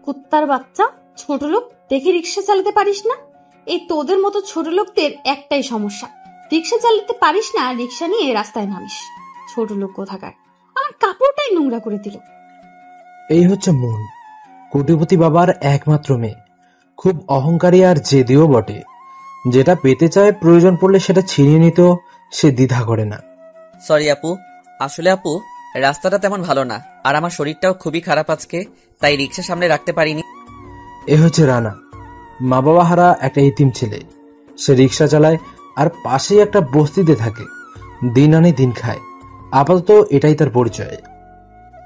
কুত্তার বাচ্চা, ছোট লোক দেখে রিক্সা চালাতে পারিস না? এই তোদের মতো ছোট লোকদের একটাই সমস্যা, রিক্সা চালাতে পারিস না, রিক্সা নিয়ে রাস্তায় নামিস। ছোট লোক কোথাকার, আমার কাপড়টাই নোংরা করে দিল। এই হচ্ছে মন, কোটিপতি বাবার একমাত্র মেয়ে। খুব অহংকারী আর জেদিও বটে। যেটা পেতে চায় প্রয়োজন পড়লে সেটা ছিনিয়ে নিতেও সে দ্বিধা করে না। সরি আপু, আসলে আপু রাস্তাটা তেমন ভালো না, আর আমার শরীরটাও খুবই খারাপ আজকে, তাই রিক্সা সামনে রাখতে পারিনি। এ হচ্ছে রানা, মা বাবা হারা একটা ইতিম ছেলে। সে রিক্সা চালায় আর পাশেই একটা বস্তিতে থাকে, দিন আনে দিন খায়। আপাতত এটাই তার পরিচয়।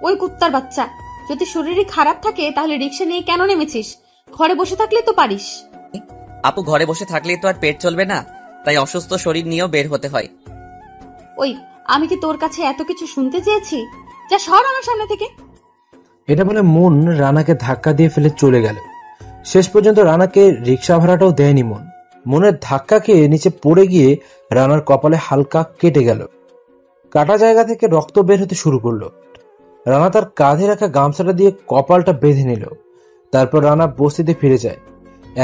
ওই কুত্তার বাচ্চা, যদি শরীরে খারাপ থাকে তাহলে রিক্সা নিয়ে কেন নেমেছিস? ঘরে বসে থাকলে তো পারিস। আপু ঘরে বসে থাকলেই তো আর পেট চলবে না, তাই অসুস্থ শরীর নিয়েও বের হতে হয়। ওই, আমি কি তোর কাছে এত কিছু শুনতে চেয়েছি? যা সর আমার সামনে থেকে। এটা বলে মন রানাকে ধাক্কা দিয়ে ফেলে চলে গেল। শেষ পর্যন্ত রানাকে রিক্সা ভাড়াটাও দেয়নি মন। মনের ধাক্কা খেয়ে নিচে পড়ে গিয়ে রানার কপালে হালকা কেটে গেল। কাটা জায়গা থেকে রক্ত বের হতে শুরু করলো। রানা তার কাঁধে রাখা গামছাটা দিয়ে কপালটা বেঁধে নিল। তারপর রানা বস্তিতে ফিরে যায়।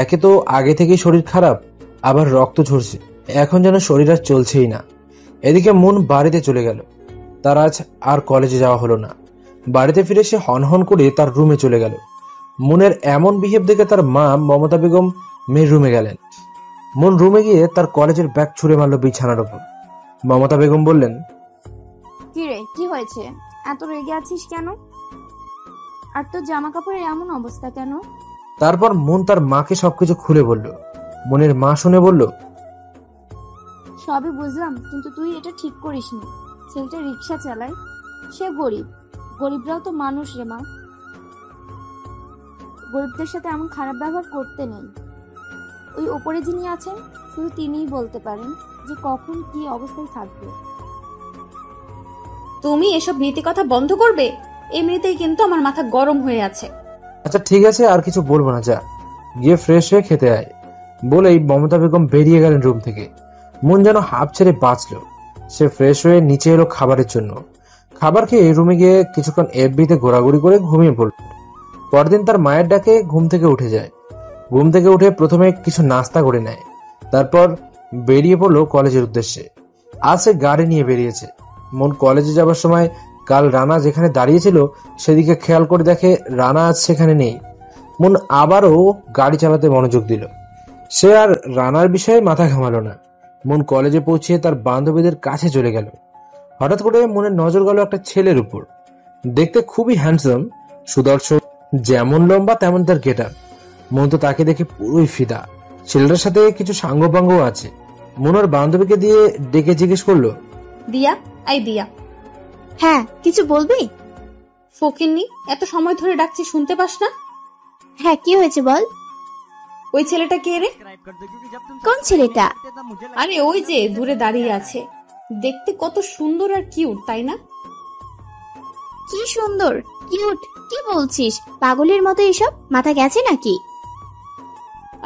একে তো আগে থেকেই শরীর খারাপ, আবার রক্ত ঝরছে, এখন যেন শরীর আর চলছেই না। এদিকে মন বাড়িতে চলে গেল। তার আজ আর কলেজে যাওয়া হলো না। বাড়িতে ফিরে সে হনহন করে তার রুমে চলে গেল। মনের এমন বিহেভ দেখে তার মা মমতা বেগম মেয়ের রুমে গেলেন। মন রুমে গিয়ে তার কলেজের ব্যাগ ছুঁড়ে মারল বিছানার উপর। মমতা বেগম বললেন, কি রে, কি হয়েছে? এত রেগে আছিস কেন? আর তোর জামা কাপড়ের এমন অবস্থা কেন? তারপর মন তার মাকে সবকিছু খুলে বলল। মনের মা শুনে বলল, সবই বুঝলাম, কিন্তু তুই এটা ঠিক করিসনি। ছেলেটা রিক্সা চালায়, সে গরিব। গরিবরাও তো মানুষ রে মা, গরিবদের সাথে এমন খারাপ ব্যবহার করতে নেই। ওই ওপরে যিনি আছেন শুধু তিনিই বলতে পারেন যে কখন কি অবস্থায় থাকবে। তুমি এসব নীতি কথা বন্ধ করবে? এমনিতেই কিন্তু আমার মাথা গরম হয়ে আছে। আচ্ছা ঠিক আছে, আর কিছু বলবো না, যা গিয়ে ফ্রেশ হয়ে খেতে আয়। বলেই মমতা বেগম বেরিয়ে গেলেন রুম থেকে। মন যেন হাঁপ ছেড়ে বাঁচলো। সে ফ্রেশ হয়ে নিচে এলো খাবারের জন্য। খাবার খেয়ে রুমে গিয়ে কিছুক্ষণ এফবিতে ঘোরাঘুরি করে ঘুমিয়ে পড়ল। পরদিন তার মায়ের ডাকে ঘুম থেকে উঠে যায়। ঘুম থেকে উঠে প্রথমে কিছু নাস্তা করে নেয়, তারপর বেরিয়ে পড়লো কলেজের উদ্দেশ্যে। আজ সে গাড়ি নিয়ে বেরিয়েছে। মন কলেজে যাবার সময় কাল রানা যেখানে দাঁড়িয়েছিল সেদিকে খেয়াল করে দেখে রানা আজ সেখানে নেই। মন আবারও গাড়ি চালাতে মনোযোগ দিল। সে আর রানার বিষয়ে মাথা ঘামালো না। মন কলেজে পৌঁছে তার বান্ধবীদের কাছে চলে গেল। হঠাৎ করে মনের নজর গেল একটা ছেলের উপর। দেখতে খুবই হ্যান্ডসাম, সুদর্শন, যেমন লম্বা তেমন তার গেটআপ। মন তো তাকে দেখে পুরোই ফিদা। ছেলেটার সাথে কিছু সাঙ্গপাঙ্গ আছে। মন ওর বান্ধবীকে দিয়ে ডেকে জিজ্ঞেস করলো, দিয়া, আই দিয়া। হ্যাঁ, কিছু বলবি? ফকিন্নি, এত সময় ধরে ডাকছি, শুনতে পাস না? হ্যাঁ, কি হয়েছে বল। ওই ছেলেটা কে রে? কোন ছেলেটা? আরে ওই যে দূরে দাঁড়িয়ে আছে, দেখতে কত সুন্দর আর কিউট, তাই না? কি সুন্দর, কিউট? কি বলছিস? পাগলের মতো এসব, মাথা গেছে নাকি?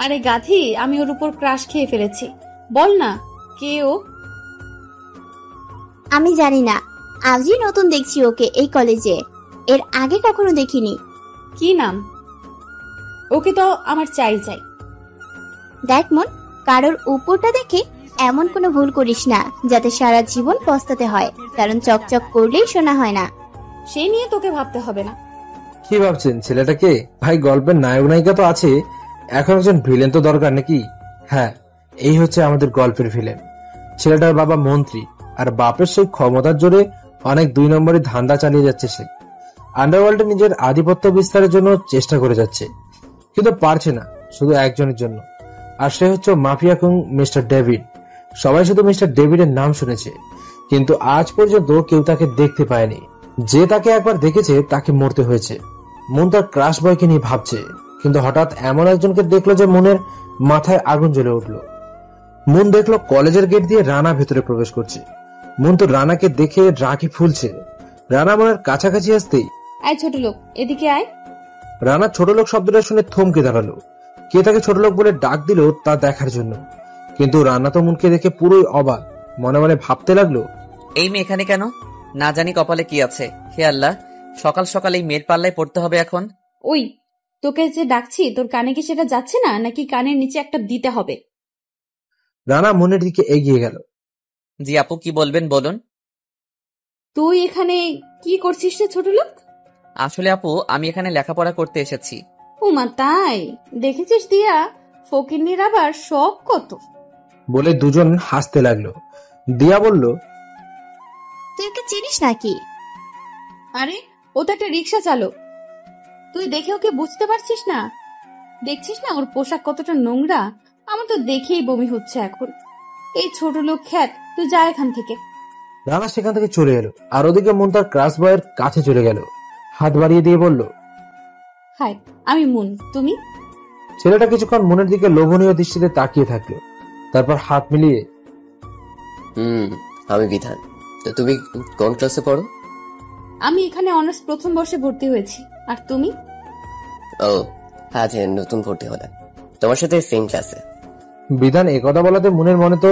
আরে গাধি, আমি ওর উপর ক্রাশ খেয়ে ফেলেছি। বল না, কে ও? আমি জানি না, আজই নতুন দেখছি ওকে এই কলেজে, এর আগে কখনো দেখিনি। কি নাম? ওকে তো আমার চাই। দেখ মন, কারোর উপরটা দেখে এমন কোনো ভুল করিস না যাতে সারা জীবন পস্তাতে হয়, কারণ চকচক করলেই শোনা হয় না। সে নিয়ে তোকে ভাবতে হবে না। কি ভাবছেন ছেলেটাকে? ভাই গল্পের নায়ক নায়িকা তো আছে, এখন একজন ভিলেন তো দরকার নাকি? হ্যাঁ, এই হচ্ছে আমাদের গল্পের ভিলেন। ছেলেটার বাবা মন্ত্রী, আর বাপের সেই ক্ষমতার জোরে অনেক 2 নম্বরই ধান্দা চালিয়ে যাচ্ছে সে। আন্ডারওয়ার্ল্ডে নিজের আধিপত্য বিস্তারের জন্য চেষ্টা করে যাচ্ছে, কিন্তু পারছে না, শুধু একজনের জন্য। আর সে হচ্ছে মাফিয়া কিং মিস্টার ডেভিড। সবাই শুধু মিস্টার ডেভিডের নাম শুনেছে, কিন্তু আজ পর্যন্ত কেউ তাকে দেখতে পায়নি। যে তাকে একবার দেখেছে তাকে মরতে হয়েছে। মন তার ক্রাশ বয়কে নিয়ে ভাবছে, কিন্তু হঠাৎ এমন একজনকে দেখলো যে মনের মাথায় আগুন জ্বলে উঠল। মন দেখলো কলেজের গেট দিয়ে রানা ভেতরে প্রবেশ করছে। মন তো রানাকে দেখে রাগে ফুলছে। রানা মনের কাছাকাছি আসতেই, আয় ছোট লোক, এদিকে আয়। রানা ছোট লোক শব্দটা শুনে থমকে দাঁড়ালো। কে তাকে ছোট লোক বলে ডাক দিল তা দেখার জন্য, কিন্তু রানা তো মনকে দেখে পুরোই অবাক। মনে মনে ভাবতে লাগলো, এই মেয়ে এখানে কেন? না জানি কপালে কি আছে। হে আল্লাহ, সকাল সকাল এই মেয়ের পাল্লায় পড়তে হবে এখন। ওই, তোকে যে ডাকছি তোর কানে কি সেটা যাচ্ছে না, নাকি কানের নিচে একটা দিতে হবে? রানা মুনের দিকে এগিয়ে গেল। জি আপু, কি বলবেন বলুন। তুই এখানে কি করছিস রে ছোট লোক? আসলে আপু, আমি এখানে লেখাপড়া করতে এসেছি। উমা তাই? দেখেছিস দিয়া, ফকিন্নির আবার শখ কত। বলে দুজন হাসতে লাগলো। দিয়া বলল, তুই ওকে চিনিস নাকি? আরে ও তো একটা রিক্সা চালক, তুই দেখে ওকে বুঝতে পারছিস না? দেখছিস না ওর পোশাক কতটা নোংরা? আমার তো দেখেই বমি হচ্ছে এখন। এই ছোট লোক খ্যাত, তুই যা এখান থেকে। রানা সেখান থেকে চলে এলো। আর ওদিকে মুন তার ক্রাশ বয়ের কাছে চলে গেল, হাত বাড়িয়ে দিয়ে বলল, হাই, আমি মুন, তুমি? ছেলেটা কিছুক্ষণ মুনের দিকে লোভনীয় দৃষ্টিতে তাকিয়ে থাকলো, তারপর হাত মিলিয়ে, আমি বিধান। তো তুমি কোন ক্লাসে পড়ো? আমি এখানে অনার্স প্রথম বর্ষে ভর্তি হয়েছি। আর তুমি? ও আজ নতুন ভর্তি হলাম, তোমার সাথে সেম ক্লাসে। বিধান একথা বলাতে মুনের মনে তো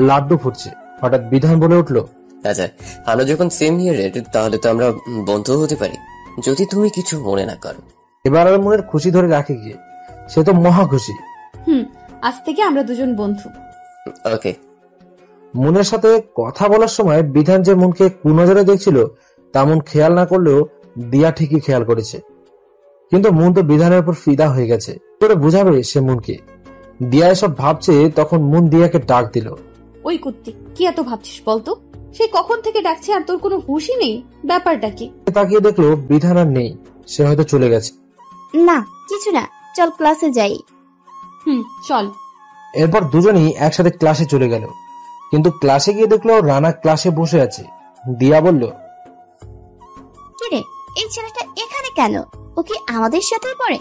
লাড্ডু ফুটছে। হঠাৎ বিধান বলে উঠলো, আচ্ছা, আমরা যখন সেম ইয়ারের তাহলে তো আমরা বন্ধু হতে পারি, যদি তুমি কিছু মনে না করো। এবার আর মুনের খুশি ধরে রাখে গিয়ে, সে তো মহা খুশি। আজ থেকে আমরা দুজন বন্ধু। ওকে। মুনের সাথে কথা বলার সময় বিধান যে মুনকে কুনজরে দেখছিল তা মুন খেয়াল না করলেও দিয়া ঠিকই খেয়াল করেছে। কিন্তু মুন তো বিধানের উপর ফিদা হয়ে গেছে, করে বুঝাবে সে মুনকে। দিয়া এসব ভাবছে, তখন মুন দিয়াকে ডাক দিল। ওই কুত্তি, কি এত ভাবছিস বলতো? সে কখন থেকে ডাকছে আর তোর কোনো হুঁশই নেই, ব্যাপারটা কি? তাকিয়ে দেখলো বিধান আর নেই, সে হয়তো চলে গেছে। না কিছু না, চল ক্লাসে যাই। চল। এরপর দুজনেই একসাথে ক্লাসে চলে গেল। কিন্তু ক্লাসে গিয়ে দেখলো রানা ক্লাসে বসে আছে। দিয়া বলল, কিরে, এই ছেলেটা এখানে কেন? ও কি আমাদের সাথে পড়ে?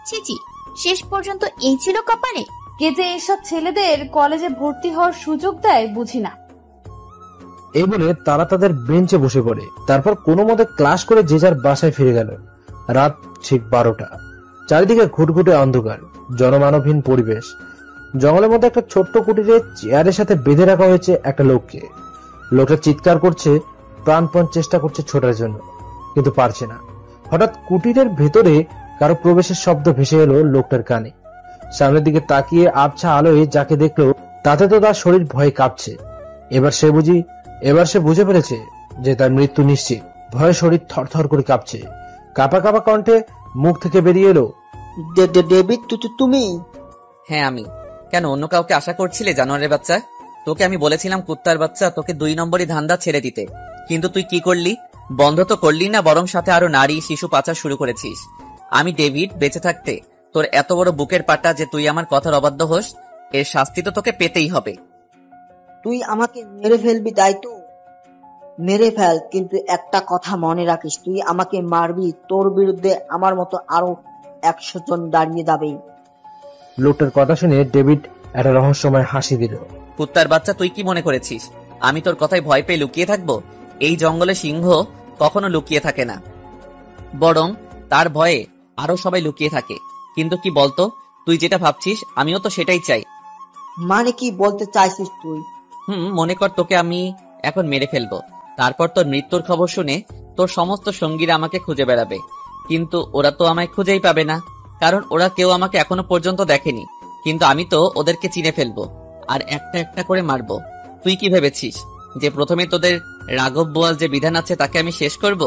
ছিচি, শেষ পর্যন্ত এই ছিল কপালে। কে যে এসব ছেলেদের কলেজে ভর্তি হওয়ার সুযোগ দেয় বুঝি না। এই বলে তারা তাদের বেঞ্চে বসে পড়ে। তারপর কোনো মতে ক্লাস করে যে যার বাসায় ফিরে গেল। রাত ঠিক 12টা। চারিদিকে ঘুটঘুটে অন্ধকার, জনমানবহীন পরিবেশ। জঙ্গলের মধ্যে একটা ছোট্ট কুটিরে চেয়ারের সাথে বেঁধে রাখা হয়েছে একটা লোককে। লোকটা চিৎকার করছে, প্রাণপণ চেষ্টা করছে ছোটার জন্য, কিন্তু পারছে না। হঠাৎ কুটিরের ভেতরে কারো প্রবেশের শব্দ ভেসে এলো লোকটার কানে। সামনের দিকে তাকিয়ে আবছা আলোয় যাকে দেখলো তাতে তো তার শরীর ভয়ে কাঁপছে। এবার সে বুঝে ফেলেছে যে তার মৃত্যু নিশ্চিত। ভয়ে শরীর থরথর করে কাঁপছে। কাঁপা কাঁপা কণ্ঠে মুখ থেকে বেরিয়ে এলো, ডেভিড, তুমি? হ্যাঁ আমি। কেন, অন্য কাউকে আশা করছিলে জানোয়ারের বাচ্চা? তোকে আমি বলেছিলাম কুত্তার বাচ্চা, তোকে 2 নম্বরই ধান্দা ছেড়ে দিতে, কিন্তু তুই কি করলি? বন্ধ তো করলি না, বরং সাথে আরো নারী শিশু পাচার শুরু করেছিস। আমি ডেভিড বেঁচে থাকতে তোর এত বড় বুকের পাটা যে তুই আমার কথার অবাধ্য হোস, এর শাস্তি তো তোকে পেতেই হবে। তুই আমাকে মেরে ফেলবি তাই তো? মেরে ফেল, কিন্তু একটা কথা মনে রাখিস, তুই আমাকে মারবি, তোর বিরুদ্ধে আমার মতো আরো 100 জন দাঁড়িয়ে যাবে। লোকটার কথা শুনে ডেভিড একটা রহস্যময় হাসি দিল। কুত্তার বাচ্চা, তুই কি মনে করেছিস আমি তোর কথায় ভয় পেয়ে লুকিয়ে থাকবো? এই জঙ্গলে সিংহ কখনো লুকিয়ে থাকে না, বরং তার ভয়ে আরো সবাই লুকিয়ে থাকে। কিন্তু কি বলতো, তুই যেটা ভাবছিস আমিও তো সেটাই চাই। মানে কি বলতে চাইছিস তুই? মনে কর তোকে আমি এখন মেরে ফেলবো, তারপর তোর মৃত্যুর খবর শুনে তোর সমস্ত সঙ্গীরা আমাকে খুঁজে বেড়াবে। কিন্তু ওরা তো আমায় খুঁজেই পাবে না, কারণ ওরা কেউ আমাকে এখনো পর্যন্ত দেখেনি। কিন্তু আমি তো ওদেরকে চিনে ফেলবো আর একটা একটা করে মারবো। তুই কি ভেবেছিস যে প্রথমে তোদের রাঘব বোয়াল যে বিধান আছে তাকে আমি শেষ করব?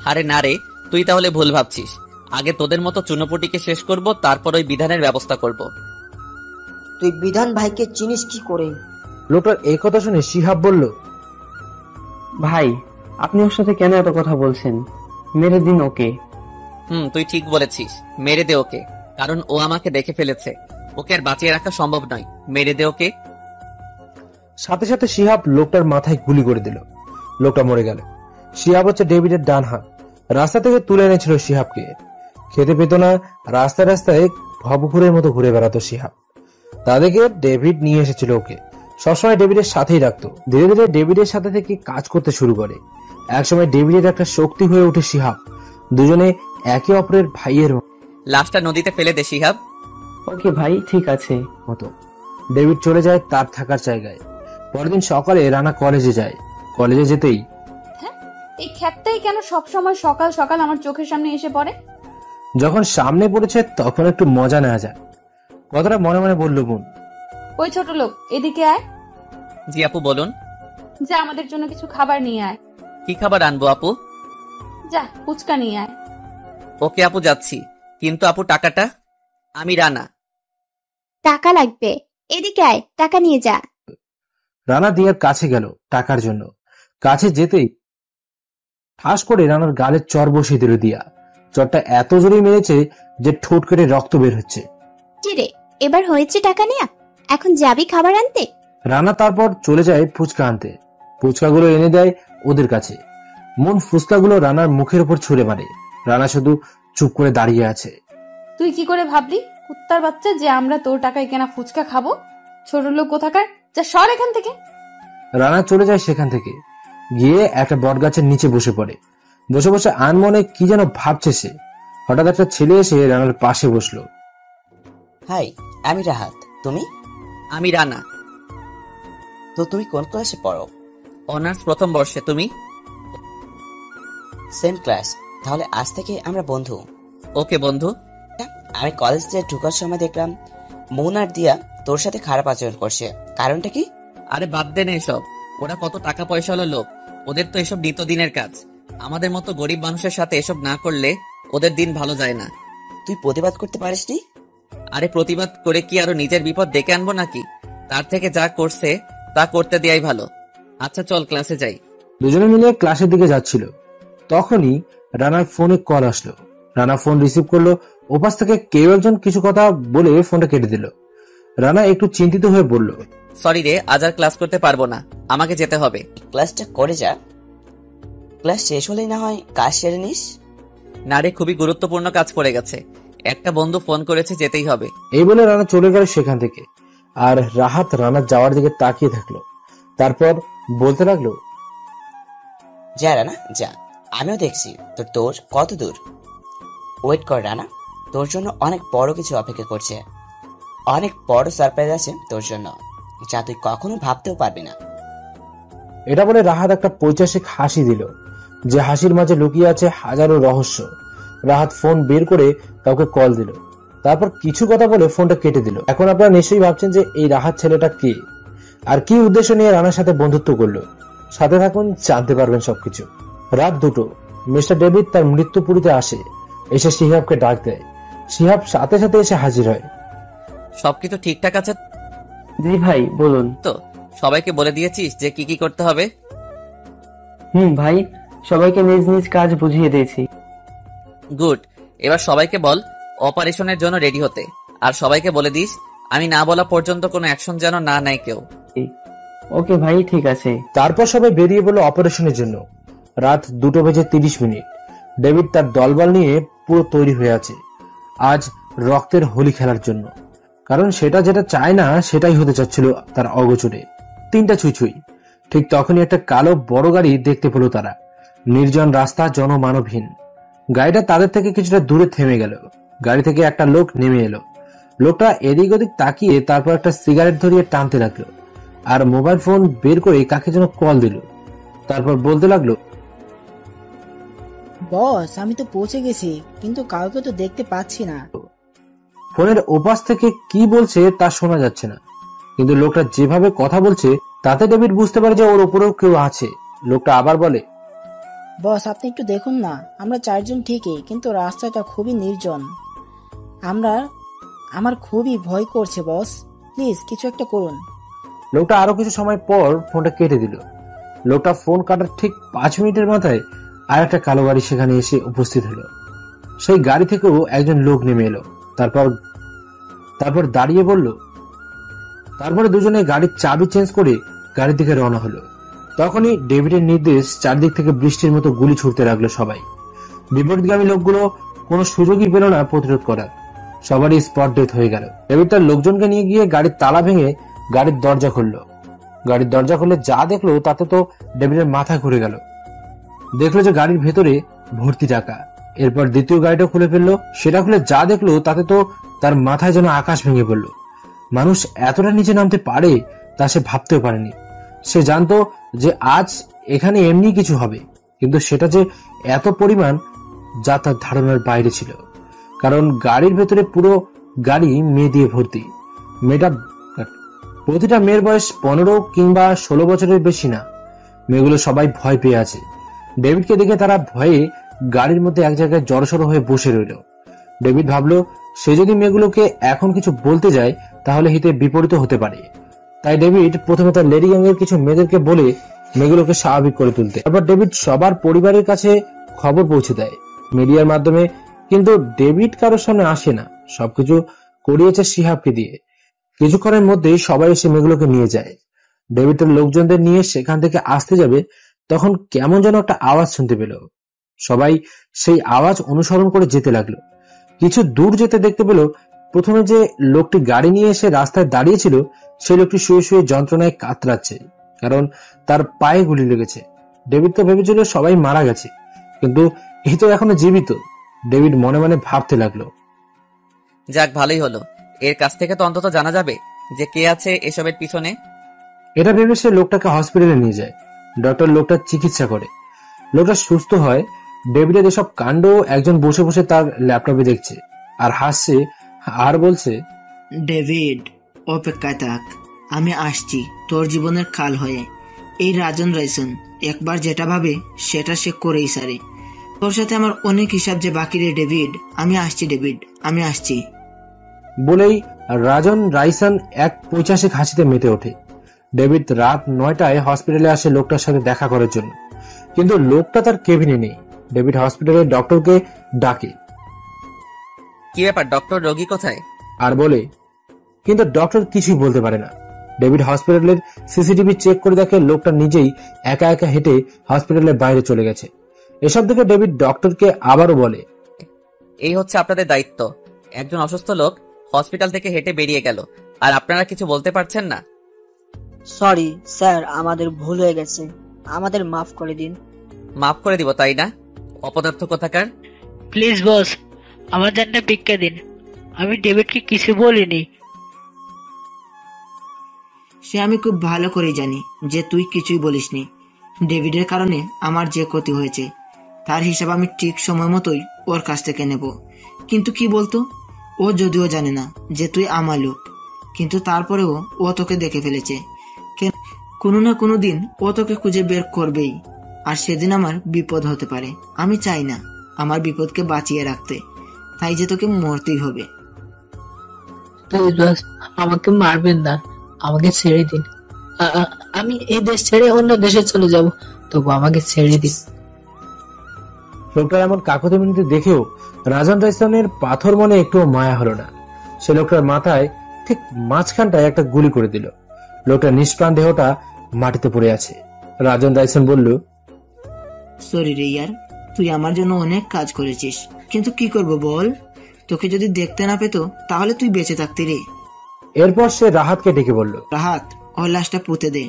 আরে না রে, তুই তাহলে ভুল ভাবছিস। আগে তোদের মতো চুনোপুটিকে শেষ করব, তারপর ওই বিধানের ব্যবস্থা করব। তুই বিধান ভাইকে চিনিস কি করে? লোকটার এই কথা শুনে শিহাব বলল, ভাই, আপনি ওর সাথে কেন এত কথা বলছেন? মেরে দিন ওকে। তুই ঠিক বলেছিস, মেরে দে ওকে, কারণ ও আমাকে দেখে ফেলেছে। ওকে আর বাঁচিয়ে রাখা সম্ভব নয়, মেরে দে ওকে। সাথে সাথে শিহাব লোকটার মাথায় গুলি করে দিল। লোকটা মরে গেল। শিহাব হচ্ছে ডেভিডের ডান হাত। রাস্তা থেকে তুলে এনেছিল শিহাবকে। খেতে পেত না, রাস্তায় রাস্তায় ভবঘুরের মতো ঘুরে বেড়াতো শিহাব। তাদেরকে ডেভিড নিয়ে এসেছিল ওকে, সবসময় ডেভিডের সাথেই রাখতো। ধীরে ধীরে ডেভিডের সাথে থেকে কাজ করতে শুরু করে। একসময় ডেভিডের একটা শক্তি হয়ে ওঠে শিহাব। দুজনে একে অপরের ভাইয়ের লাশটা নদীতে ফেলে দে শিহাব। ওকে ভাই, ঠিক আছে। মতো ডেভিড চলে যায় তার থাকার জায়গায়। পরের দিন সকালে রানা কলেজে যায়। কলেজে যেতেই, এই খ্যাতটাই কেন সবসময় সকাল সকাল আমার চোখের সামনে এসে পড়ে? যখন সামনে পড়েছে তখন একটু মজা নেওয়া যায়, কথাটা মনে মনে বলল বোন। ওই ছোট লোক, এদিকে আয়। জি আপু বলুন। যা আমাদের জন্য কিছু খাবার নিয়ে আয়। কি খাবার আনবো আপু? যা ফুচকা নিয়ে আয়। ওকে আপু যাচ্ছি, কিন্তু আপু টাকাটা? আমি রানা। টাকা লাগবে, এদিকে আয়, টাকা নিয়ে যা। রানা দিয়ার কাছে গেল টাকার জন্য। কাছে যেতেই ঠাস করে রানার গালে চর বসিয়ে দিল দিয়া। চরটা এত জোরে মেরেছে যে ঠোঁট কেটে রক্ত বের হচ্ছে। চিরে, এবার হয়েছে টাকা নেয়া, এখন যাবি খাবার আনতে? রানা তারপর চলে যায় ফুচকা আনতে। ফুচকাগুলো এনে দেয় ওদের কাছে। মন ফুচকাগুলো রানার মুখের উপর ছুঁড়ে মারে। রানা শুধু চুপ করে দাঁড়িয়ে আছে। তুই কি করে ভাবলি কুত্তার বাচ্চা যে আমরা তোর টাকায় কেনা ফুচকা খাবো? ছোট লোক কোথাকার, যা সর এখান থেকে। রানা চলে যায় সেখান থেকে, গিয়ে একটা বটগাছের নিচে বসে পড়ে। বসে বসে আনমনে কি যেন ভাবছে সে। হঠাৎ একটা ছেলে এসে রানার পাশে বসলো। হাই, আমি রাহাত। তুমি? আমি রানা। তো তুমি কোন ক্লাসে পড়ো? অনার্স প্রথম বর্ষে। তুমি? Same class. তাহলে আজ থেকে আমরা বন্ধু। ওকে বন্ধু। আমি কলেজে ঢোকার সময় দেখলাম মৌন আর দিয়া তোর সাথে খারাপ আচরণ করছে, কারণটা কি? আরে বাদ দেন এসব, ওরা কত টাকা পয়সাওয়ালা লোক, ওদের তো এসব নিত্যদিনের কাজ। আমাদের মতো গরিব মানুষের সাথে এসব না করলে ওদের দিন ভালো যায় না। তুই প্রতিবাদ করতে পারিসনি? আরে প্রতিবাদ করে কি আরো নিজের বিপদ ডেকে আনবো নাকি? তার থেকে যা করছে তা করতে দেয়াই ভালো। আচ্ছা চল ক্লাসে যাই। দুজনে মিলে ক্লাসের দিকে যাচ্ছিল, তখনই রানার ফোনে কল আসলো। রানা ফোন রিসিভ করলো। ওপাশ থেকে কেউ একজন কিছু কথা বলে ফোনটা কেটে দিল। রানা একটু চিন্তিত হয়ে বলল, সরি রে, আজ আর ক্লাস করতে পারবো না, আমাকে যেতে হবে। ক্লাসটা করে যা, ক্লাস শেষ হলেই না হয় কাজ সেরে নিস। না রে, খুবই গুরুত্বপূর্ণ কাজ পড়ে গেছে, একটা বন্ধু ফোন করেছে, যেতেই হবে। এই বলে রানা চলে গেল সেখান থেকে। আর রাহাত রানার যাওয়ার দিকে তাকিয়ে থাকলো। তারপর বলতে লাগলো, যা রানা যা, আমিও দেখছি তোর কত দূর। ওয়েট কর রানা, তোর জন্য অনেক বড় কিছু অপেক্ষা করছে। অনেক বড় সারপ্রাইজ আছে তোর জন্য, যা তুই কখনো ভাবতেও পারবি না। এটা বলে রাহাত একটা পৈশাসিক হাসি দিল, যে হাসির মাঝে লুকিয়ে আছে হাজারো রহস্য। রাহাত ফোন বের করে কাউকে কল দিল, তারপর কিছু কথা বলে ফোনটা কেটে দিল। এখন আপনারা নিশ্চয়ই ভাবছেন যে এই রাহাত ছেলেটা কে আর কি উদ্দেশ্য নিয়ে রানার সাথে বন্ধুত্ব করলো। সাথে থাকুন, জানতে পারবেন সবকিছু। রাত 2টো মিস্টার ডেভিড তার মৃত্যুপুরীতে আসে। এসে শিহাবকে ডাক দেয়। শিহাব সাথে সাথে এসে হাজির হয়। সবকিছু ঠিকঠাক আছে জি ভাই বলুন। তো? সবাইকে বলে দিয়েছিস যে কি কি করতে হবে? ভাই, সবাইকে নিজ নিজ কাজ বুঝিয়ে দিয়েছি। গুড। এবার সবাইকে বল অপারেশনের জন্য রেডি হতে, আর সবাইকে বলে দিস আমি না বলা পর্যন্ত কোনো অ্যাকশন যেন না নেয় কেউ। ওকে ভাই, ঠিক আছে। তারপর সবাই বেরিয়ে পড়লো অপারেশনের জন্য। রাত 2:30 ডেভিড তার দলবল নিয়ে পুরো তৈরি হয়ে আছে আজ রক্তের হোলি খেলার জন্য। কারণ সেটা যেটা চায় না সেটাই হতে চাচ্ছিল তার অগোচরে। 3টা ছুঁই। ঠিক তখনই একটা কালো বড় গাড়ি দেখতে পেল তারা। নির্জন রাস্তা, জনমানবহীন। গাড়িটা তাদের থেকে কিছুটা দূরে থেমে গেল। গাড়ি থেকে একটা লোক নেমে এলো। লোকটা এদিক ওদিক তাকিয়ে তারপর একটা সিগারেট ধরিয়ে টানতে লাগলো, আর মোবাইল ফোন বের করে কাকে যেন কল দিল। তারপর বলতে লাগলো, বস, আমি তো পৌঁছে গেছি, কিন্তু কাউকে তো দেখতে পাচ্ছি না। ফোনের ওপাশ থেকে কি বলছে তা শোনা যাচ্ছে না, কিন্তু লোকটা যেভাবে কথা বলছে তাতে ডেভিড বুঝতে পারে যে ওর উপরেও কেউ আছে। লোকটা আবার বলে, বস, আপনি একটু দেখুন না, আমরা 4 জন ঠিকই, কিন্তু রাস্তাটা খুবই নির্জন। আমার খুবই ভয় করছে বস, প্লিজ কিছু একটা করুন। লোকটা আরো কিছু সময় পর ফোনটা কেটে দিল। লোকটা ফোন কাটার ঠিক 5 মিনিটের মাথায় আর একটা কালো গাড়ি সেখানে এসে উপস্থিত হলো। সেই গাড়ি থেকেও একজন লোক নেমে এলো। তারপর দাঁড়িয়ে বলল। তারপরে দুজনে গাড়ির চাবি চেঞ্জ করে গাড়ির দিকে রওনা হলো। তখনই ডেভিডের নির্দেশ চারদিক থেকে বৃষ্টির মতো গুলি ছুটতে লাগলো সবাই। বিপরীতগামী লোকগুলো কোনো সুযোগই পেল না প্রতিরোধ করার। সবারই স্পট ডেথ হয়ে গেল। ডেভিড তার লোকজনকে নিয়ে গিয়ে গাড়ির তালা ভেঙে গাড়ির দরজা খুললো। গাড়ির দরজা খুলে যা দেখলো তাতে তো ডেভিডের মাথা ঘুরে গেল। দেখলো যে গাড়ির ভেতরে ভর্তি টাকা। এরপর দ্বিতীয় গাড়িটা খুলে ফেললো। সেটা খুলে যা দেখলো তাতে তো তার মাথায় যেন আকাশ ভেঙে পড়লো। মানুষ এতটা নিচে নামতে পারে তা সে ভাবতেও পারেনি। সে জানতো যে আজ এখানে এমনি কিছু হবে, কিন্তু সেটা যে এত পরিমাণ যা তার ধারণার বাইরে ছিল। কারণ গাড়ির ভেতরে পুরো গাড়ি মেয়ে দিয়ে ভর্তি। প্রতিটা মেয়ের বয়স 15 কিংবা 16 বছরের বেশি না। মেয়েগুলো সবাই ভয় পেয়ে আছে। ডেভিডকে দেখে তারা ভয়ে গাড়ির মধ্যে এক জায়গায় জড়সড় হয়ে বসে রইল। ডেভিড ভাবলো সে যদি মেয়েগুলোকে এখন কিছু বলতে যায় তাহলে হিতে বিপরীত হতে পারে। তাই ডেভিড প্রথমে তার লেডি গ্যাংয়ের কিছু মেয়েদেরকে বলে মেয়েগুলোকে স্বাভাবিক করে তুলতে। তারপর ডেভিড সবার পরিবারের কাছে খবর পৌঁছে দেয় মিডিয়ার মাধ্যমে। কিন্তু ডেভিড কারোর সামনে আসে না, সবকিছু করিয়েছে শিহাবকে দিয়ে। কিছুক্ষণের মধ্যেই সবাই এসে মেয়েগুলোকে নিয়ে যায়। ডেভিড তার লোকজনদের নিয়ে সেখান থেকে আসতে যাবে, তখন কেমন যেন একটা আওয়াজ শুনতে পেল। সবাই সেই আওয়াজ অনুসরণ করে যেতে লাগলো। কিছু দূর যেতে দেখতে পেল প্রথমে যে লোকটি গাড়ি নিয়ে এসে রাস্তায় দাঁড়িয়েছিল সেই লোকটি শুয়ে শুয়ে যন্ত্রণায় কাতরাচ্ছে, কারণ তার পায়ে গুলি লেগেছে। ডেভিড তো ভেবেছিল সবাই মারা গেছে, কিন্তু এই তো এখনো জীবিত। ডেভিড মনে মনে ভাবতে লাগলো, যাক ভালোই হলো, এর কাছ থেকে তো অন্তত জানা যাবে যে কে আছে এসবের পিছনে। এটা ভেবে সে লোকটাকে হসপিটালে নিয়ে যায়। ডক্টর লোকটার চিকিৎসা করে, লোকটা সুস্থ হয়। ডেভিডের এসব কাণ্ড একজন বসে বসে তার ল্যাপটপে দেখছে আর হাসছে আর বলছে, ডেভিড, অপেক্ষায় থাক, আমি আসছি তোর জীবনের কাল হয়ে। এই রাজন রাইসন একবার যেটা ভাবে সেটা সে করেই সারে। তোর সাথে আমার অনেক হিসাব যে বাকি রে ডেভিড। আমি আসছি ডেভিড, আমি আসছি। বলেই রাজন রাইসন এক পৈশাচিক হাসিতে মেতে ওঠে। ডেভিড রাত 9টায় হসপিটালে আসে লোকটার সাথে দেখা করার জন্য, কিন্তু লোকটা তার কেবিনে নেই। ডেভিড হসপিটালের ডক্টরকে ডাকে কি ব্যাপার ডক্টর, রোগী কোথায়? আর বলে, কিন্তু ডক্টর কিছুই বলতে পারে না। ডেভিড হসপিটালের সিসিটিভি চেক করে দেখে লোকটা নিজেই একা একা হেঁটে হসপিটালের বাইরে চলে গেছে। এসব দেখে ডেভিড ডক্টরকে আবারও বলে, এই হচ্ছে আপনাদের দায়িত্ব। একজন অসুস্থ লোক হসপিটাল থেকে হেঁটে বেরিয়ে গেল আর আপনারা কিছু বলতে পারছেন না। সরি স্যার, আমাদের ভুল হয়ে গেছে, আমাদের মাফ করে দিন। মাফ করে দিব তাই না? অপদার্থ কোথাকার। প্লিজ বস, আমার জানটা ভিক্ষা দিন, আমি ডেভিডকে কিছু বলিনি। সে আমি খুব ভালো করে জানি যে তুই কিছুই বলিসনি। ডেভিডের কারণে আমার যে ক্ষতি হয়েছে তার হিসাব আমি ঠিক সময় মতোই ওর কাছ থেকে নেব। কিন্তু কি বলতো, ও যদিও জানে না যে তুই আমার লোক, কিন্তু তারপরেও ও তোকে দেখে ফেলেছে। কোনো না কোনো দিন ও তোকে খুঁজে বের করবেই, আর সেদিন আমার বিপদ হতে পারে। আমি চাই না আমার বিপদকে বাঁচিয়ে রাখতে, তাই যে তোকে মরতেই হবে। আমাকে মারবেন না, আমাকে ছেড়ে দিন। আমি এই দেশ ছেড়ে অন্য দেশে চলে যাব, তবু আমাকে ছেড়ে দিন। লোকটার এমন কাকুতি মিনতি দেখেও রাজন রাইসনের পাথর মনে একটু মায়া হলো না। সে লোকটার মাথায় ঠিক মাঝখানটায় একটা গুলি করে দিল। লোকটার নিষ্প্রাণ দেহটা মাটিতে পড়ে আছে। রাজন রাইসন বলল, সরি রে ইয়ার, তুই আমার জন্য অনেক কাজ করেছিস, কিন্তু কি করব বল, তোকে যদি দেখতে না পেতো তাহলে তুই বেঁচে থাকতি রে। এরপর সে রাহাতকে ডেকে বলল, রাহাত, ওর লাশটা পুঁতে দে।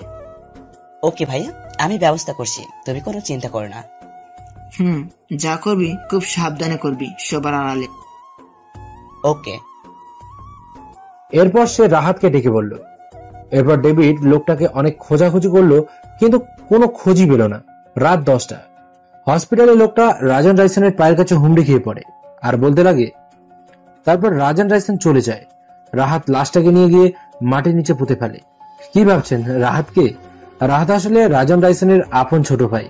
ওকে ভাইয়া, আমি ব্যবস্থা করছি, তুমি কোনো চিন্তা করো না। যা করবি খুব সাবধানে করবি, সবার আড়ালে। ওকে। এরপর সে রাহাতকে ডেকে বলল। এরপর ডেভিড লোকটাকে অনেক খোঁজাখুঁজি করলো, কিন্তু কোনো খোঁজই পেল না। রাত 10টা হসপিটালে লোকটা রাজন রাইসনের পায়ের কাছে হুমড়ি খেয়ে পড়ে আর বলতে লাগে। তারপর রাজন রাইসন চলে যায়। রাহাত লাশটাকে নিয়ে গিয়ে মাটির নিচে পুঁতে ফেলে। কি ভাবছেন রাহাতকে? রাহাত আসলে রাজন রাইসনের আপন ছোট ভাই।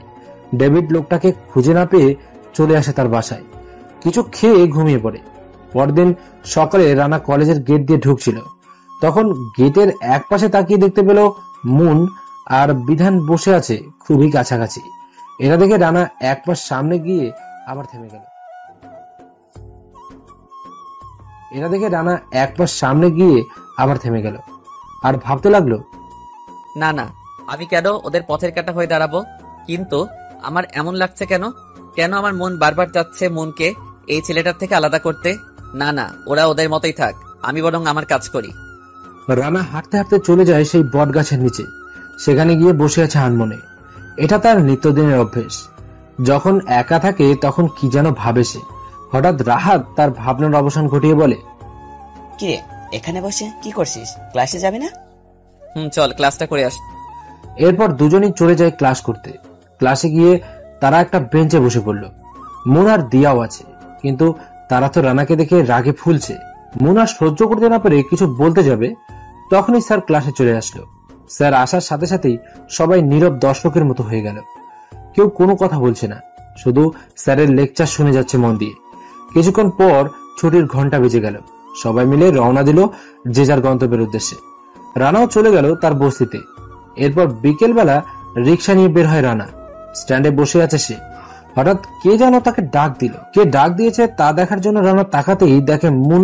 ডেভিড লোকটাকে খুঁজে না পেয়ে চলে আসে তার বাসায়। কিছু খেয়ে ঘুমিয়ে পড়ে। পরদিন সকালে রানা কলেজের গেট দিয়ে ঢুকছিল, তখন গেটের এক পাশে তাকিয়ে দেখতে পেল মুন আর বিধান বসে আছে খুবই কাছাকাছি। এটা দেখে রানা এক পাশ সামনে গিয়ে আবার থেমে গেল আর ভাবতে লাগলো, না না, আমি কেন ওদের পথের কাঁটা হয়ে দাঁড়াবো? কিন্তু আমার এমন লাগছে কেন? কেন আমার মন বারবার চাচ্ছে মনকে এই ছেলেটার থেকে আলাদা করতে। না না, ওরা ওদের মতোই থাক, আমি বরং আমার কাজ করি। রানা হাঁটতে হাঁটতে চলে যায় সেই বট গাছের নিচে। সেখানে গিয়ে বসে আছে আনমনে। এটা তার নিত্যদিনের অভ্যেস। যখন একা থাকে তখন কি যেন ভাবে সে। হঠাৎ রাহাত তার ভাবনার অবসান ঘটিয়ে বলে, কি রে, এখানে বসে কি করছিস? ক্লাসে যাবে না? চল ক্লাসটা করে আস। এরপর দুজনেই চলে যায় ক্লাস করতে। ক্লাসে গিয়ে তারা একটা বেঞ্চে বসে পড়ল। মুন আর দিয়াও আছে, কিন্তু তারা তো রানাকে দেখে রাগে ফুলছে। মুন আর সহ্য করতে না পেরে কিছু বলতে যাবে, তখনই স্যার ক্লাসে চলে আসলো। স্যার আসার সাথে সাথেই সবাই নীরব দর্শকের মতো হয়ে গেল। কেউ কোনো কথা বলছে না, শুধু স্যারের লেকচার শুনে যাচ্ছে মন দিয়ে। কিছুক্ষণ পর ছুটির ঘন্টা বেজে গেল। সবাই মিলে রওনা দিল যে যার গন্তব্যের উদ্দেশ্যে। রানাও চলে গেল তার বস্তিতে। এরপর বিকেল বেলা রিক্সা নিয়ে বের হয় রানা। স্ট্যান্ডে বসে আছে সে। হঠাৎ কে যেন তাকে ডাক দিল। কে ডাক দিয়েছে তা দেখার জন্য রানা তাকাতেই দেখে মুন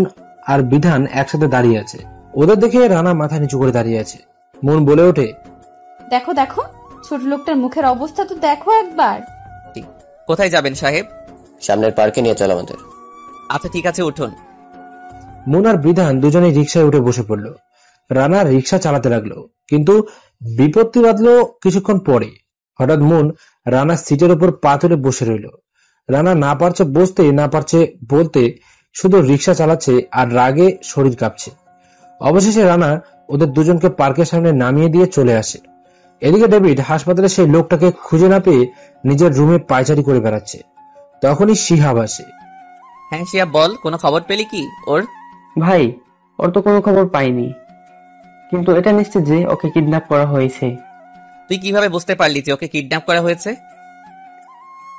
আর বিধান একসাথে দাঁড়িয়ে আছে। ওদের দেখে রানা মাথা নিচু করে দাঁড়িয়ে আছে। মুন বলে ওঠে, দেখো দেখো, ছোট লোকটার মুখের অবস্থা তো দেখো একবার। কোথায় যাবেন সাহেব? সামনের পার্কে নিয়ে চল আমাদের। আচ্ছা ঠিক আছে, উঠুন। মুন আর বিধান দুজনেই রিক্সায় উঠে বসে পড়ল। রানা রিক্সা চালাতে লাগলো, কিন্তু বিপত্তি বাঁধলো কিছুক্ষণ পরে। হঠাৎ মুন রানার সিটের উপর পা তুলে বসে রইল। রানা না পারছে বসতে, না পারছে বলতে, শুধু রিক্সা চালাচ্ছে আর রাগে শরীর কাঁপছে। অবশেষে রানা ওদের দুজনকে পার্কের সামনে নামিয়ে দিয়ে চলে আসে। এদিকে ডেভিড হাসপাতালে সেই লোকটাকে খুঁজে না পেয়ে নিজের রুমে পায়চারি করে বেড়াচ্ছে। তখনই শিহাব আসে। হ্যাঁ শিয়া, বল, কোনো খবর পেলি কি ওর? ভাই, ওর তো কোনো খবর পাইনি, কিন্তু এটা নিশ্চিত যে ওকে কিডন্যাপ করা হয়েছে। তুই কিভাবে বুঝতে পারলি যে ওকে কিডন্যাপ করা হয়েছে?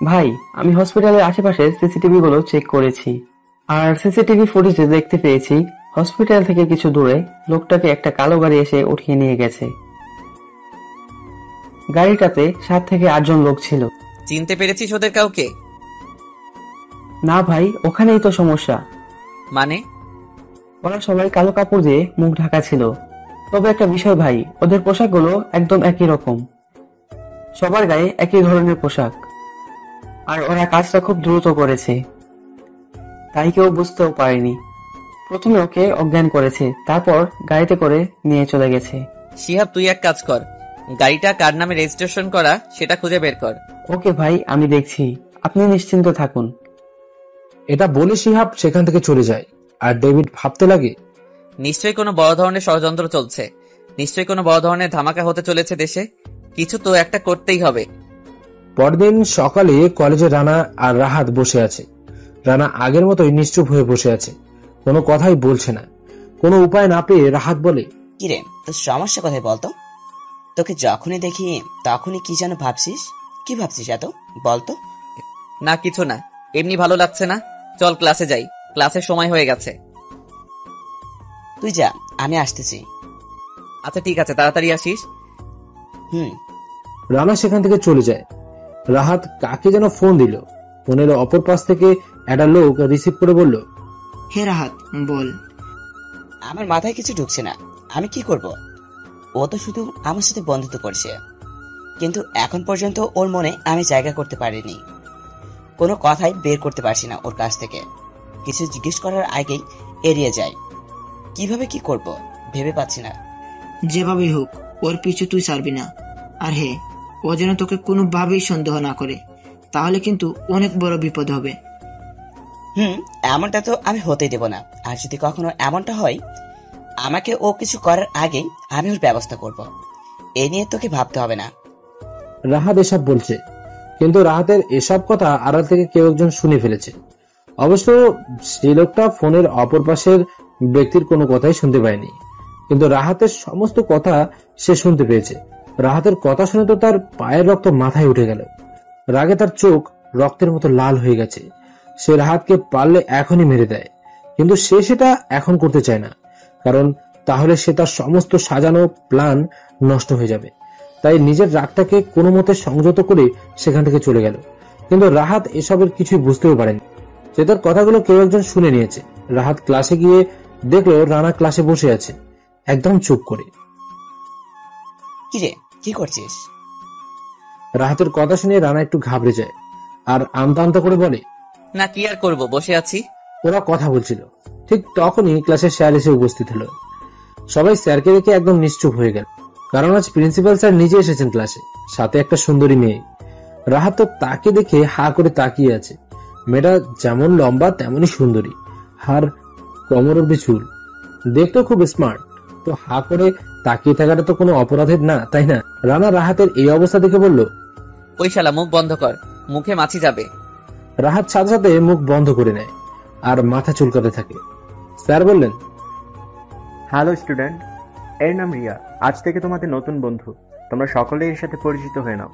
ভাই, আমি হসপিটালের আশেপাশে সিসিটিভি গুলো চেক করেছি, আর সিসিটিভি ফুটেজে দেখতে পেয়েছি হসপিটাল থেকে কিছু দূরে লোকটাকে একটা কালো গাড়ি এসে উঠিয়ে নিয়ে গেছে। গাড়িটাতে 7 থেকে 8 জন লোক ছিল। চিনতে পেরেছিস ওদের কাউকে? না ভাই, ওখানেই তো সমস্যা। মানে? ওরা সবাই কালো কাপড় দিয়ে মুখ ঢাকা ছিল। তবে একটা বিষয় ভাই, ওদের পোশাকগুলো একদম একই রকম, সবার গায়ে একই ধরনের পোশাক। আর ওরা কাজটা খুব দ্রুত করেছে, তাই কেউ বুঝতেও পারেনি। প্রথমে ওকে অজ্ঞান করেছে, তারপর গাড়িতে করে নিয়ে চলে গেছে। শিহাব, তুই এক কাজ কর, গাড়িটা কার নামে রেজিস্ট্রেশন করা সেটা খুঁজে বের কর। ওকে ভাই, আমি দেখছি, আপনি নিশ্চিন্ত থাকুন। এটা বলে শিহাব সেখান থেকে চলে যায়। আর ডেভিড ভাবতে লাগে, নিশ্চয়ই কোনো বড় ধরনের ষড়যন্ত্র চলছে, নিশ্চয়ই কোনো বড় ধরনের ধামাকা হতে চলেছে দেশে। কিছু তো একটা করতেই হবে। পরদিন সকালে কলেজে রানা আর রাহাত বসে আছে। রানা আগের মতোই নিশ্চুপ হয়ে বসে আছে, কোনো কথাই বলছে না। কোনো উপায় না পেয়ে রাহাত বলে, কিরে, তোর সমস্যা কোথায় বলতো? তোকে যখনই দেখি তখনই কি যেন ভাবছিস। কি ভাবছিস এত, বলতো? না কিছু না, এমনি ভালো লাগছে না। চল ক্লাসে যাই, ক্লাসের সময় হয়ে গেছে। তুই যা, আমি আসতেছি। আচ্ছা ঠিক আছে, তাড়াতাড়ি আসিস। রানা সেখান থেকে চলে যায়। রাহাত কাকে যেন ফোন দিল। ফোনের অপর পাশ থেকে একটা লোক রিসিভ করে বলল, হে রাহাত, বল। আমার মাথায় কিছু ঢুকছে না, আমি কি করব? ও তো শুধু আমার সাথে বন্ধুত্ব করছে, কিন্তু এখন পর্যন্ত ওর মনে আমি জায়গা করতে পারিনি। কোনো কথাই বের করতে পারছি না ওর কাছ থেকে। কিছু জিজ্ঞেস করার আগেই এড়িয়ে যায়। কিভাবে কি করব ভেবে পাচ্ছি না। যেভাবেই হোক ওর পিছু তুই ছাড়বি না। আর হে, ও যেন তোকে কোনোভাবেই সন্দেহ না করে, তাহলে কিন্তু অনেক বড় বিপদ হবে। এমনটা তো আমি হতেই দেব না। আর যদি কখনো এমনটা হয়, আমাকে ও কিছু করার আগেই আমি ওর ব্যবস্থা করব। এ নিয়ে তোকে ভাবতে হবে না। রাহাত এসব বলছে, কিন্তু রাহাতের এসব কথা আড়াল থেকে কেউ একজন শুনে ফেলেছে। অবশ্য সেই লোকটা ফোনের অপর পাশের ব্যক্তির কোনো কথাই শুনতে পায়নি, কিন্তু রাহাতের সমস্ত কথা সে শুনতে পেয়েছে। রাহাতের কথা শুনে তো তার পায়ের রক্ত মাথায় উঠে গেল। রাগে তার চোখ রক্তের মতো লাল হয়ে গেছে। সে রাহাতকে পারলে এখনই মেরে দেয়, কিন্তু সে সেটা এখন করতে চায় না, কারণ তাহলে সে তার সমস্ত সাজানো প্ল্যান নষ্ট হয়ে যাবে। তাই নিজের রাগটাকে কোনো মতে সংযত করে সেখান থেকে চলে গেল। কিন্তু রাহাত এসবের কিছুই বুঝতেও পারেনি। সে তার কথাগুলো কেউ একজন শুনে নিয়েছে। রাহাত ক্লাসে গিয়ে দেখলো রানা ক্লাসে বসে আছে, একদম চুপ করে। কিরে, কি করছিস? রাহাতের কথা শুনে রানা একটু ঘাবড়ে যায় আর আমতা আমতা করে বলে, না কি আর করবো, বসে আছি। ওরা কথা বলছিল। ঠিক তখনই ক্লাসের স্যার এসে উপস্থিত হলো। সবাই স্যারকে দেখে একদম নিশ্চুপ হয়ে গেল, কারণ আজ প্রিন্সিপাল স্যার নিজে এসেছেন ক্লাসে, সাথে একটা সুন্দরী মেয়ে। রাহাত তো তাকে দেখে হা করে তাকিয়ে আছে। মেয়েটা যেমন লম্বা তেমনই সুন্দরী, আর কোমর অব্দি চুল, দেখতে খুব স্মার্ট। তো হা করে তাকিয়ে থাকাটা তো কোনো অপরাধের না, তাই না? রানা রাহাতের এই অবস্থা দেখে বলল, ওই শালা মুখ বন্ধ কর, মুখে মাছি যাবে। রাহাত সাথে সাথে মুখ বন্ধ করে নেয়। আর মাথা চুলকাতে থাকে। স্যার বললেন, হ্যালো স্টুডেন্ট, এর নাম রিয়া। আজ থেকে তোমাদের নতুন বন্ধু। তোমরা সকলেই এর সাথে পরিচিত হয়ে নাও।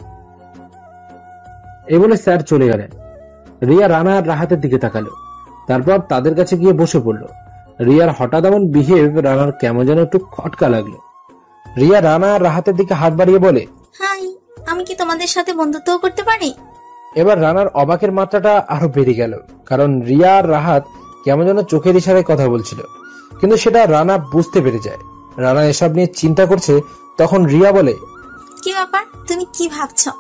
এই বলে স্যার চলে গেলেন। রিয়া রানা আর রাহাতের দিকে তাকালো, তারপর তাদের কাছে গিয়ে বসে পড়ল। রিয়ার হঠাৎ এমন বিহেভ রানার কেমন যেন একটু খটকা লাগলো। রিয়া রানা আর রাহাতের দিকে হাত বাড়িয়ে বলে, হাই, আমি কি তোমাদের সাথে বন্ধুত্ব করতে পারি? এবার রানার অবাকের মাত্রাটা আরো বেড়ে গেল, কারণ রিয়া আর রাহাত কেমন যেন চোখের ইশারায় কথা বলছিল, কিন্তু সেটা রানা বুঝতে পেরে যায়। রানা এসব নিয়ে চিন্তা করছে, তখন রিয়া বলে, কি ব্যাপার, তুমি কি ভাবছো?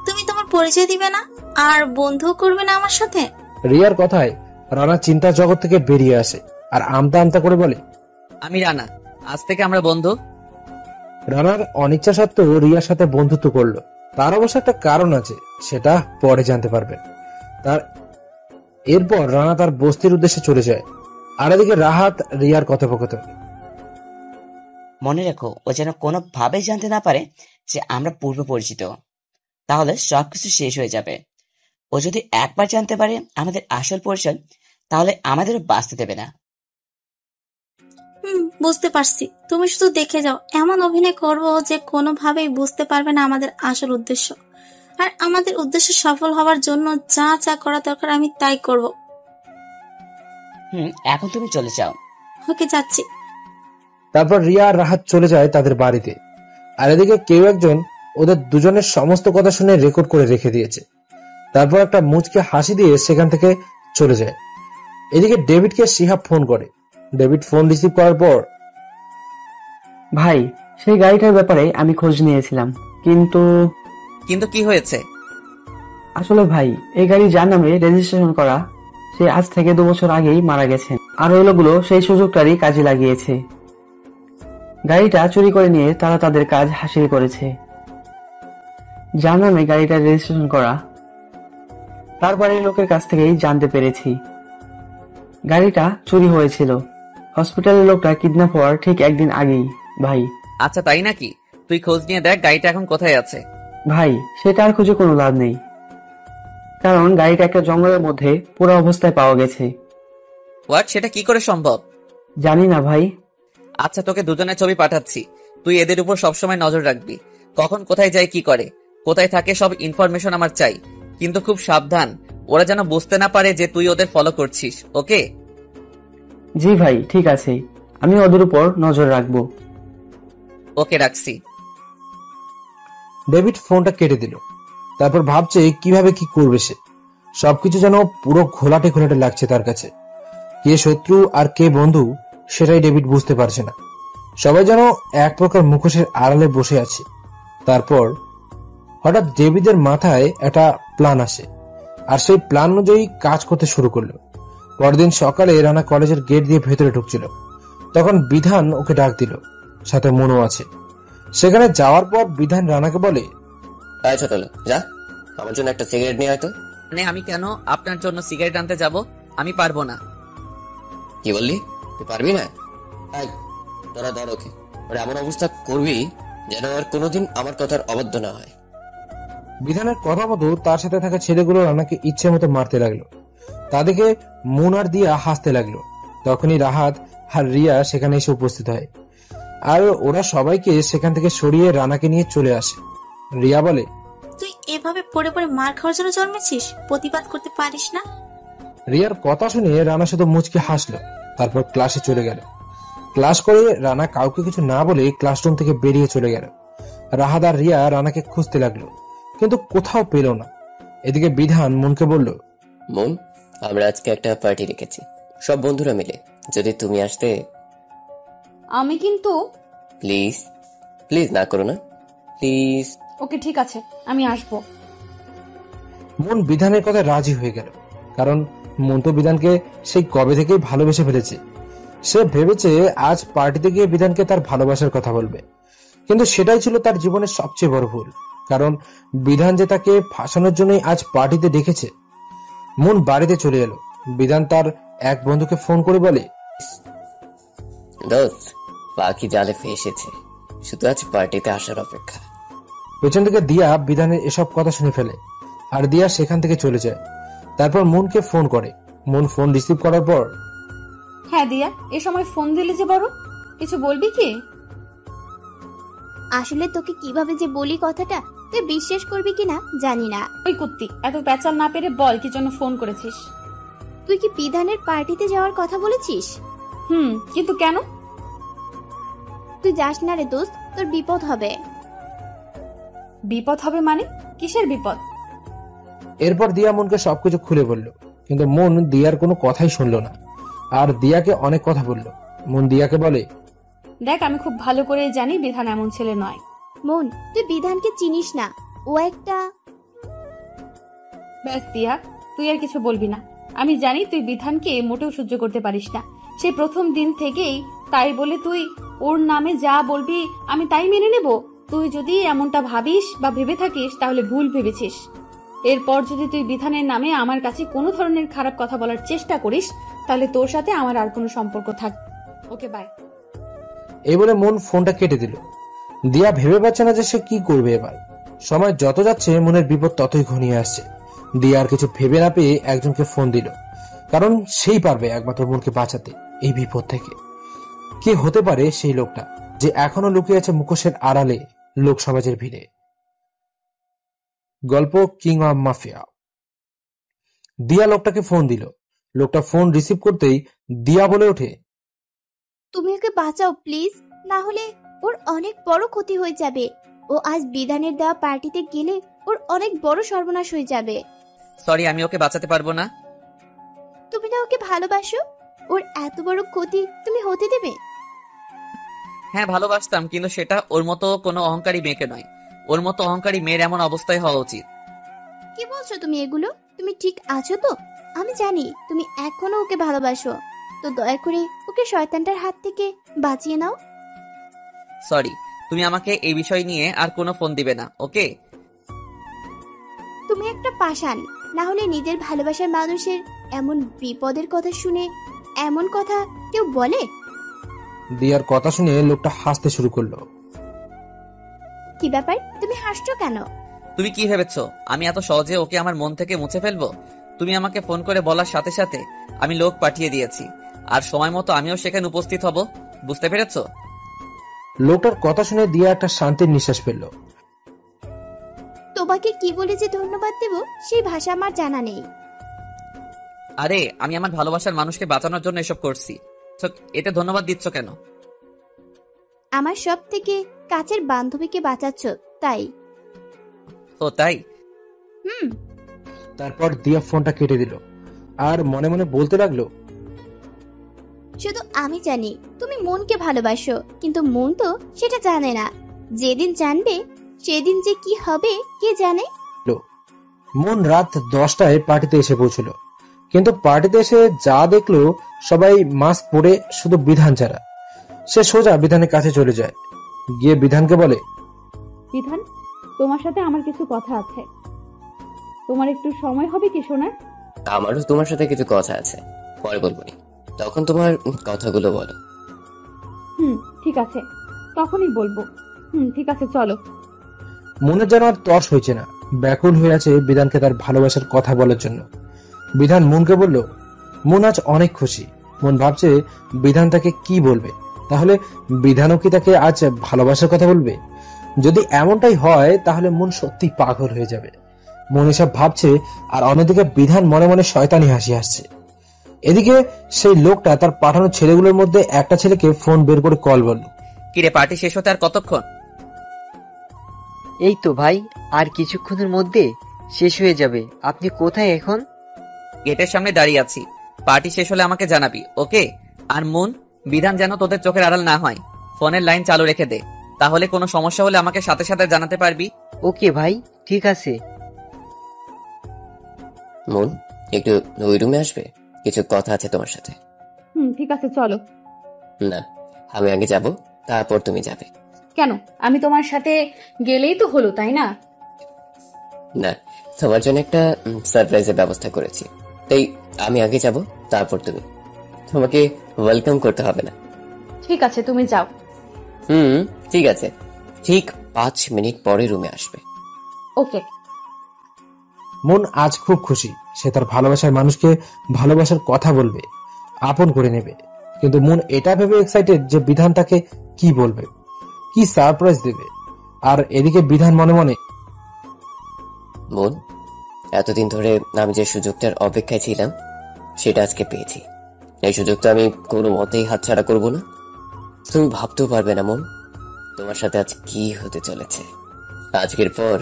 তুমি তোমার পরিচয় দিবে না আর বন্ধু করবে না আমার সাথে? রিয়ার কথায় রানা চিন্তার জগৎ থেকে বেরিয়ে আসে আর আমতা আমতা করে বলে, আমি রানা, আজ থেকে আমরা বন্ধু। রানার অনিচ্ছা সত্ত্বেও রিয়ার সাথে বন্ধুত্ব করলো। তার অবশ্য একটা কারণ আছে, সেটা পরে জানতে পারবেন। এরপর রানা তার বস্তির উদ্দেশ্যে চলে যায়। আর এদিকে রাহাত রিয়ার কথোপকথন। মনে রেখো, ও যেন কোনোভাবেই জানতে না পারে যে আমরা পূর্ব পরিচিত, তাহলে সবকিছু শেষ হয়ে যাবে। ও যদি একবার জানতে পারে আমাদের আসল পরিচয়, তাহলে আমাদেরও বাঁচতে দেবে না। বুঝতে পারছি। তুমি শুধু দেখে যাও, এমন অভিনয় করবো যে কোনোভাবেই বুঝতে পারবে না আমাদের আসল উদ্দেশ্য। আর আমাদের উদ্দেশ্য সফল হওয়ার জন্য যা যা করা দরকার আমি তাই করব। এখন তুমি চলে যাও। ওকে, যাচ্ছি। তারপর রিয়া আর রাহাত চলে যায় তাদের বাড়িতে। আর এদিকে কেউ একজন ওদের দুজনের সমস্ত কথা শুনে রেকর্ড করে রেখে দিয়েছে। তারপর একটা মুচকে হাসি দিয়ে সেখান থেকে চলে যায়। এদিকে ডেভিডকে শিহাব ফোন করে। ডেভিড ফোন রিসিভ করার পর, ভাই, সেই গাড়িটার ব্যাপারে আমি খোঁজ নিয়েছিলাম, কিন্তু কি হয়েছে? আসলে ভাই, এই গাড়ি যার নামে রেজিস্ট্রেশন করা, সে আজ থেকে 2 বছর আগেই মারা গেছেন। আর ওই লোকগুলো সেই সুযোগটারই কাজে লাগিয়েছে। গাড়িটা চুরি করে নিয়ে তারা তাদের কাজ হাসিল করেছে। যার নামে গাড়িটা রেজিস্ট্রেশন করা, তারপরে লোকের কাছ থেকেই জানতে পেরেছি গাড়িটা চুরি হয়েছিল হসপিটালের লোকটা কিডন্যাপ হওয়ার ঠিক একদিন আগেই। ভাই, আচ্ছা তাই নাকি? তুই খোঁজ নিয়ে দেখ গাড়িটা এখন কোথায় আছে। ভাই, সেটা আর খুঁজে কোনো লাভ নেই, কারণ গাড়িটা একটা জঙ্গলের মধ্যে পুরো অবস্থায় পাওয়া গেছে। হোয়াট? সেটা কি করে সম্ভব? জানি না ভাই। আচ্ছা, তোকে দুজনের ছবি পাঠাচ্ছি, তুই এদের উপর সবসময় নজর রাখবি। কখন কোথায় যায়, কি করে, কোথায় থাকে, সব ইনফরমেশন আমার চাই। কিন্তু খুব সাবধান, ওরা যেন বুঝতে না পারে যে তুই ওদের ফলো করছিস। ওকে? জি ভাই, ঠিক আছে, আমি ওদের উপর নজর রাখবো। ওকে, রাখছি। ডেভিড ফোনটা কেটে দিল। তারপর ভাবছে কিভাবে কি করবে সে। সবকিছু যেন পুরো ঘোলাটে ঘোলাটে লাগছে তার কাছে। কে শত্রু আর কে বন্ধু সেটাই ডেভিড বুঝতে পারছে না। সবাই যেন এক প্রকার মুখোশের আড়ালে বসে আছে। তারপর হঠাৎ ডেভিডের মাথায় একটা প্ল্যান আসে, আর সেই প্ল্যান অনুযায়ী কাজ করতে শুরু করলো। পরদিন সকালে রানা কলেজের গেট দিয়ে ভেতরে ঢুকছিল, তখন বিধান ওকে ডাক দিল, সাথে মনও আছে। সেখানে যাওয়ার পর বিধান রানাকে বলে, যা, আমার জন্য একটা সিগারেট নিয়ে হয়তো। মানে আমি কেন আপনার জন্য সিগারেট আনতে যাব? আমি পারবো না। কি বললি? তুই পারবি না? তোরা ধর ওকে, ওর এমন অবস্থা করবি যেন আর কোনোদিন আমার কথার অবাধ্য না হয়। বিধানের কথা মতো তার সাথে থাকা ছেলেগুলো রানাকে ইচ্ছে মতো মারতে লাগলো। তা দেখে মুন আর দিয়া হাসতে লাগলো। তখনই রাহাত আর রিয়া সেখানে এসে উপস্থিত হয়, আর ওরা সবাইকে সেখান থেকে সরিয়ে রানাকে নিয়ে চলে আসে। রিয়া বলে, তুই এভাবে পড়ে পড়ে মার খাওয়ার জন্য জন্মেছিস, প্রতিবাদ করতে পারিস না? রিয়ার কথা শুনে রানা শুধু মুচকি হাসলো। তারপর ক্লাসে চলে গেল। ক্লাস করে রানা কাউকে কিছু না বলে ক্লাসরুম থেকে বেরিয়ে চলে গেল। রাহাত আর রিয়া রানাকে খুঁজতে লাগলো, কিন্তু কোথাও পেল না। এদিকে বিধান মনকে বলল, মন, আমরা আজকে একটা পার্টি রেখেছি, সব বন্ধুরা মিলে। যদি তুমি আসতে। আমি কিন্তু। প্লিজ প্লিজ না করো না, প্লিজ। ওকে, ঠিক আছে, আমি আসবো। মন বিধানের কথা রাজি হয়ে গেল, কারণ মন তো বিধানকে সেই কবে থেকেই ভালোবেসে ফেলেছে। সে ভেবেছে আজ পার্টিতে গিয়ে বিধানকে তার ভালোবাসার কথা বলবে, কিন্তু সেটাই ছিল তার জীবনের সবচেয়ে বড় ভুল, কারণ বিধান যে তাকে ফাঁসানোর জন্যই আজ পার্টিতে ডেকেছে। মন বাড়িতে চলে এলো। বিধান তার এক বন্ধুকে ফোন করে বলে, দোস্ত, পাখি জালে ফেসেছে, শুধু আজ পার্টিতে আসার অপেক্ষা। পেছন থেকে দিয়া বিধানের এসব কথা শুনে ফেলে, আর দিয়া সেখান থেকে চলে যায়। তারপর মনকে ফোন করে। মন ফোন রিসিভ করার পর। হ্যাঁ দিয়া, এ সময় ফোন দিলে যে বড়, কিছু বলবি কি? আসলে তোকে কিভাবে যে বলি কথাটা, তুই বিশ্বাস করবি কিনা জানি না। ওই কুত্তি, এত প্যাচাল না পেরে বল কি জন্য ফোন করেছিস? তুই কি বিধানের পার্টিতে যাওয়ার কথা বলেছিস? কিন্তু কেন? তুই যাস না রে দোস্ত, তোর বিপদ হবে। বিপদ হবে মানে? কিসের বিপদ? এরপর দিয়া মনকে সবকিছু খুলে বলল, কিন্তু মন দিয়ার কোনো কথাই শুনলো না, আর দিয়াকে অনেক কথা বলল। মন দিয়াকে বলে, দেখ, আমি খুব ভালো করে জানি বিধান এমন ছেলে নয়। মন, তুই বিধানকে চিনিস না, ও একটা। ব্যাস দিয়া, তুই আর কিছু বলবি না। আমি জানি তুই বিধানকে মোটেও সহ্য করতে পারিস না, সেই প্রথম দিন থেকেই। তাই বলে তুই ওর নামে যা বলবি আমি তাই মেনে নেব? তুই যদি এমনটা ভাবিস বা ভেবে থাকিস তাহলে ভুল ভেবেছিস। এরপর যদি তুই বিধানের নামে আমার কাছে কোনো ধরনের খারাপ কথা বলার চেষ্টা করিস, তাহলে তোর সাথে আমার আর কোনো সম্পর্ক থাকবে। ওকে, বাই। এই বলে মন ফোনটা কেটে দিল। দিয়া ভেবে পাচ্ছে না যে সে কি করবে এবার। সময় যত যাচ্ছে মনের বিপদ ততই ঘনিয়ে আসছে। দিয়া আর কিছু ভেবে না পেয়ে একজনকে ফোন দিল, কারণ সেই পারবে একমাত্র মনকে বাঁচাতে এই বিপদ থেকে। কে হতে পারে সেই লোকটা যে এখনো লুকিয়ে আছে মুখোশের আড়ালে লোক সমাজের ভিড়ে? গল্প কিং অব মাফিয়া। দিয়া লোকটাকে ফোন দিল। লোকটা ফোন রিসিভ করতেই দিয়া বলে ওঠে, তুমি ওকে বাঁচাও প্লিজ, না হলে ওর অনেক বড় ক্ষতি হয়ে যাবে। ও আজ বিধানের দেওয়া পার্টিতে গেলে ওর অনেক বড় সর্বনাশ হয়ে যাবে। সরি, আমি ওকে বাঁচাতে পারবো না। তুমি না ওকে ভালোবাসো? ওর এত বড় ক্ষতি তুমি হতে দেবে? হ্যাঁ, ভালোবাসতাম, কিন্তু সেটা ওর মতো কোনো অহংকারী মেয়েকে নয়। ওর মতো অহংকারী মেয়ের এমন অবস্থায় হওয়া উচিত। কি বলছো তুমি এগুলো? তুমি ঠিক আছো তো? আমি জানি তুমি এখনো ওকে ভালোবাসো, তো দয়া করে ওকে শয়তানটার হাত থেকে বাঁচিয়ে নাও। সরি, তুমি আমাকে এই বিষয় নিয়ে আর কোনো ফোন দিবে না, ওকে? তুমি একটা পাষাণ, না হলে নিজের ভালোবাসার মানুষের এমন বিপদের কথা শুনে এমন কথা কেউ বলে? দিয়ার কথা শুনে লোকটা হাসতে শুরু করলো। কি ব্যাপার, তুমি হাসছো কেন? তুমি কি ভেবেছো আমি এত সহজে ওকে আমার মন থেকে মুছে ফেলবো? তুমি আমাকে ফোন করে বলার সাথে সাথে আমি লোক পাঠিয়ে দিয়েছি, আর সময় মতো আমিও সেখানে উপস্থিত হব। বুঝতে পেরেছো? লোকটার কথা শুনে দিয়া একটা শান্তির নিঃশ্বাস ফেললো। তোমাকে কি বলে যে ধন্যবাদ দেব সেই ভাষা আমার জানা নেই। আরে, আমি আমার ভালোবাসার মানুষকে বাঁচানোর জন্য এসব করছি, তো এতে ধন্যবাদ দিচ্ছ কেন? আমার সব থেকে কাছের বান্ধবীকে বাঁচাচ্ছ তাই। ও তাই? তারপর দিয়া ফোনটা কেটে দিল আর মনে মনে বলতে লাগলো, শুধু আমি জানি তুমি মনকে ভালোবাসো, কিন্তু মন তো সেটা জানে না। যেদিন জানবে সেদিন যে কি হবে কে জানে। মন রাত 10টায় পার্টিতে এসে পৌঁছল, কিন্তু পার্টিতে এসে যা দেখলো সবাই মাস্ক পরে, শুধু বিধান ছাড়া। সে সোজা বিধানের কাছে চলে যায়, গিয়ে বিধানকে বলে, বিধান, তোমার সাথে আমার কিছু কথা আছে। তোমার একটু সময় হবে কি শোনা? আমারও তোমার সাথে কিছু কথা আছে, পরে বলবনি। তখন তোমার কথাগুলো বলো। ঠিক আছে, তখনই বলবো। ঠিক আছে, চলো। মনের যেন আর তর্স হয়েছে না, ব্যাকুল হয়ে আছে বিধানকে তার ভালোবাসার কথা বলার জন্য। বিধান মনকে বলল, মন আজ অনেক খুশি। মন ভাবছে বিধান তাকে কি বলবে, তাহলে বিধানও কি তাকে আজ ভালোবাসার কথা বলবে? যদি এমনটাই হয় তাহলে মন সত্যি পাগল হয়ে যাবে। মন এসব ভাবছে, আর অন্যদিকে বিধান মনে মনে শয়তানি হাসি আসছে। এদিকে সেই লোকটা তার পাঠানো ছেলেগুলোর মধ্যে একটা ছেলেকে ফোন বের করে কল বলল, কিরে, পার্টি শেষ হতে আর কতক্ষণ? এই তো ভাই, আর কিছুক্ষণের মধ্যে শেষ হয়ে যাবে। আপনি কোথায় এখন? গেটের সামনে দাঁড়িয়ে আছি। পার্টি শেষ হলে আমাকে জানাবি, ওকে? আর মন, বিধান যেন তোদের চোখের আড়াল না হয়। ফোনের লাইন চালু রেখে দে, তাহলে কোনো সমস্যা হলে আমাকে সাথে সাথে জানাতে পারবি। ওকে ভাই, ঠিক আছে। মন, একটু ওই রুমে আসবে, কিছু কথা আছে তোমার সাথে। ঠিক আছে, চলো। না, আমি আগে যাব, তারপর তুমি যাবে। কেন? আমি তোমার সাথে গেলেই তো হলো, তাই না? না, তোমার জন্য একটা সারপ্রাইজের ব্যবস্থা করেছি, তাই আমি আগে যাব, তারপর তুমি। তোমাকে ওয়েলকাম করতে হবে না। ঠিক আছে, তুমি যাও। ঠিক আছে, ঠিক 5 মিনিট পরে রুমে আসবে। ওকে। মন আজ খুব খুশি। সে তার ভালোবাসার মানুষকে ভালোবাসার কথা বলবে, আপন করে নেবে। কিন্তু মন এটা ভেবে এক্সাইটেড যে বিধান তাকে কি বলবে, কি সারপ্রাইজ দেবে। আর এদিকে বিধান মনে মনে, মন, এতদিন ধরে আমি যে সুযোগটার অপেক্ষায় ছিলাম সেটা আজকে পেয়েছি। এই সুযোগটা আমি কোনো মতেই হাতছাড়া করব না। তুমি ভাবতেও পারবে না মন, তোমার সাথে আজ কি হতে চলেছে। আজকের পর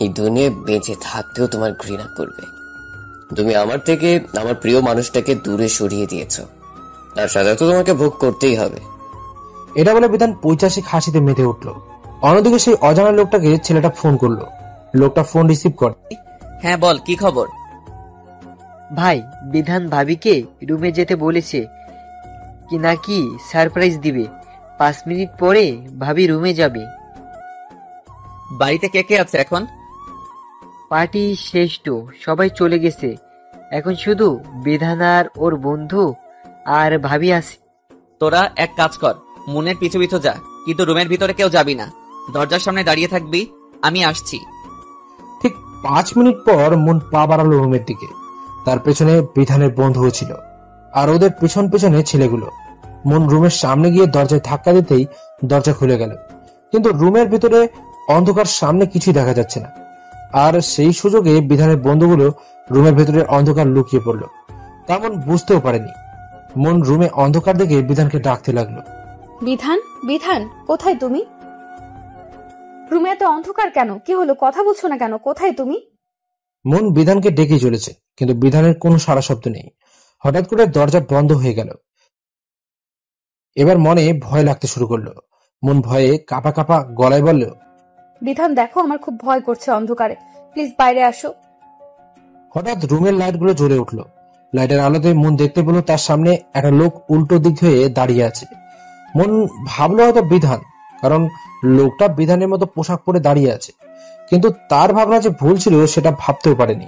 এই দুনিয়ায় বেঁচে থাকতেও তোমার ঘৃণা করবে। তুমি আমার থেকে আমার প্রিয় মানুষটাকে দূরে সরিয়ে দিয়েছো, তার সাথে তো তোমাকে ভোগ করতেই হবে। এটা বলে বিধান পৈশাসিক হাসিতে মেতে উঠল। অন্যদিকে সেই অজানা লোকটাকে ছেলেটা ফোন করলো। লোকটা ফোন রিসিভ করে, হ্যাঁ বল, কি খবর? ভাই, বিধান ভাবিকে রুমে যেতে বলেছে কি নাকি সারপ্রাইজ দিবে। 5 মিনিট পরে ভাবি রুমে যাবে। বাড়িতে কে কে আছে এখন? পার্টি শেষ তো, সবাই চলে গেছে। এখন শুধু বিধান আর ওর বন্ধু আর ভাবি আছে। তোরা এক কাজ কর, মুনের পিছু পিছু যা, কিন্তু রুমের ভিতরে কেউ যাবি না। দরজার সামনে দাঁড়িয়ে থাকবি, আমি আসছি। ঠিক 5 মিনিট পর মন পা বাড়ালো রুমের দিকে। তার পেছনে বিধানের বন্ধুও ছিল, আর ওদের পেছন পেছনে ছেলেগুলো। মন রুমের সামনে গিয়ে দরজায় ধাক্কা দিতেই দরজা খুলে গেল। কিন্তু রুমের ভিতরে অন্ধকার, সামনে কিছুই দেখা যাচ্ছে না। আর সেই সুযোগে বিধানের বন্ধুগুলো রুমের ভেতরে অন্ধকার লুকিয়ে পড়ল। তেমন বুঝতেও পারেনি। মন রুমে অন্ধকার দেখে বিধানকে ডাকতে লাগলো, বিধান, বিধান, কোথায় তুমি? রুমে এত অন্ধকার কেন? কি হলো? কথা বলছো না কেন? কোথায় তুমি? মন বিধানকে ডেকে চলেছে, কিন্তু বিধানের কোনো সাড়া শব্দ নেই। হঠাৎ করে দরজা বন্ধ হয়ে গেল। এবার মনে ভয় লাগতে শুরু করলো। মন ভয়ে কাঁপা কাঁপা গলায় বলল, বিধান দেখো, আমার খুব ভয় করছে অন্ধকারে, প্লিজ বাইরে আসো। হঠাৎ রুমের লাইটগুলো জ্বলে উঠলো। লাইটের আলোতে মন দেখতে পেল তার সামনে একটা লোক উল্টো দিক হয়ে দাঁড়িয়ে আছে। মন ভাবলো হয়তো বিধান, কারণ লোকটা বিধানের মতো পোশাক পরে দাঁড়িয়ে আছে। কিন্তু তার ভাবনা যে ভুল ছিল সেটা ভাবতেও পারেনি।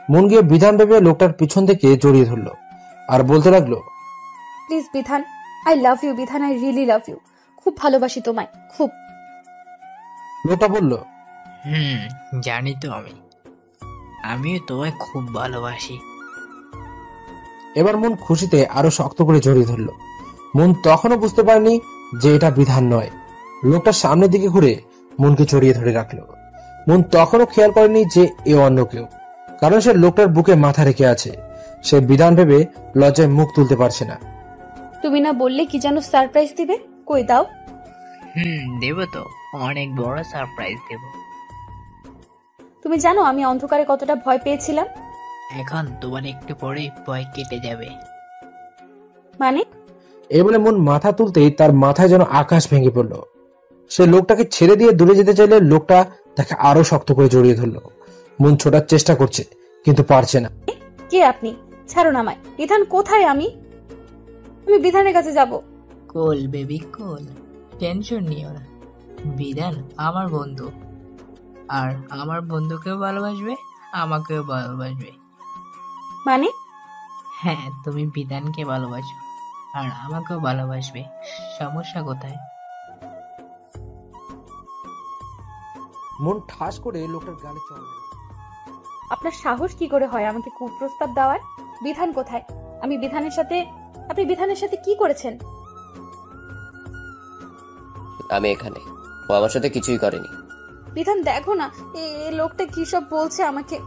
মন গিয়ে বিধান ভেবে লোকটার পিছন থেকে জড়িয়ে ধরলো আর বলতে লাগলো, প্লিজ বিধান, আই লাভ ইউ বিধান, আই রিয়েলি লাভ ইউ, খুব ভালোবাসি তোমায়, খুব। লোকটা বলল, জানি তো আমিও তোমায় খুব ভালোবাসি। এবার মন খুশিতে আরো শক্ত করে জড়িয়ে ধরলো। মন তখনও বুঝতে পারেনি যে এটা বিধান নয়। লোকটা সামনের দিকে ঘুরে মনকে জড়িয়ে ধরে রাখলো। মন তখনও খেয়াল করেনি যে এ অন্য কেউ, কারণ সে লোকটার বুকে মাথা রেখে আছে। সে বিধান ভেবে লজ্জায় মুখ তুলতে পারছে না। তুমি না বললে কি যেন সারপ্রাইজ দিবে? কই দাও। দেব তো, অনেক বড় সারপ্রাইজ দেব। তুমি জানো আমি অন্ধকারে কতটা ভয় পেয়েছিলাম? এখন তোমার একটু পরে ভয় কেটে যাবে। মানে? এই বলে মন মাথা তুলতেই তার মাথায় যেন আকাশ ভেঙে পড়লো। সে লোকটাকে ছেড়ে দিয়ে দূরে যেতে চাইলে লোকটা তাকে আরো শক্ত করে জড়িয়ে ধরলো। মন ছোটার চেষ্টা করছে, কিন্তু পারছে না। কে আপনি? ছাড়ুন আমায়। বিধান কোথায়? আমি বিধানের কাছে যাব। কোল বেবি কোল, টেনশন নিও না। বিধান আমার বন্ধু, আর আমার বন্ধুকেও ভালোবাসবে, আমাকেও ভালোবাসবে। মানে? হ্যাঁ, তুমি বিধানকে ভালোবাসো আর আমাকেও ভালোবাসবে, সমস্যা কোথায়? মন ঠাস করে লোকটার গালে চড় মারল। আপনার সাহস কি করে হয় আমাকে কুপ্রস্তাব দেওয়ার? বিধান কোথায়? আপনি বিধানের সাথে কি করেছেন? আমি এখানে, ও আমার সাথে কিছুই করেনি। বিধান দেখো না, এ লোকটা কি সব বলছে আমাকে।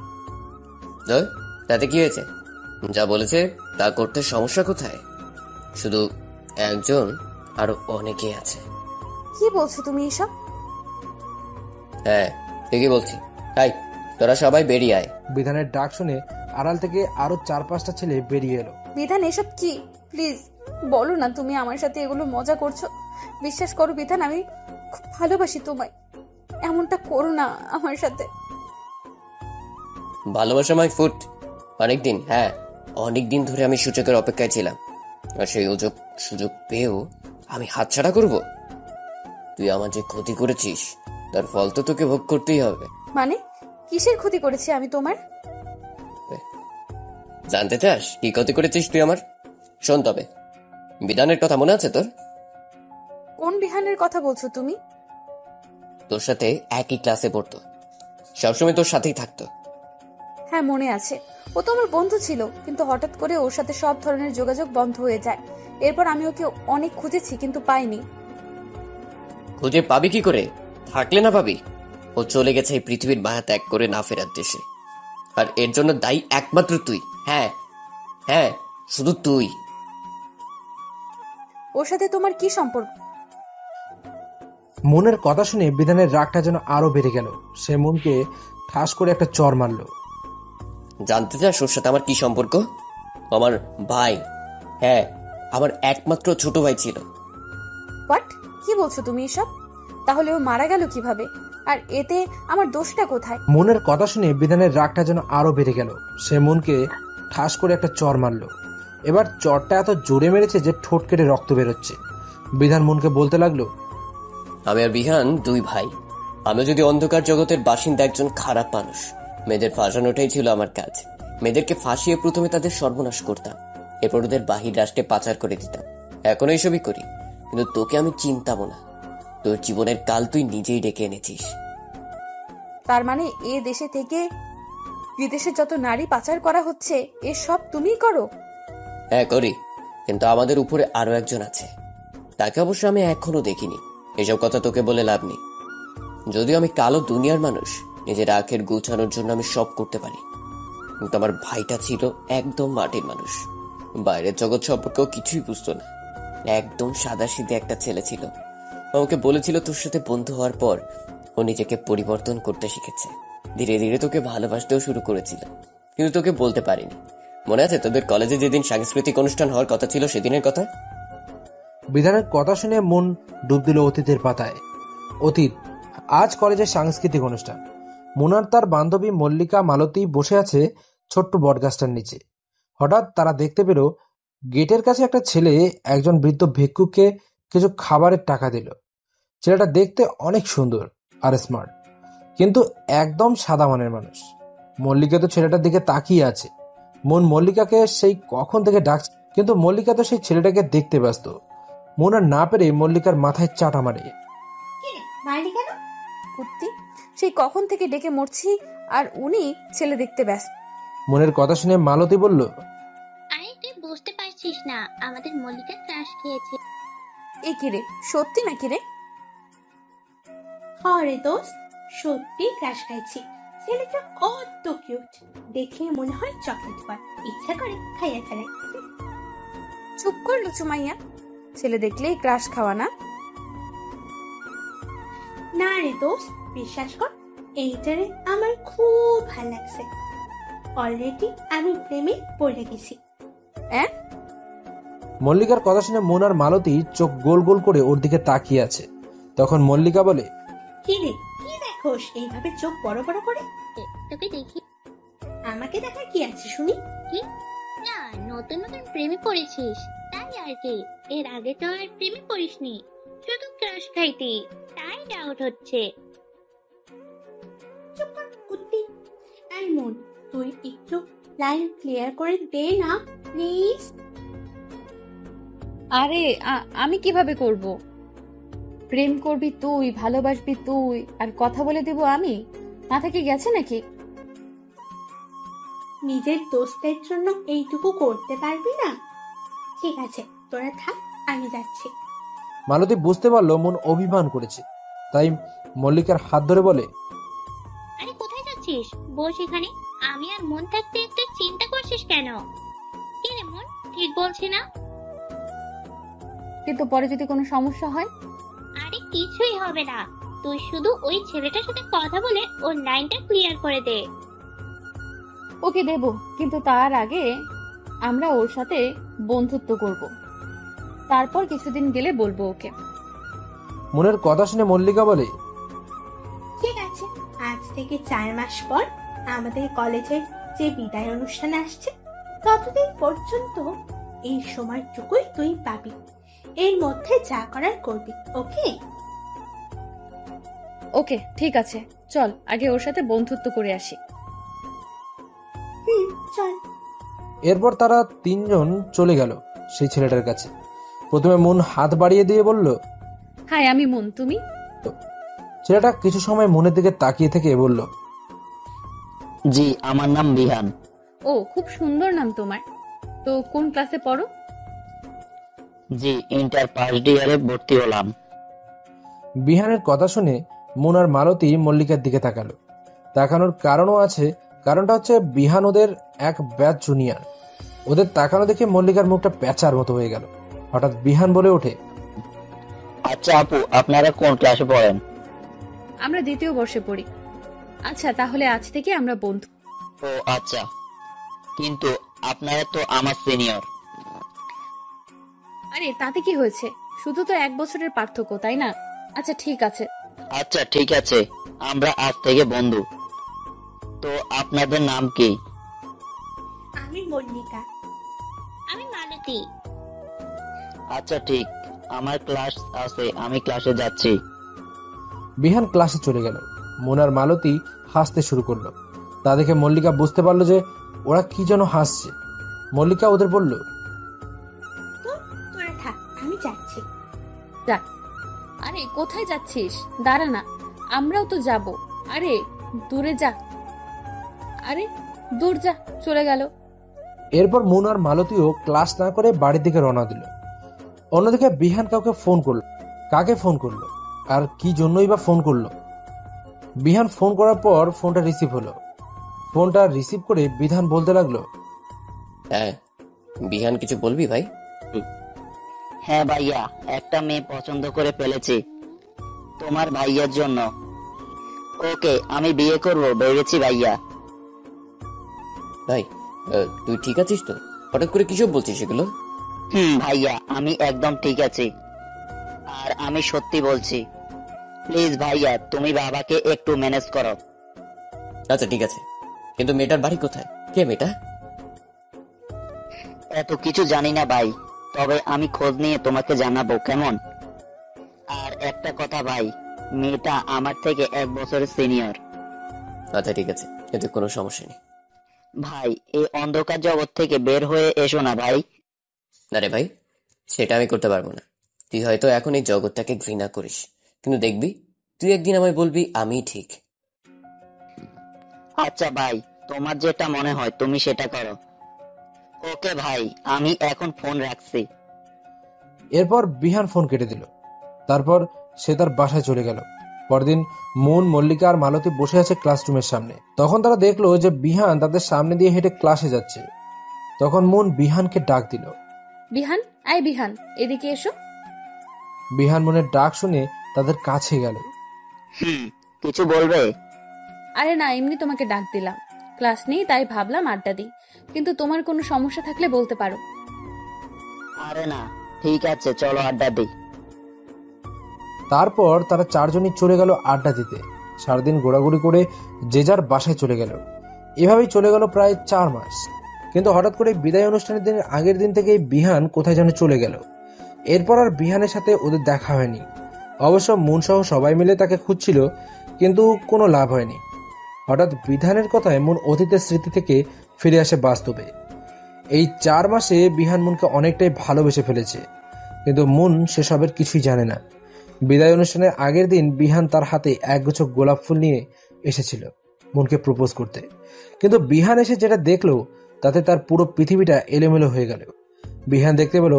তাতে কি হয়েছে? যা বলেছে তা করতে সমস্যা কোথায়? শুধু একজন, আরো অনেকে আছে। কি বলছো তুমি এসব? হ্যাঁ, ঠিকই বলছি। হাই, তোরা সবাই বেরিয়ে আয়। বিধানের ডাক শুনে আড়াল থেকে আরো 4-5টা ছেলে বেরিয়ে এলো। বিধান এসব কি? প্লিজ বলো না তুমি আমার সাথে এগুলো মজা করছো। বিশ্বাস করো বিধান, আমি খুব ভালোবাসি তোমায়, এমনটা করো না আমার সাথে। ভালোবাসা মাই ফুট। অনেকদিন, হ্যাঁ অনেকদিন ধরে আমি সুযোগের অপেক্ষায় ছিলাম, আর সেই সুযোগ পেয়েও আমি হাতছাড়া করব? তুই আমার যে ক্ষতি করেছিস তার ফল তো তোকে ভোগ করতেই হবে। মানে কিসের ক্ষতি করেছি আমি তোমার? জানতে চাস কি ক্ষতি করেছিস তুই আমার? শোন তবে, বিধানের কথা মনে আছে তোর? কোন বিধানের কথা বলছো তুমি? তোর সাথে একই ক্লাসে পড়তো, সবসময় তোর সাথেই থাকতো। হ্যাঁ মনে আছে, ও তো আমার বন্ধু ছিল, কিন্তু হঠাৎ করে ওর সাথে সব ধরনের যোগাযোগ বন্ধ হয়ে যায়। এরপর আমি ওকে অনেক খুঁজেছি কিন্তু পাইনি। খুঁজে পাবি কি করে? থাকলে না পাবি। ও চলে গেছে এই পৃথিবীর মায়া ত্যাগ করে না ফেরার দেশে, আর এর জন্য দায়ী একমাত্র তুই। হ্যাঁ হ্যাঁ, শুধু তুই। ওর সাথে তোমার কি সম্পর্ক? মনের কথা শুনে বিধানের রাগটা যেন আরো বেড়ে গেল। সে মনকে ঠাস করে একটা চর মারল। জানতে চাস ওর সাথে আমার কি সম্পর্ক? আমার ভাই, হ্যাঁ আমার একমাত্র ছোট ভাই ছিল। হোয়াট? কি বলছো তুমি এসব? তাহলে ও মারা গেল কিভাবে? আর এতে আমার দোষটা কোথায়? মনের কথা শুনে বিধানের রাগটা যেন আরো বেড়ে গেল। সে মনকে ঠাস করে একটা চর মারল। এবার চরটা এত জোরে মেরেছে যে ঠোঁট কেটে রক্ত বেরোচ্ছে। বিধান মনকে বলতে লাগলো, আমি আর বিহান দুই ভাই। আমি যদি অন্ধকার জগতের বাসিন্দা একজন খারাপ মানুষ। মেয়েদের ফাঁসানোটাই ছিল আমার কাজ। মেয়েদেরকে ফাঁসিয়ে প্রথমে তাদের সর্বনাশ করতাম, এরপর ওদের বাহির রাষ্ট্রে পাচার করে দিতাম। এখন এইসবই করি, কিন্তু তোকে আমি চিনতাম না। তোর জীবনের কাল তুই নিজেই ডেকে এনেছিস। তার মানে এ দেশে থেকে বিদেশে যত নারী পাচার করা হচ্ছে এসব তুমিই করো? হ্যাঁ করি, কিন্তু আমাদের উপরে আরো একজন আছে। তাকে অবশ্য আমি এখনো দেখিনি। এসব কথা তোকে বলে লাভ নেই। যদিও আমি কালো দুনিয়ার মানুষ, নিজের আখের গুছানোর জন্য আমি সব করতে পারি, কিন্তু আমার ভাইটা ছিল একদম মাটির মানুষ। বাইরের জগৎ সম্পর্কেও কিছুই বুঝতো না। একদম সাদাসিধে একটা ছেলে ছিল। আমাকে বলেছিল তোর সাথে বন্ধু হওয়ার পর ও নিজেকে পরিবর্তন করতে শিখেছে। ধীরে ধীরে তোকে ভালোবাসতেও শুরু করেছিল, কিন্তু তোকে বলতে পারিনি। মনে আছে তোদের কলেজে যেদিন সাংস্কৃতিক অনুষ্ঠান হওয়ার কথা ছিল সেদিনের কথা? বিধানের কথা শুনে মন ডুব দিল অতীতের পাতায়। অতীত, আজ কলেজে সাংস্কৃতিক অনুষ্ঠান। মোনার তার বান্ধবী মল্লিকা মালতী বসে আছে ছোট্ট বটগাছটার নিচে। হঠাৎ তারা দেখতে পেল গেটের কাছে একটা ছেলে একজন বৃদ্ধ ভিক্ষুককে কিছু খাবারের টাকা দিল। ছেলেটা দেখতে অনেক সুন্দর আর স্মার্ট, কিন্তু একদম সাদা মনের মানুষ। মল্লিকা তো ছেলেটার দিকে তাকিয়ে আছে। মন মল্লিকাকে সেই কখন থেকে ডাকছে, কিন্তু মল্লিকা তো সেই ছেলেটাকে দেখতে ব্যস্ত। মন আর না পেরে মল্লিকার মাথায় চাটা মারে। কুত্তি, সেই কখন থেকে ডেকে মরছি আর উনি ছেলে দেখতে ব্যস্ত। মনের কথা শুনে মালতী বলল, আরে তুই বুঝতে পারছিস না, আমাদের মল্লিকা ক্রাশ খেয়েছে। এ কি রে, সত্যি নাকি রে? হরে দোস্ত, সত্যি ক্রাশ খাইছি। ছেলেটা কত কিউট, দেখলে মনে হয় চকলেট বার, ইচ্ছা করে খাইয়া ফেলে। চুপ কর লুচু মাইয়া, ছেলে দেখলেই ক্রাশ খাওয়া না? না রে দোস্ত, বিশ্বাস কর, এইটারে আমার খুব ভালো লাগছে। অলরেডি আমি প্রেমে পড়ে গেছি। মল্লিকার কথা শুনে মন আর মালতী চোখ গোল গোল করে ওর দিকে তাকিয়ে আছে। তখন মল্লিকা বলে, কি রে, কি দেখোস এইভাবে চোখ বড় বড় করে? তোকে দেখি। আমাকে দেখার কি আছে শুনি? কি না, নতুন নতুন প্রেমে পড়েছিস তাই আর কি। এর আগে তো আর প্রেমে পড়িসনি, শুধু ক্রাশ খাইতি, তাই ডাউট হচ্ছে। চুপ কর কুত্তি। এই মন, তুই একটু লাইন ক্লিয়ার করে দে না প্লিজ। আরে আমি কিভাবে করব? প্রেম করবি তুই, ভালোবাসবি তুই, আর কথা বলে দিব আমি? মাথা কি গেছে নাকি? নিজের দোস্তের জন্য এইটুকু করতে পারবি না? ঠিক আছে, তোরা থাক, আমি যাচ্ছি। মালতী বুঝতে পারলো মন অভিমান করেছে, তাই মল্লিকার হাত ধরে বলে, আরে কোথায় যাচ্ছিস? বস এখানে। আমি আর মন থাকতে একটু চিন্তা করছিস কেন? কি রে মন, ঠিক বলছি না? কিন্তু পরে যদি কোনো সমস্যা হয়? আরে কিছুই হবে না, তুই শুধু ওই ছেলেটার সাথে কথা বলে ওর লাইনটা ক্লিয়ার করে দে। ওকে দেব, কিন্তু তার আগে আমরা ওর সাথে বন্ধুত্ব করব, তারপর কিছুদিন গেলে বলবো ওকে। মনের কথা শুনে মল্লিকা বলে, ঠিক আছে, আজ থেকে 4 মাস পর আমাদের কলেজের যে বিদায় অনুষ্ঠান আসছে, ততদিন পর্যন্ত এই সময়টুকুই তুই পাবি। এর মধ্যে যা করার করবি, ওকে? ওকে ঠিক আছে, চল আগে ওর সাথে বন্ধুত্ব করে আসি। চল। এরপর তারা তিনজন চলে গেল সেই ছেলেটার কাছে। প্রথমে মন হাত বাড়িয়ে দিয়ে বলল, হাই আমি মন, তুমি? ছেলেটা কিছু সময় মনের দিকে তাকিয়ে থেকে বলল, জি, আমার নাম বিহান। ও, খুব সুন্দর নাম তোমার। তো কোন ক্লাসে পড়ো? জি, ইন্টার ফার্স্ট ইয়ারে ভর্তি হলাম। বিহানের কথা শুনে মুন আর মালতী মল্লিকার দিকে তাকালো। তাকানোর কারণও আছে, কারণটা হচ্ছে বিহান ওদের এক ব্যাচ জুনিয়র। ওদের তাকানো দেখে মল্লিকার মুখটা প্যাঁচার মতো হয়ে গেল। হঠাৎ বিহান বলে ওঠে, আচ্ছা আপু, আপনারা কোন ক্লাসে পড়েন? আমরা দ্বিতীয় বর্ষে পড়ি। আচ্ছা, তাহলে আজ থেকে আমরা বন্ধু। ও আচ্ছা, কিন্তু আপনারা তো আমার সিনিয়র। আরে তাতে কি হয়েছে, শুধু তো 1 বছরের পার্থক্য, তাই না? আচ্ছা ঠিক আছে। আচ্ছা ঠিক আছে, আমরা আজ থেকে বন্ধু। তো আপনাদের নাম কি? আমি মল্লিকা। আমি মালতী। আচ্ছা ঠিক, আমার ক্লাস আছে, আমি ক্লাসে যাচ্ছি। বিহান ক্লাসে চলে গেল। মুন আর মালতী হাসতে শুরু করলো। তা দেখে মল্লিকা বুঝতে পারলো যে ওরা কি যেন হাসছে। মল্লিকা ওদের বলল, তো তোরা থাক, আমি যাচ্ছি। যা। আরে কোথায় যাচ্ছিস? দাঁড়া না, আমরাও তো যাব। আরে দূরে যা। আরে দূর যা, চলে গেল। এরপর মুন আর মালতীও ক্লাস না করে বাড়ির দিকে রওনা দিল। অন্যদিকে বিহান কাউকে ফোন করলো। কাকে ফোন করলো আর কি জন্যই বা ফোন করলো? বিহান ফোন করার পর ফোনটা রিসিভ হলো। ফোনটা রিসিভ করে বিধান বলতে লাগলো, হ্যাঁ বিহান, কিছু বলবি ভাই? হ্যাঁ ভাইয়া, একটা মেয়ে পছন্দ করে ফেলেছি তোমার ভাইয়ার জন্য। ওকে আমি বিয়ে করব ভেবেছি ভাইয়া। ভাই তুই ঠিক আছিস তো? হঠাৎ করে কিসব বলছিস এগুলো? ভাইয়া, আমি একদম ঠিক আছি, আর আমি সত্যি বলছি। প্লিজ ভাইয়া, তুমি বাবাকে একটু ম্যানেজ করো। আচ্ছা ঠিক আছে, কিন্তু মেয়েটার বাড়ি কোথায়? কে মেয়েটা? এত কিছু জানি না ভাই, তবে আমি খোঁজ নিয়ে তোমাকে জানাবো, কেমন? আর একটা কথা ভাই, মেয়েটা আমার থেকে 1 বছরের সিনিয়র। আচ্ছা ঠিক আছে, এতে কোনো সমস্যা নেই। ভাই, এই অন্ধকার জগৎ থেকে বের হয়ে এসো না ভাই। আরে ভাই, সেটা আমি করতে পারবো না। তুই হয়তো এখন এই জগৎটাকে ঘৃণা করিস, কিন্তু দেখবি তুই একদিন আমায় বলবি আমি ঠিক। আচ্ছা ভাই, তোমার যেটা মনে হয় তুমি সেটা করো। ওকে ভাই, আমি এখন ফোন রাখছি। এরপর বিহান ফোন কেটে দিল। তারপর সে তার বাসায় চলে গেল। পরদিন মুন, মল্লিকা আর মালতী বসে আছে ক্লাসরুমের সামনে। তখন তারা দেখলো যে বিহান তাদের সামনে দিয়ে হেঁটে ক্লাসে যাচ্ছে। তখন মুন বিহানকে ডাক দিল। বিহান, আয় বিহান, এদিকে এসো। বিহান মুনের ডাক শুনে তাদের কাছে গেল। কিছু বলবে? আরে না, এমনি তোমাকে ডাক দিলাম। ক্লাস নেই তাই ভাবলাম আড্ডা দিই, কিন্তু তোমার কোনো সমস্যা থাকলে বলতে পারো। আরে না, ঠিক আছে, চলো আড্ডা দিই। তারপর তারা চারজনই চলে গেল আড্ডা দিতে। সারাদিন ঘোরাঘুরি করে যে যার বাসায় চলে গেল। এভাবেই চলে গেল প্রায় 4 মাস। কিন্তু হঠাৎ করে বিদায় অনুষ্ঠানের দিনের আগের দিন থেকেই বিহান কোথায় যেন চলে গেল। এরপর আর বিহানের সাথে ওদের দেখা হয়নি। অবশ্য মুন সহ সবাই মিলে তাকে খুঁজছিল, কিন্তু কোনো লাভ হয়নি। হঠাৎ বিধানের কথায় মুন অতীতের স্মৃতি থেকে ফিরে আসে বাস্তবে। এই 4 মাসে বিহান মুনকে অনেকটাই ভালোবেসে ফেলেছে, কিন্তু মুন সেসবের কিছুই জানে না। বিদায় অনুষ্ঠানের আগের দিন বিহান তার হাতে একগুচ্ছ গোলাপ ফুল নিয়ে এসেছিল মুনকে প্রপোজ করতে। কিন্তু বিহান এসে যেটা দেখলো তাতে তার পুরো পৃথিবীটা এলোমেলো হয়ে গেল। বিহান দেখতে পেল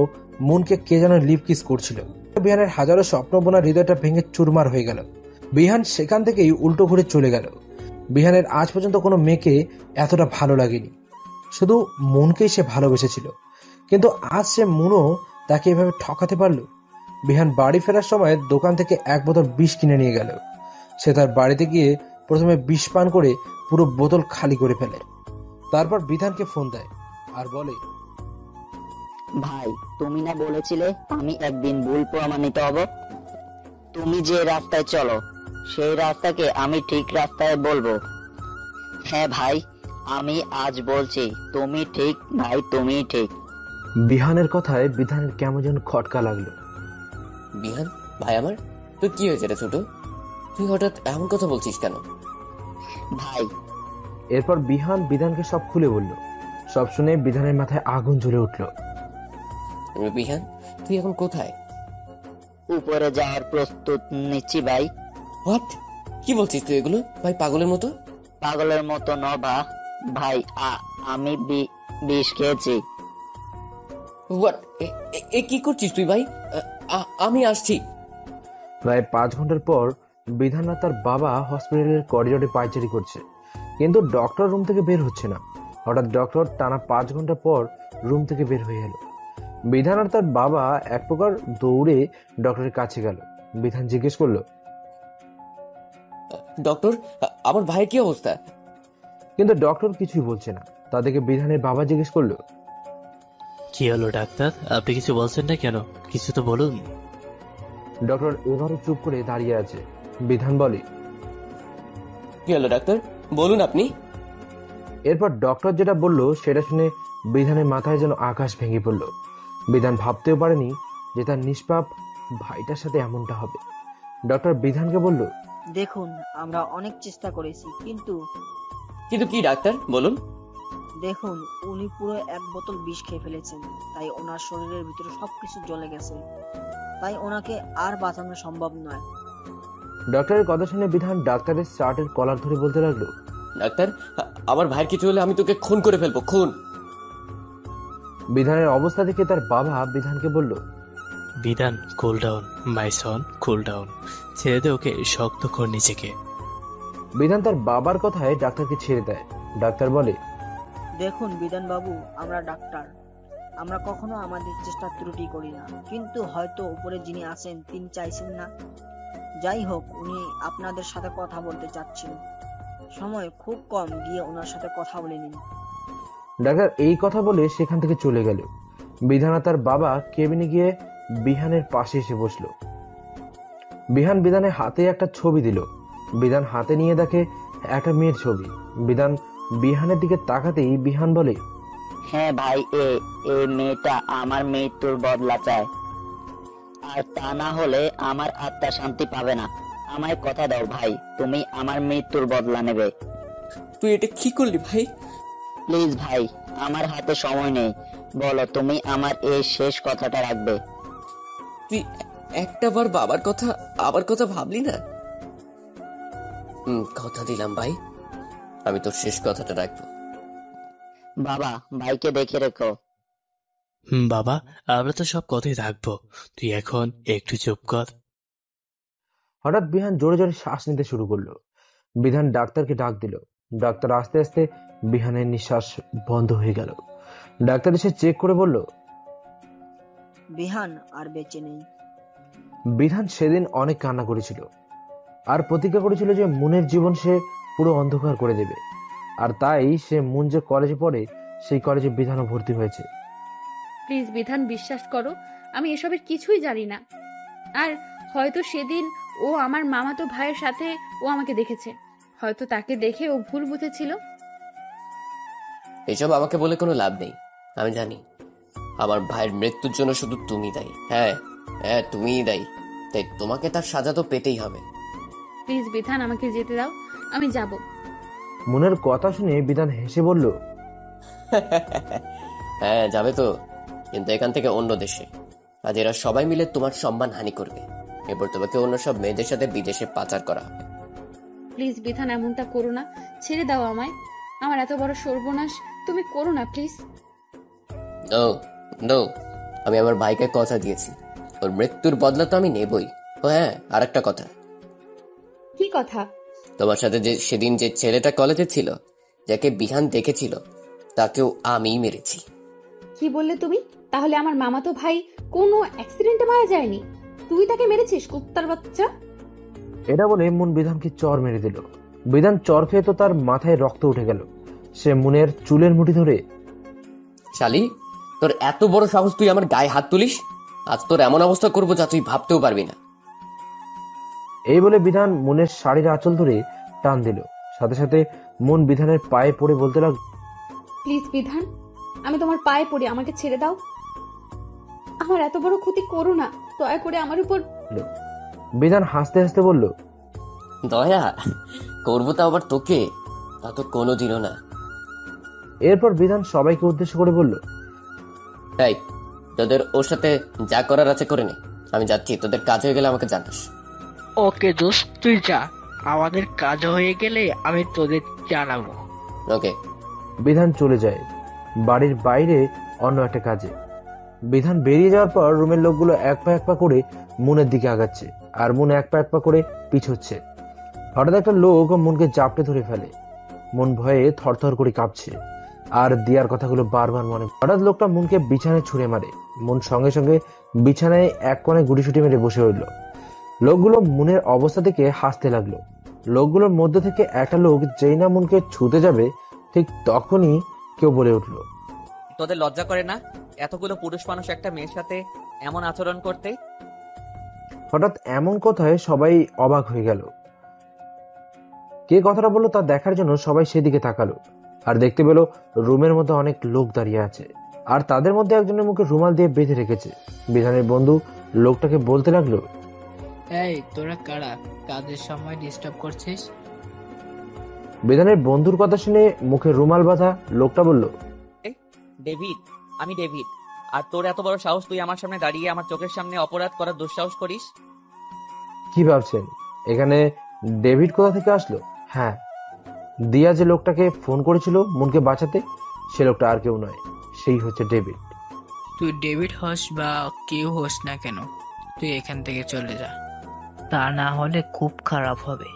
মুনকে কে যেন লিপ কিস করছিল। বিহানের হাজারো স্বপ্ন বোনা হৃদয়টা ভেঙে চুরমার হয়ে গেল। বিহান সেখান থেকেই উল্টো ঘুরে চলে গেল। বিহানের আজ পর্যন্ত কোনো মেয়েকে এতটা ভালো লাগেনি, শুধু মুনকেই সে ভালোবেসেছিল। কিন্তু আজ সে মুনও তাকে এভাবে ঠকাতে পারল। বিহান বাড়ি ফেরার সময় দোকান থেকে 1 বোতল বিষ কিনে নিয়ে গেল। সে তার বাড়িতে গিয়ে প্রথমে বিষ পান করে পুরো বোতল খালি করে ফেলে। তারপর বিধানকে ফোন দেয় আর বলে, ভাই, তুমি না বলেছিলে আমি একদিন ভুল প্রমাণিত হব? তুমি যে রাস্তায় চলো সেই রাস্তাকে আমি ঠিক রাস্তায় বলবো। হ্যাঁ ভাই, আমি আজ বলছি তুমি ঠিক ভাই, তুমি ঠিক। বিহানের কথায় বিধানের কেমন যেন খটকা লাগলো। বিহান ভাই আমার, তুই কি হয়েছে রে ছোট? তুই হঠাৎ এমন কথা বলছিস কেন? ভাই, এরপর বিহান বিধানকে সব খুলে বলল। সব শুনে বিধানের মাথায় আগুন জ্বলে উঠল। বিহান, তুই এখন কোথায়? উপরে যাওয়ার প্রস্তুত নিচ্ছি ভাই। হোয়াট? কি বলছিস তুই এগুলো ভাই, পাগলের মতো? পাগলের মতো নবা ভাই। আমি বিষ খেয়েছি। হোয়াট? এ কি করছিস তুই ভাই? আমি আসছি। প্রায় 5 ঘন্টার পর বিধান আর তার বাবা হসপিটালের করিডোরে পায়চারি করছে, কিন্তু ডক্টর রুম থেকে বের হচ্ছে না। হঠাৎ ডক্টর টানা 5 ঘন্টা পর রুম থেকে বের হয়ে এলো। বিধান আর তার বাবা এক প্রকার দৌড়ে ডক্টরের কাছে গেল। বিধান জিজ্ঞেস করলো, ডক্টর, আমার ভাইয়ের কি অবস্থা? কিন্তু ডক্টর কিছুই বলছে না। তাদেরকে বিধানের বাবা জিজ্ঞেস করলো, কি হলো ডাক্তার, আপনি কিছু বলছেন না কেন? কিছু তো বলুন। ডক্টর এবারও চুপ করে দাঁড়িয়ে আছে। বিধান বলে, কি হলো ডাক্তার, বলুন আপনি। এরপর ডক্টর যেটা বললো সেটা শুনে বিধানের মাথায় যেন আকাশ ভেঙে পড়লো। বিধান ভাবতেও পারেনি যে তার নিষ্পাপ ভাইটার সাথে এমনটা হবে। ডক্টর বিধানকে বলল, দেখুন, আমরা অনেক চেষ্টা করেছি, কিন্তু কি ডাক্তার বলুন। দেখুন, উনি পুরো 1 বোতল বিষ খেয়ে ফেলেছেন, তাই ওনার শরীরের ভিতরে সবকিছু জ্বলে গেছে, তাই ওনাকে আর বাঁচানো সম্ভব নয়। ডক্টরের কথা শুনে বিধান ডাক্তারের শার্টের কলার ধরে বলতে লাগলো, ডাক্তার, আমার ভাইয়ের কিছু হলে আমি তোকে খুন করে ফেলবো, খুন। বিধানের অবস্থা দেখে তার বাবা বিধানকে বলল, বিধান, cool down my Son, cool down. ছেড়ে দে ওকে, শক্ত কর নিজেকে। বিধান তার বাবার কথায় ডাক্তারকে ছেড়ে দেয়। ডাক্তার বলে, দেখুন বিধান বাবু, আমরা ডাক্তার, আমরা কখনো আমাদের চেষ্টা ত্রুটি করি না, কিন্তু হয়তো উপরে যিনি আছেন তিনি চাইছেন না। যাই হোক, উনি আপনাদের সাথে কথা বলতে চাচ্ছেন, সময় খুব কম, গিয়ে ওনার সাথে কথা বলে নিন। ডাক্তার এই কথা বলে সেখান থেকে চলে গেল। বিধান আর তার বাবা কেবিনে গিয়ে বিহানের পাশে এসে বসলো। বিহান বিধানের হাতে একটা ছবি দিল। বিধান হাতে নিয়ে দেখে একটা মেয়ের ছবি। বিধান বিহানের দিকে তাকাতেই বিহান বলে, হ্যাঁ ভাই, এই মেয়েটা আমার মৃত্যুর বদলা চায়, আর তা না হলে আমার আত্মা শান্তি পাবে না। আমায় কথা দাও ভাই, তুমি আমার মৃত্যুর বদলা নেবে। তুই এটা কি করলি ভাই? প্লিজ ভাই, আমার হাতে সময় নেই, বলো তুমি আমার এই শেষ কথাটা রাখবে। তুই একটা বার বাবার কথা আবার কথা ভাবলি না? কথা দিলাম ভাই, আমি তোর শেষ কথাটা রাখবো। বাবা, ভাইকে দেখে রেখো। বাবা, আমরা তো সব কথাই রাখবো, তুই এখন একটু চুপ কর। হঠাৎ বিহান জোরে জোরে শ্বাস নিতে শুরু করলো। বিধান ডাক্তারকে ডাক দিল। ডাক্তার আস্তে আস্তে বিহানের নিঃশ্বাস বন্ধ হয়ে গেল। ডাক্তার এসে চেক করে বলল, বিহান আর বেঁচে নেই। বিধান সেদিন অনেক কান্না করেছিল আর প্রতিজ্ঞা করেছিল যে মুনের জীবন সে পুরো অন্ধকার করে দেবে। আর তাই সে মুন যে কলেজে পড়ে সেই কলেজে বিধানও ভর্তি হয়েছে। প্লিজ বিধান, বিশ্বাস করো, আমি এসবের কিছুই জানি না। আর হয়তো সেদিন ও আমার মামাতো ভাইয়ের সাথে ও আমাকে দেখেছে, হয়তো তাকে দেখে ও ভুল বুঝেছিল। এসব আমাকে বলে কোনো লাভ নেই। আমি জানি আমার ভাইয়ের মৃত্যুর জন্য শুধু তুমি দায়ী। হ্যাঁ, তুমিই দায়ী, তাই তোমাকে তার সাজা তো পেতেই হবে। প্লিজ বিধান, আমাকে যেতে দাও, আমি যাব। মুনের কথা শুনে বিধান হেসে বলল, হ্যাঁ যাবে তো, কিন্তু এখান থেকে অন্য দেশে। আজ এরা সবাই মিলে তোমার সম্মান হানি করবে। এরপর তোমাকে অন্য সব মেয়েদের সাথে বিদেশে পাচার করা হবে। প্লিজ বিধান, এমনটা করো না, ছেড়ে দাও আমায়। আমার এত বড় সর্বনাশ তুমি করো না প্লিজ। নো, আমি আমার ভাইকে কথা দিয়েছি, ওর মৃত্যুর বদলা তো আমি নেবই। ও হ্যাঁ, আর একটা কথা। কি কথা? তোমার সাথে যে সেদিন যে ছেলেটা কলেজে ছিল, যাকে বিহান দেখেছিল, তাকেও আমিই মেরেছি। কি বললে তুমি? তাহলে আমার মামাতো ভাই কোনো অ্যাক্সিডেন্টে মারা যায়নি, তুই তাকে মেরেছিস, কুত্তার বাচ্চা? এটা বলে মুন বিধানকে চর মেরে দিল। বিধান চর খেয়ে তো তার মাথায় রক্ত উঠে গেল। সে মুনের চুলের মুঠি ধরে, শালি, তোর এত বড় সাহস, তুই আমার গায়ে হাত তুলিস? আজ তোর এমন অবস্থা করবো যা তুই ভাবতেও পারবি না। এই বলে বিধান মুনের শাড়ির আঁচল ধরে টান দিল। সাথে সাথে মুন বিধানের পায়ে পড়ে বলতে লাগলো, প্লিজ বিধান, আমি তোমার পায়ে পড়ি, আমাকে ছেড়ে দাও। আমার এত বড় ক্ষতি করো না, দয়া করে আমার উপর। বিধান হাসতে হাসতে বলল, দয়া করবো তা আবার তোকে? তা তো কোনোদিনও না। এরপর বিধান সবাইকে উদ্দেশ্য করে বলল, তাই তোদের ওর সাথে যা করার আছে করে নে, আমি যাচ্ছি। তোদের কাজ হয়ে গেলে আমাকে জানাস। ওকে দোস্ত, তুই যা, আমাদের কাজ হয়ে গেলে আমি তোদের জানাবো। ওকে। বিধান চলে যায় বাড়ির বাইরে অন্য একটা কাজে। বিধান বেরিয়ে যাওয়ার পর রুমের লোকগুলো এক পা করে মুনের দিকে আগাচ্ছে, আর মুন এক পা করে পিছোচ্ছে। হঠাৎ একটা লোক মুনকে জাপটে ধরে ফেলে। মন ভয়ে থরথর করে কাঁপছে, আর দিয়ার কথাগুলো বারবার মনে। হঠাৎ লোকটা মুনকে বিছানায় ছুঁড়ে মারে। মন সঙ্গে সঙ্গে বিছানায় এক কোণে গুটিসুটি মেরে বসে রইল। লোকগুলো মুনের অবস্থা দেখে হাসতে লাগলো। লোকগুলোর মধ্যে থেকে একটা লোক যেই না মুনকে ছুঁতে যাবে, ঠিক তখনই কেউ বলে উঠলো, তোদের লজ্জা করে না এতগুলো পুরুষ মানুষ একটা মেয়ের সাথে এমন আচরণ করতে? হঠাৎ এমন কথায় সবাই অবাক হয়ে গেল। কে কথাটা বললো তা দেখার জন্য সবাই সেদিকে তাকালো, আর দেখতে পেল রুমের মধ্যে অনেক লোক দাঁড়িয়ে আছে, আর তাদের মধ্যে একজনের মুখে রুমাল দিয়ে বেঁধে রেখেছে। বিধানের বন্ধু লোকটাকে বলতে লাগলো, এই তোরা কারা কাজের সময় ডিস্টার্ব করছিস? বিধানের বন্ধুর কথা শুনে মুখে রুমাল বাঁধা লোকটা বলল, ডেভিড, আমি ডেভিড। আর তোর এত বড় সাহস, তুই আমার সামনে দাঁড়িয়ে আমার চোখের সামনে অপরাধ করার দুঃসাহস করিস? কি ভাবছেন এখানে ডেভিড কোথা থেকে আসলো? হ্যাঁ, দিয়া যে লোকটাকে ফোন করেছিল মুনকে বাঁচাতে, সে লোকটা আর কেউ নয়, সেই হচ্ছে ডেভিড। তুই ডেভিড হোস বা কেউ হোস না কেন, তুই এখান থেকে চলে যা, তা না হলে খুব খারাপ হবে।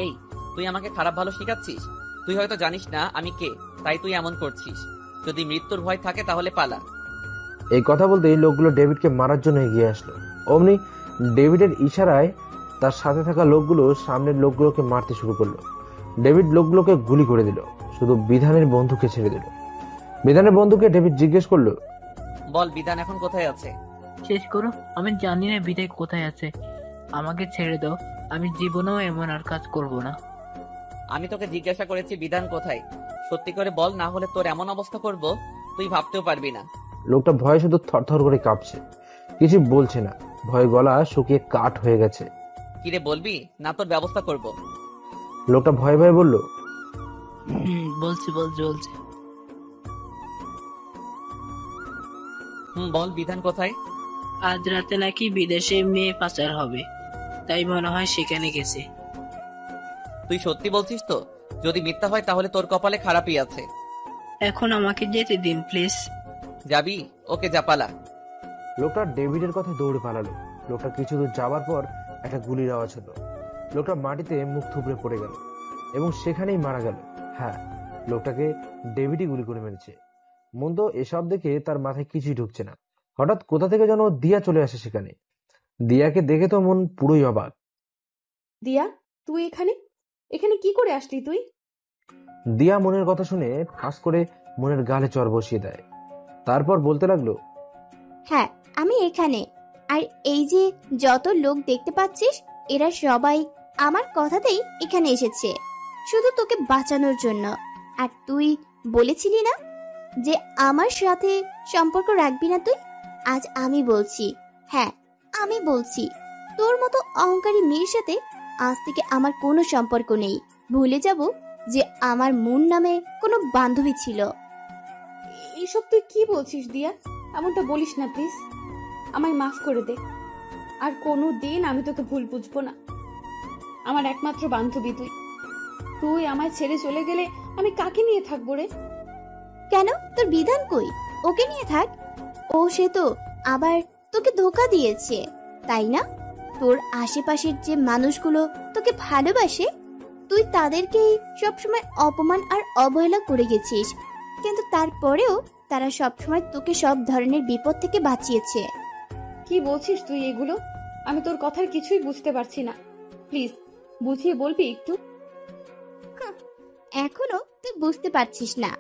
এই, তুই আমাকে খারাপ ভালো শিখাচ্ছিস? তুই হয়তো জানিস না আমি কে, তাই তুই এমন করছিস। যদি মৃত্যুর ভয় থাকে তাহলে পালা। এই কথা বলতেই লোকগুলো ডেভিডকে মারার জন্য এগিয়ে আসলো। অমনি ডেভিডের ইশারায় তার সাথে থাকা লোকগুলো সামনের লোকগুলোকে মারতে শুরু করলো। ডেভিড লোকগুলোকে গুলি করে দিল, শুধু বিধানের বন্ধুকে ছেড়ে দিল। বিধানের বন্ধুকে ডেভিড জিজ্ঞেস করলো, বল বিধান এখন কোথায় আছে? শেষ করো, আমি জানি না বিদায় কোথায় আছে, আমাকে ছেড়ে দাও, আমি জীবনেও এমন আর কাজ করব না। আমি তোকে জিজ্ঞাসা করেছি বিধান কোথায়, সত্যি করে বল, না হলে তোর এমন অবস্থা করব তুই ভাবতেও পারবি না। লোকটা ভয়ে শুধু থরথর করে কাঁপছে, কিছু বলছে না, ভয়ে গলা শুকিয়ে কাঠ হয়ে গেছে। কিরে বলবি না তোর ব্যবস্থা করব? লোকটা ভয়ে ভয়ে বলল, বলছি। বল বিধান কোথায়? আজ রাতে নাকি বিদেশে মেয়ে পাচার হবে, তাই মনে হয় সেখানে গেছে। তুই সত্যি বলছিস তো? যদি মিথ্যা হয় তাহলে তোর কপালে খারাপই আছে। এখন আমাকে যেতে দিন প্লিজ। যাবি? ওকে, যা পালা। লোকটা ডেভিডের কথা দৌড়ে পালালো। লোকটা কিছু দূর যাওয়ার পর একটা গুলির আওয়াজ হলো। লোকটা মাটিতে মুখ থুবড়ে পড়ে গেল এবং সেখানেই মারা গেল। হ্যাঁ, লোকটাকে ডেভিডই গুলি করে মেরেছে। মন্দ এসব দেখে তার মাথায় কিছুই ঢুকছে না। হঠাৎ কোথা থেকে যেন দিয়া চলে আসে সেখানে। দিয়াকে দেখে তো মন পুরোই অবাক। দিয়া, তুই এখানে এখানে কি করে আসলি তুই? দিয়া মনের কথা শুনে ফাঁস করে মনের গালে চর বসিয়ে দেয়। তারপর বলতে লাগলো, হ্যাঁ, আমি এখানে। আর এই যে যত লোক দেখতে পাচ্ছিস, এরা সবাই আমার কথাতেই এখানে এসেছে, শুধু তোকে বাঁচানোর জন্য। আর তুই বলেছিলি না যে আমার সাথে সম্পর্ক রাখবি না তুই? আজ আমি বলছি, হ্যাঁ আমি বলছি, তোর মতো অহংকারী মেয়ের সাথে আজ থেকে আমার কোনো সম্পর্ক নেই। ভুলে যাব যে আমার মুন নামে কোনো বান্ধবী ছিল। এইসব তুই কি বলছিস দিয়া? এমনটা বলিস না প্লিজ, আমায় মাফ করে দে। আর কোনো দিন আমি তোকে ভুল বুঝবো না। আমার একমাত্র বান্ধবী তুই। তুই আমায় ছেড়ে চলে গেলে আমি কাকে নিয়ে থাকবো রে? কেন, তোর বিধান কই? ওকে নিয়ে থাক। ও সে তো আবার তোকে ধোকা দিয়েছে, তাই না? তোর আশেপাশের যে মানুষগুলো তোকে ভালোবাসে, তুই তাদেরকেই সবসময় অপমান আর অবহেলা করে গেছিস, কিন্তু তারপরেও তারা সবসময় তোকে সব ধরনের বিপদ থেকে বাঁচিয়েছে। কি বলছিস তুই এগুলো? আমি তোর কথার কিছুই বুঝতে পারছি না, প্লিজ বুঝিয়ে বলবি একটু? এখনো তুই বুঝতে পারছিস না?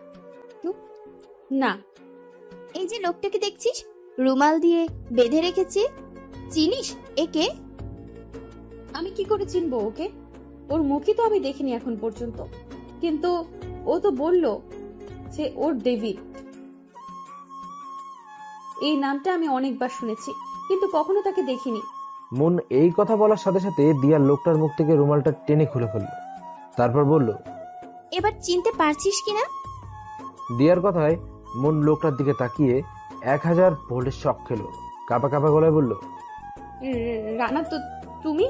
না। এই যে লোকটাকে দেখছিস রুমাল দিয়ে বেঁধে রেখেছে, চিনিস একে? আমি কি করে চিনবো ওকে? ওর মুখই তো আমি দেখিনি এখন পর্যন্ত, কিন্তু ও তো বলল যে ওর ডেভিড। এই নামটা আমি অনেকবার শুনেছি, কিন্তু কখনো তাকে দেখিনি। মন এই কথা বলার সাথে সাথে দিয়া লোকটার মুখ থেকে রুমালটা টেনে খুলে ফেললো। তারপর বলল, এবার চিনতে পারছিস কিনা? দিয়ার কথায় মন লোকটার দিকে তাকিয়ে 1000 ভোল্টের শক খেলো। কাঁপা কাঁপা গলায় বলল, রানা, তো তুমি?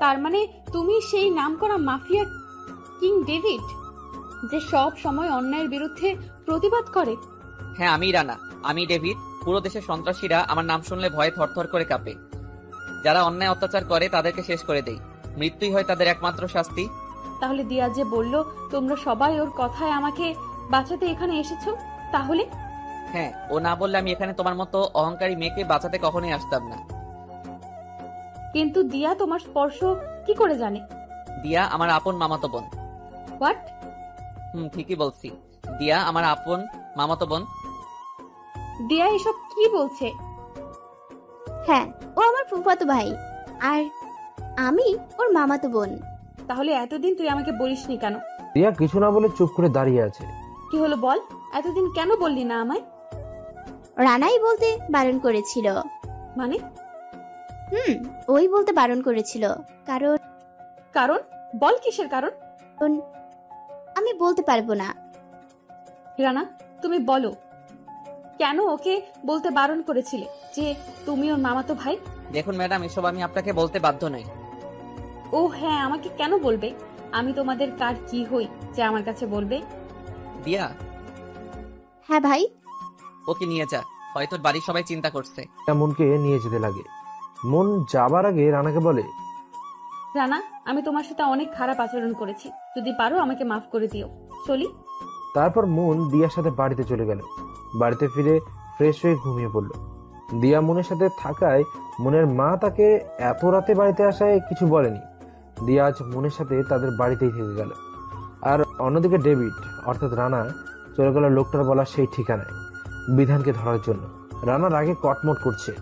তার মানে তুমি সেই নাম করা মাফিয়া কিং ডেভিড, যে সব সময় অন্যায়ের বিরুদ্ধে প্রতিবাদ করে? হ্যাঁ, আমি রানা, আমি ডেভিড। পুরো দেশের সন্ত্রাসীরা আমার নাম শুনলে ভয়ে থরথর করে কাঁপে। যারা অন্যায় অত্যাচার করে তাদেরকে শেষ করে দেই। মৃত্যুই হয় তাদের একমাত্র শাস্তি। তাহলে দিয়া যে বলল তোমরা সবাই ওর কথায় আমাকে বাঁচাতে এখানে এসেছো, তাহলে? হ্যাঁ, ও না বললে আমি এখানে তোমার মতো অহংকারী মেয়েকে বাঁচাতে কখনোই আসতাম না। কিন্তু দিয়া তোমার স্পর্শ কি করে জানে? দিয়া আমার আপন মামাতো বোন। হোয়াট? ঠিকই বলছি, দিয়া আমার আপন মামাতো বোন। দিয়া এসব কি বলছে? হ্যাঁ, ও আমার ফুফাতো ভাই আর আমি ওর মামাতো বোন। তাহলে এতদিন তুই আমাকে বলিসনি কেন? রিয়া কিছু না বলে চুপ করে দাঁড়িয়ে আছে। কি হলো বল, এতদিন কেন বললি না আমায়? রানাই বলতে বারণ করেছিল। মানে? ওই বলতে বারণ করেছিল। কারণ? কারণ? বল কিসের কারণ? আমি বলতে পারবো না। রানা, তুমি বলো কেন ওকে বলতে বারণ করেছিলে যে তুমি ওর মামাতো ভাই? দেখুন ম্যাডাম, এসব আমি আপনাকে বলতে বাধ্য নই। ও হ্যাঁ, আমাকে কেন বলবে? আমি তোমাদের কার কি হই যে আমার কাছে বলবে? দিয়া। হ্যাঁ ভাই। ওকে নিয়ে যা, হয়তো বাড়ির সবাই চিন্তা করছে। মনকে নিয়ে যেতে লাগে। মন যাবার আগে রানাকে বলে, রানা, আমি তোমার সাথে অনেক খারাপ আচরণ করেছি, যদি পারো আমাকে মাফ করে দিও। চলি। তারপর মন দিয়ার সাথে বাড়িতে চলে গেল। বাড়িতে ফিরে ফ্রেশ হয়ে ঘুমিয়ে পড়ল। দিয়া মনের সাথে থাকায় মনের মা তাকে এত রাতে বাড়িতে আসায় কিছু বলেনি। দিয়া আজ মনের সাথে তাদের বাড়িতেই থেকে গেল। আর অন্যদিকে ডেভিড অর্থাৎ রানা চলে গেল লোকটার বলা সেই ঠিকানায় বিধানকে ধরার জন্য। রানার আগে কটমট করছে।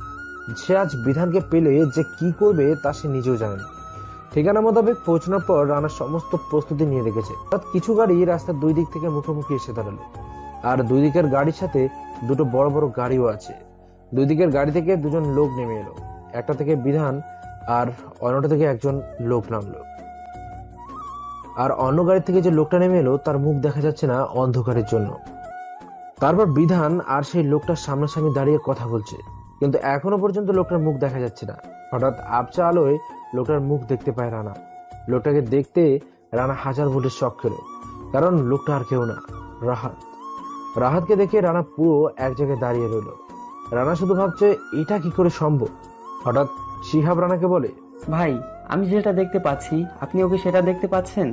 সে আজ বিধানকে পেলে যে কি করবে তা সে নিজেও জানেন। ঠিকানা মোতাবেক পৌঁছানোর পর রানা সমস্ত প্রস্তুতি নিয়ে রেখেছে। কিছু গাড়ি রাস্তার দুই দিক থেকে মুখোমুখি এসে দাঁড়ালো। আর দুই দিকের গাড়ির সাথে দুটো বড় বড় গাড়িও আছে। দুই দিকের গাড়ি থেকে দুজন লোক নেমে এলো। একটা থেকে বিধান আর অন্যটা থেকে একজন লোক নামলো। আর অন্য গাড়ি থেকে যে লোকটা নেমে এলো তার মুখ দেখা যাচ্ছে না অন্ধকারের জন্য। তারপর বিধান আর সেই লোকটার সামনাসামনি দাঁড়িয়ে কথা বলছে, কিন্তু এখনো পর্যন্ত লোকটার মুখ দেখা যাচ্ছে না। হঠাৎ আবছা আলোয় লোকটার মুখ দেখতে পায় রানা। লোকটাকে দেখতে রানা হাজার ভোল্টের শক খেলো, কারণ লোকটা আর কেউ না, রাহাত। রাহাতকে দেখে রানা পুরো এক জায়গায় দাঁড়িয়ে রইল। রানা শুধু ভাবছে এটা কি করে সম্ভব। হঠাৎ শিহাব রানাকে বলে, ভাই, আমি যেটা দেখতে পাচ্ছি আপনি ওকে সেটা দেখতে পাচ্ছেন?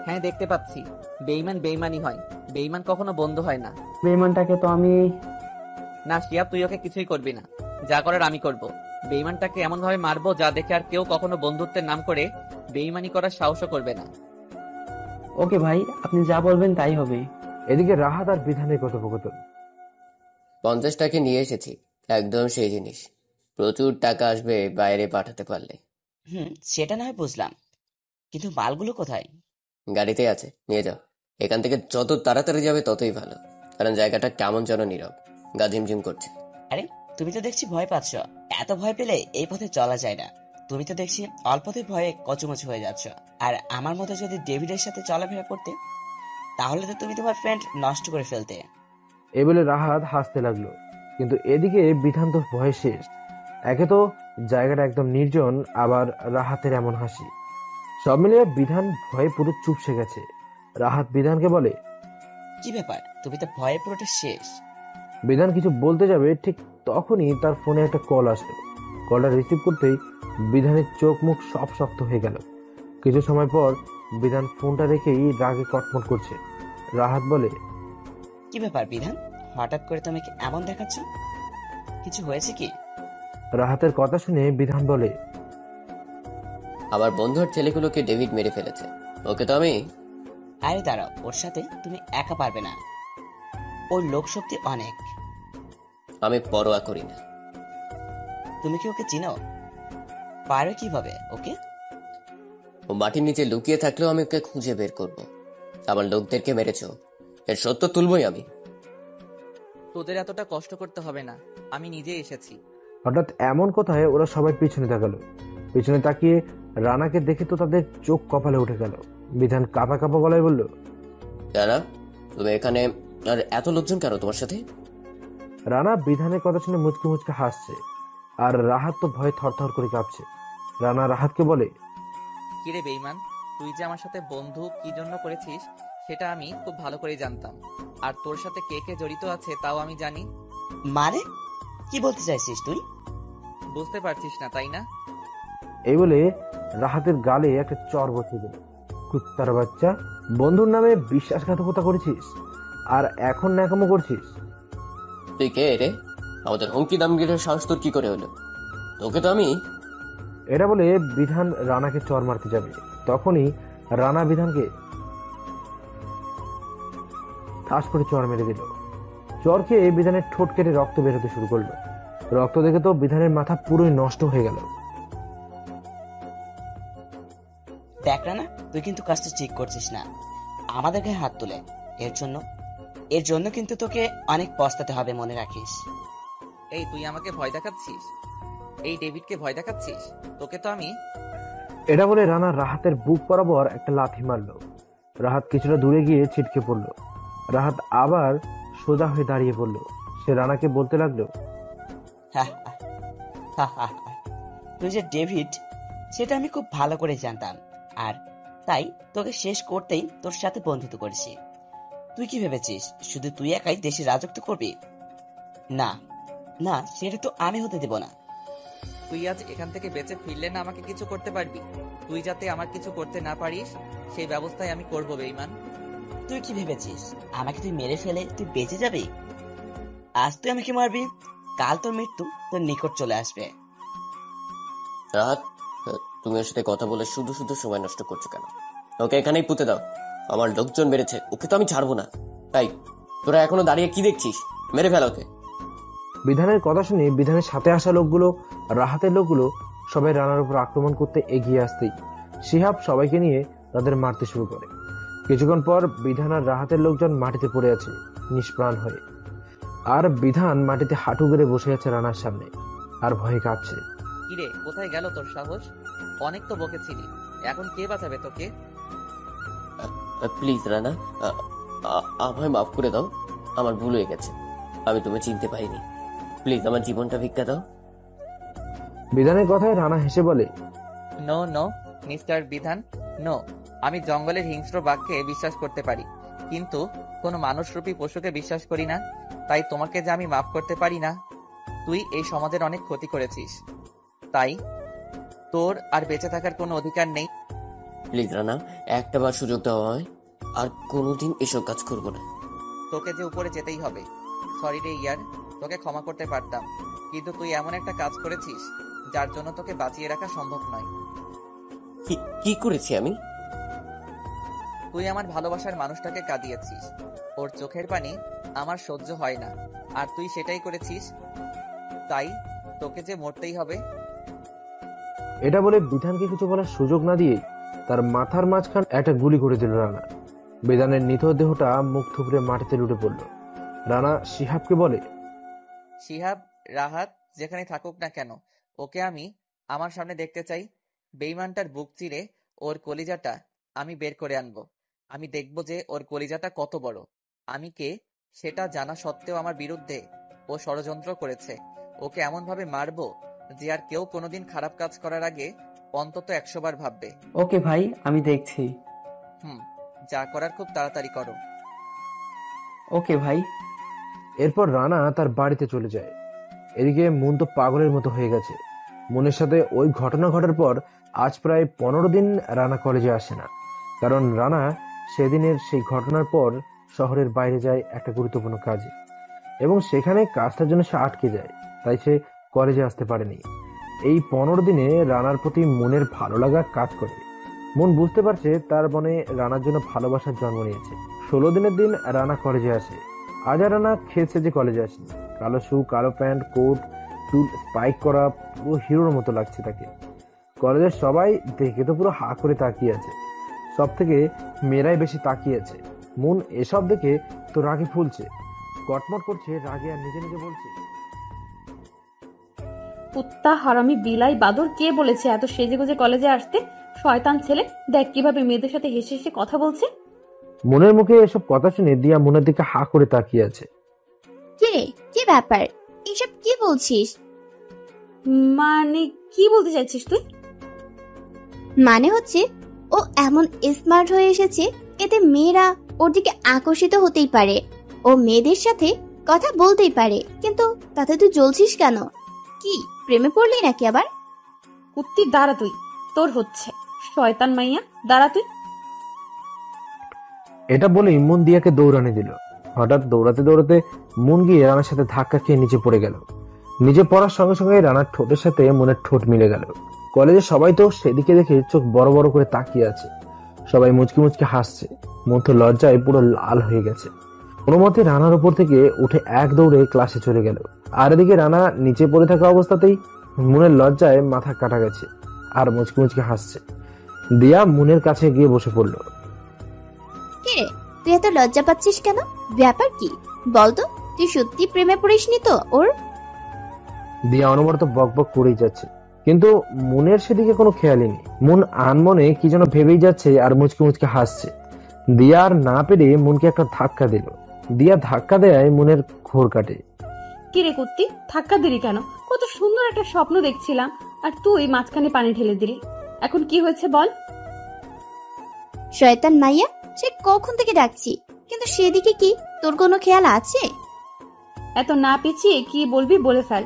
হ্যাঁ, দেখতে পাচ্ছি। বেঈমান বেঈমানই হয়, বেঈমান কখনো বন্ধু হয় না। বেঈমানটাকে তো আমি... না শিহাব, তুই ওকে কিছুই করবি না, যা করার আমি করব। বেঈমানটাকে এমন ভাবে মারবো যা দেখে আর কেউ কখনো বন্ধুত্বের নাম করে বেঈমানি করার সাহসও করবে না। ওকে ভাই, আপনি যা বলবেন তাই হবে। এদিকে রাহাত আর বিধানের কথোপকথন। 50 টাকা নিয়ে এসেছি, একদম সেই জিনিস। প্রচুর টাকা আসবে বাইরে পাঠাতে পারলে। সেটা না হয় বুঝলাম, কিন্তু মালগুলো কোথায়? গাড়িতে আছে, নিয়ে যাও। এখান থেকে যত তাড়াতাড়ি যাবে ততই ভালো, কারণ জায়গাটা কেমন যেন নীরব, গা ঝিমঝিম করছে। আরে তুমি তো দেখছি ভয় পাচ্ছ। এত ভয় পেলে এই পথে চলা যায় না। তুমি তো দেখছি অল্পতে ভয়ে কচুমচু হয়ে যাচ্ছ। আর আমার মতো যদি ডেভিডের সাথে চলাফেরা করতে, তাহলে তো তুমি তোমার ফ্রেন্ড নষ্ট করে ফেলতে। এই বলে রাহাত হাসতে লাগলো, কিন্তু এদিকে বিধান তো ভয় শেষ। একে তো জায়গাটা একদম নির্জন, আবার রাহাতের এমন হাসি, সব মিলিয়ে বিধান ভয়ে পুরো চুপসে গেছে। রাহাত বিধানকে বলে, কি ব্যাপার, তুমি তো ভয়ে পুরোটা শেষ। বিধান কিছু বলতে যাবে, ঠিক তখনই তার ফোনে একটা কল আসলো। কলটা রিসিভ করতেই বিধানের চোখ মুখ সব শক্ত হয়ে গেল। কিছু সময় পর বিধান ফোনটা রেখেই রাগে কটমট করছে। রাহাত বলে, কি ব্যাপার বিধান, হঠাৎ করে তুমি এমন দেখাচ্ছ? কিছু হয়েছে কি? রাহাতের কথা শুনে বিধান বলে, আমার বন্ধুর ছেলেগুলোকে ডেভিড মেরে ফেলেছে। ওকে তো আমি... আরে দাঁড়াও, ওর সাথে তুমি একা পারবে না, ওর লোক শক্তি অনেক। আমি পরোয়া করি না। তুমি কি ওকে চিনো? পারো কিভাবে ওকে? ও মাটির নিচে লুকিয়ে থাকলেও আমি ওকে খুঁজে বের করব। আমার লোকদেরকে মেরেছো, এর সত্য তুলবই আমি। তোদের এতটা কষ্ট করতে হবে না, আমি নিজেই এসেছি। হঠাৎ এমন কথায় ওরা সবাই পিছনে তাকালো। পিছনে তাকিয়ে রানাকে দেখে তো তাদের চোখ কপালে উঠে গেল। বিধান কাঁপা কাঁপা গলায় বলল, রানা, তুমি এখানে? আর এত লোকজন কেন তোমার সাথে? রানা বিধানের কথা শুনে মুচকে মুচকে হাসছে, আর রাহাত তো ভয়ে থরথর করে কাঁপছে। রানা রাহাতকে বলে, কিরে বেঈমান, তুই তুই যে আমার সাথে বন্ধু কি জন্য করেছিস সেটা আমি খুব ভালো করে জানতাম, আর তোর সাথে কে কে জড়িত আছে তাও আমি জানি। মানে কি বলতে চাইছিস তুই? বুঝতে পারছিস না তাই না? এই বলে রাহাতের গালে একটা চর বসিয়ে দিল। কুত্তার বাচ্চা, বন্ধুর নামে বিশ্বাসঘাতকতা করেছিস আর এখন ন্যাকামো করছিস। তুই কে রে? আমাদের হুমকি দামগিরের সাহস তোর কি করে হলো? তোকে তো আমি। এটা বলে বিধান রানাকে চর মারতে যাবে, তখনই রানা বিধানকে ঠাস করে চর মেরে দিল। চর খেয়ে বিধানের ঠোঁট কেটে রক্ত বেরোতে শুরু করলো। রক্ত দেখে তো বিধানের মাথা পুরোই নষ্ট হয়ে গেল। দেখ রানা, তুই কিন্তু কাজটা ঠিক করছিস না। আমাদের গায়ে হাত তুলে এর জন্য কিন্তু তোকে অনেক পস্তাতে হবে, মনে রাখিস। এই তুই আমাকে ভয় দেখাচ্ছিস? এই ডেভিডকে ভয় দেখাচ্ছিস? তোকে তো আমি। এটা বলে রানা রাহাতের বুক বরাবর একটা লাথি মারলো। রাহাত কিছুটা দূরে গিয়ে ছিটকে পড়লো। রাহাত আবার সোজা হয়ে দাঁড়িয়ে পড়লো। সে রানাকে বলতে লাগলো, তুই যে ডেভিড সেটা আমি খুব ভালো করে জানতাম, আর তাই তোকে শেষ করতেই তোর সাথে বন্ধুত্ব করেছি। তুই কি ভেবেছিস শুধু তুই একাই দেশে রাজত্ব করবি? না না, সেটা তো আমি হতে দেব না। তুই আজ এখান থেকে বেঁচে ফিরলে না আমাকে কিছু করতে পারবি। তুই যাতে আমার কিছু করতে না পারিস সেই ব্যবস্থাই আমি করব বেঈমান। তুই কি ভেবেছিস আমাকে তুই মেরে ফেলে তুই বেঁচে যাবি? আজ তুই আমাকে মারবি, কাল তোর মৃত্যু তোর নিকট চলে আসবে। রাহাত, তুমি ওর সাথে কথা বলে শুধু শুধু সময় নষ্ট করছো কেন? ওকে এখানেই পুঁতে দাও। আমার লোকজন মেরেছে, ওকে তো আমি ছাড়বো না। তাই তোরা এখনো দাঁড়িয়ে কি দেখছিস? মেরে ফেল ওকে। বিধানের কথা শুনে বিধানের সাথে আসা লোকগুলো, রাহাতের লোকগুলো সবাই রানার উপর আক্রমণ করতে এগিয়ে আসতেই শিহাব সবাইকে নিয়ে তাদের মারতে শুরু করে। কিছুক্ষণ পর বিধান আর রাহাতের লোকজন মাটিতে পড়ে আছে নিষ্প্রাণ হয়ে, আর বিধান মাটিতে হাঁটু গেড়ে বসে আছে রানার সামনে আর ভয়ে কাঁপছে। কিরে, কোথায় গেল তোর সাহস? অনেক তো বকেছিলি, এখন কে বাঁচাবে তোকে? প্লিজ রানা, আমায় মাফ করে দাও। আমার ভুল হয়ে গেছে, আমি তোমায় চিনতে পারিনি। প্লিজ আমার জীবনটা ভিক্ষা দাও। বিধানের কথায় রানা হেসে বলে, নো নো মিস্টার বিধান, নো। আমি জঙ্গলের হিংস্র বাঘকে বিশ্বাস করতে পারি, কিন্তু কোনো মানুষরূপী পশুকে বিশ্বাস করি না। তাই তোমাকে যে আমি মাফ করতে পারি না। তুই এই সমাজের অনেক ক্ষতি করেছিস, তাই তোর আর বেঁচে থাকার কোনো অধিকার নেই। প্লিজ রানা, একটা বার সুযোগ দেওয়া হয়, আর কোনোদিন এসব কাজ করবো না। তোকে যে উপরে যেতেই হবে। সরি রে ইয়ার, তোকে ক্ষমা করতে পারতাম, কিন্তু তুই এমন একটা কাজ করেছিস যার জন্য তোকে বাঁচিয়ে রাখা সম্ভব নয়। কি করেছি আমি? তুই আমার ভালোবাসার মানুষটাকে কাঁদিয়েছিস। ওর চোখের পানি আমার সহ্য হয় না, আর তুই সেটাই করেছিস, তাই তোকে যে মরতেই হবে। এটা বলে বিধানকে কিছু বলার সুযোগ না দিয়ে তার মাথার মাঝখান একটা গুলি করে দিল রানা। বিধানের নিথ দেহটা মুখ থুবড়ে মাটিতে লুটে পড়ল। রানা শিহাবকে বলে, শিহাব, রাহাত যেখানে থাকুক না কেন, ওকে আমি আমার সামনে দেখতে চাই। বেঈমানটার বুক চিরে ওর কলিজাটা আমি বের করে আনবো। আমি দেখব যে ওর কলিজাটা কত বড়। আমি কে সেটা জানা সত্ত্বেও আমার বিরুদ্ধে ও ষড়যন্ত্র করেছে। ওকে এমন ভাবে মারবো যে আর কেউ কোনোদিন খারাপ কাজ করার আগে অন্তত 100 বার ভাববে। ওকে ভাই, আমি দেখছি। যা করার খুব তাড়াতাড়ি করো। ওকে ভাই। এরপর রানা তার বাড়িতে চলে যায়। এদিকে মন তো পাগলের মতো হয়ে গেছে। মনের সাথে ওই ঘটনা ঘটার পর আজ প্রায় 15 দিন রানা কলেজে আসে না, কারণ রানা সেদিনের সেই ঘটনার পর শহরের বাইরে যায় একটা গুরুত্বপূর্ণ কাজে, এবং সেখানে কাজটার জন্য সে আটকে যায়, তাই সে কলেজে আসতে পারেনি। এই 15 দিনে রানার প্রতি মনের ভালো লাগা কাজ করে। মন বুঝতে পারছে তার মনে রানার জন্য ভালোবাসার জন্ম নিয়েছে। 16 দিনের দিন রানা কলেজে আসে। আজ আর রানা খেলছে যে কলেজে আসেনি। কালো শু, কালো প্যান্ট, কোট, চুল স্পাইক করা, পুরো হিরোর মতো লাগছে তাকে। কলেজের সবাই দেখে তো পুরো হা করে তাকিয়ে আছে, সব থেকে মেয়েরাই বেশি তাকিয়ে আছে। মন এসব দেখে তো রাগে ফুলছে, কটমট করছে রাগে, আর নিজে নিজে বলছে, কুত্তা, হারামি, বিলাই, বাদর, কে বলেছে এত সেজেগুজে কলেজে আসতে? শয়তান ছেলে, দেখ কিভাবে মেয়েদের সাথে হেসে হেসে কথা বলছে। মনের মুখে এসব কথা শুনে দিয়া মনের দিকে হা করে তাকিয়ে আছে। কে, কি ব্যাপার? এসব কি বলছিস? মানে কি বলতে চাইছিস তুই? মানে হচ্ছে ও এমন স্মার্ট হয়ে এসেছে, এতে মেয়েরা ওর দিকে আকর্ষিত হতেই পারে। ও মেয়েদের সাথে কথা বলতেই পারে, কিন্তু তাতে তুই জ্বলছিস কেন? কি প্রেমে পড়লি নাকি আবার? কুত্তি দাঁড়া তুই, তোর হচ্ছে। শয়তান মাইয়া, দাঁড়া তুই। এটা বলেই মুন দিয়াকে দৌড়ানি দিল। হঠাৎ দৌড়াতে দৌড়াতে মুন গিয়ে রানার সাথে ধাক্কা খেয়ে নিচে পড়ে গেল। নিচে পড়ার সঙ্গে সঙ্গে রানার ঠোঁটের সাথে মুনের ঠোঁট মিলে গেল। কলেজে সবাই তো সেদিকে দেখে চোখ বড় বড় করে তাকিয়ে আছে। সবাই মুচকি মুচকি হাসছে। মন তো লজ্জায় পুরো লাল হয়ে গেছে। কোনো মতে রানার উপর থেকে উঠে এক দৌড়ে ক্লাসে চলে গেল। আর এদিকে রানা নিচে পড়ে থাকা অবস্থাতেই মুনের লজ্জায় মাথা কাটা গেছে আর মুচকি মুচকি হাসছে। দিয়া মুনের কাছে গিয়ে বসে পড়ল। কে রে, তুই এত লজ্জা পাচ্ছিস কেন? ব্যাপার কি বলতো? তুই সত্যি প্রেমে পড়িসনি তো ওর? দিয়া অনবরত বক বক করেই যাচ্ছে, কিন্তু মুনের সেদিকে কোনো খেয়ালই নেই। মুন আনমনে কি যেন ভেবেই যাচ্ছে আর মুচকি মুচকি হাসছে। দিয়া আর না পেরে মুনকে একটা ধাক্কা দিল। দিয়া ধাক্কা দেয় মুনের ঘোর কাটে। কিরে কুত্তি, ধাক্কা দিলি কেন? কত সুন্দর একটা স্বপ্ন দেখছিলাম আর তুই মাঝখানে পানি ঢেলে দিলি। এখন কি হয়েছে বল? শয়তান মাইয়া, সে কখন থেকে ডাকছি, কিন্তু সেদিকে কি তোর কোনো খেয়াল আছে? এত না পেঁচিয়ে কি বলবি বলে ফেল।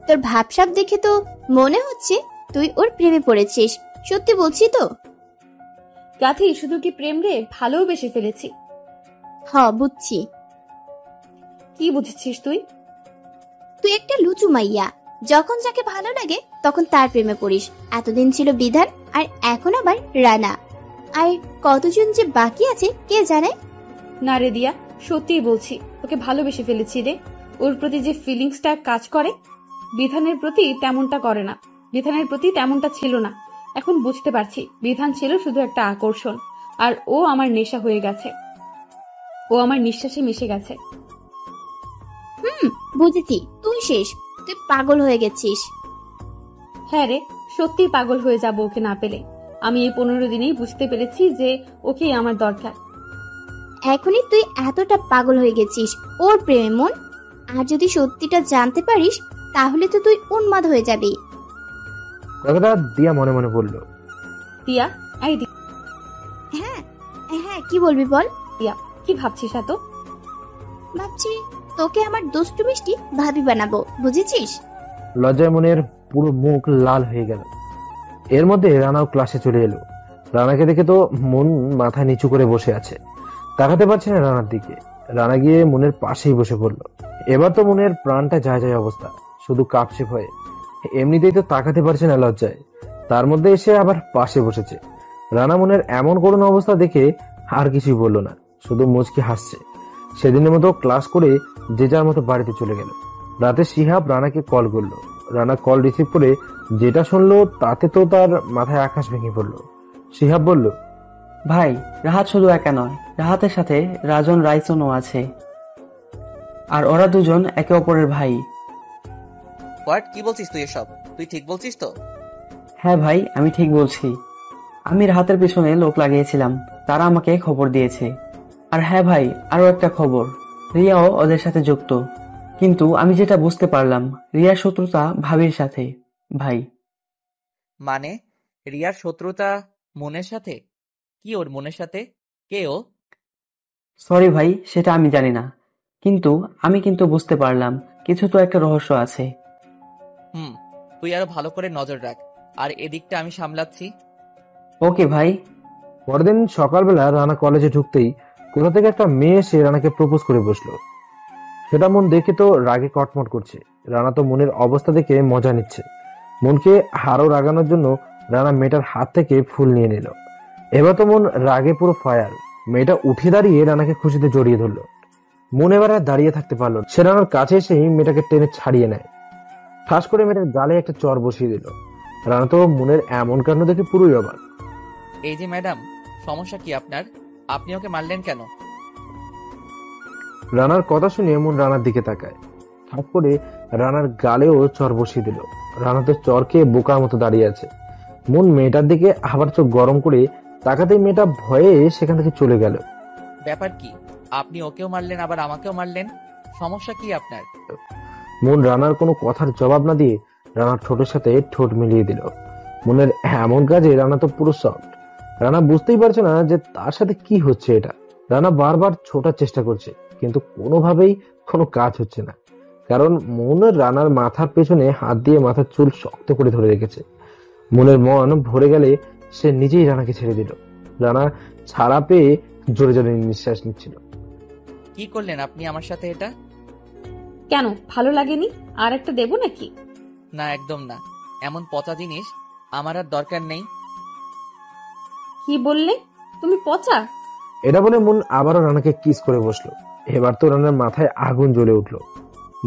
তোর ভাবসাব দেখে তো মনে হচ্ছে তুই ওর প্রেমে পড়েছিস। সত্যি বলছি তো? গাথি, শুধু কি প্রেম রে, ভালোবেসে ফেলেছি। বুঝছি। কি বুঝেছিস তুই? তুই একটা লুচু মাইয়া, যখন যাকে ভালো লাগে তখন তার প্রেমে পড়িস। এতদিন ছিল বিধান, আর এখন আবার রানা। আর কতজন যে বাকি আছে কে জানে। না রে দিয়া, সত্যিই বলছি, ওকে ভালোবেসে ফেলেছি রে। ওর প্রতি যে ফিলিংসটা কাজ করে, বিধানের প্রতি তেমনটা করে না। বিধানের প্রতি তেমনটা ছিল না। এখন বুঝতে পারছি, বিধান ছিল শুধু একটা আকর্ষণ, আর ও আমার নেশা হয়ে গেছে। ও আমার নিঃশ্বাসে মিশে গেছে। বুঝেছি, তুই শেষ। তুই পাগল হয়ে গেছিস। হ্যাঁ রে, সত্যি পাগল হয়ে যাব ওকে না পেলে। আমি এই 15 দিনেই বুঝতে পেরেছি যে ওকেই আমার দরকার। এখনই তুই এতটা পাগল হয়ে গেছিস ওর প্রেমে মন। আর যদি সত্যিটা জানতে পারিস, তাহলে তো তুই উন্মাদ হয়ে যাবি। কথাটা দিয়া মনে মনে বলল। দিয়া, আই হ্যাঁ হ্যাঁ, কি বলবি বল। দিয়া, কি ভাবছিস এত? ভাবছি তোকে আমার দুষ্টু মিষ্টি ভাবি বানাবো, বুঝেছিস? লজ্জায় মনের পুরো মুখ লাল হয়ে গেল। এর মধ্যে রানাও ক্লাসে চলে এলো। রানাকে দেখে তো মন মাথা নিচু করে বসে আছে, তাকাতে পারছে না রানার দিকে। রানা গিয়ে মনের পাশেই বসে পড়লো। এবার তো মনের প্রাণটা যায় যায় অবস্থা, শুধু কাঁপছে ভয়ে। এমনিতেই তো তাকাতে পারছে না লজ্জায়, তার মধ্যে এসে আবার পাশে বসেছে। রানা মনের এমন করুণ অবস্থা দেখে আর কিছুই বলল না, শুধু মুচকি হাসছে। সেদিনের মতো ক্লাস করে যে যার মতো বাড়িতে চলে গেল। রাতে শিহাব রানাকে কল করলো। রানা কল রিসিভ করে যেটা শুনলো তাতে তো তার মাথায় আকাশ ভেঙে পড়লো। শিহাব বলল, ভাই, রাহাত শুধু একা নয়, রাহাতের সাথে রাজন রাইসনও আছে, আর ওরা দুজন একে অপরের ভাই। হোয়াট, কি বলছিস তুই এসব? তুই ঠিক বলছিস তো? হ্যাঁ ভাই, আমি ঠিক বলছি। আমি রাহাতের পিছনে লোক লাগিয়েছিলাম, তারা আমাকে খবর দিয়েছে। আর হ্যাঁ ভাই, আরো একটা খবর, রিয়াও ওদের সাথে যুক্ত। কিন্তু আমি যেটা বুঝতে পারলাম, রিয়ার শত্রুতা ভাবির সাথে। ভাই মানে রিয়ার শত্রুতা মনের সাথে? কি ওর মনের সাথে? কে ও? সরি ভাই, সেটা আমি জানি না, কিন্তু আমি বুঝতে পারলাম কিছু তো একটা রহস্য আছে। তুই আরো ভালো করে নজর রাখ, আর এদিকটা আমি সামলাচ্ছি। ওকে ভাই। পরদিন সকালবেলা রানা কলেজে ঢুকতেই কোথা থেকে একটা মেয়ে এসে রানাকে প্রপোজ করে বসলো। সেটা মন দেখে তো রাগে কটমট করছে। রানা তো মনের অবস্থা দেখে মজা নিচ্ছে। মনকে আরো রাগানোর জন্য রানা মেয়েটার হাত থেকে ফুল নিয়ে নিল। এবার তো মন রাগে পুরো ফায়ার। মেয়েটা উঠে দাঁড়িয়ে রানাকে খুশিতে জড়িয়ে ধরলো। মন এবার আর দাঁড়িয়ে থাকতে পারলো না। সে রানার কাছে এসেই মেয়েটাকে টেনে ছাড়িয়ে নেয়। ঠাস করে মেয়েটার গালে একটা চর বসিয়ে দিল। রানা তো মনের এমন কাণ্ড দেখে পুরোই অবাক। এই যে ম্যাডাম, সমস্যা কি আপনার? আপনি ওকে মারলেন কেন? রানার কথা শুনে মন রানার দিকে তাকায়। ঠাস করে রানার গালেও চর বসিয়ে দিল। রানা তো চর খেয়ে বোকার মতো দাঁড়িয়ে আছে। মন মেয়েটার দিকে আবার চোখ গরম করে তাকাতেই মেয়েটা ভয়ে সেখান থেকে চলে গেল। ব্যাপার কি? আপনি ওকেও মারলেন আবার আমাকেও মারলেন, সমস্যা কি আপনার? মন রানার কোনো কথার জবাব না দিয়ে রানার ঠোঁটের সাথে ঠোঁট মিলিয়ে দিল। মনের এমন কাজে রানা তো পুরো শকড। রানা বুঝতেই পারছে না যে তার সাথে কি হচ্ছে এটা। রানা বারবার ছোটার চেষ্টা করছে, কিন্তু কোনোভাবেই কোনো কাজ হচ্ছে না, কারণ মনের রানার মাথার পেছনে হাত দিয়ে মাথার চুল শক্ত করে ধরে রেখেছে। মনের মন ভরে গেলে সে নিজেই রানাকে ছেড়ে দিল। রানা ছাড়া পেয়ে জোরে জোরে নিঃশ্বাস নিচ্ছিল। কি করলেন আপনি আমার সাথে এটা? কেন, ভালো লাগেনি? আর একটা দেবো নাকি? না, একদম না। এমন পচা জিনিস আমার আর দরকার নেই। কি বললে তুমি? পচা? এটা বলে মন আবারও রানাকে কিস করে বসলো। এবার তো রানার মাথায় আগুন জ্বলে উঠলো।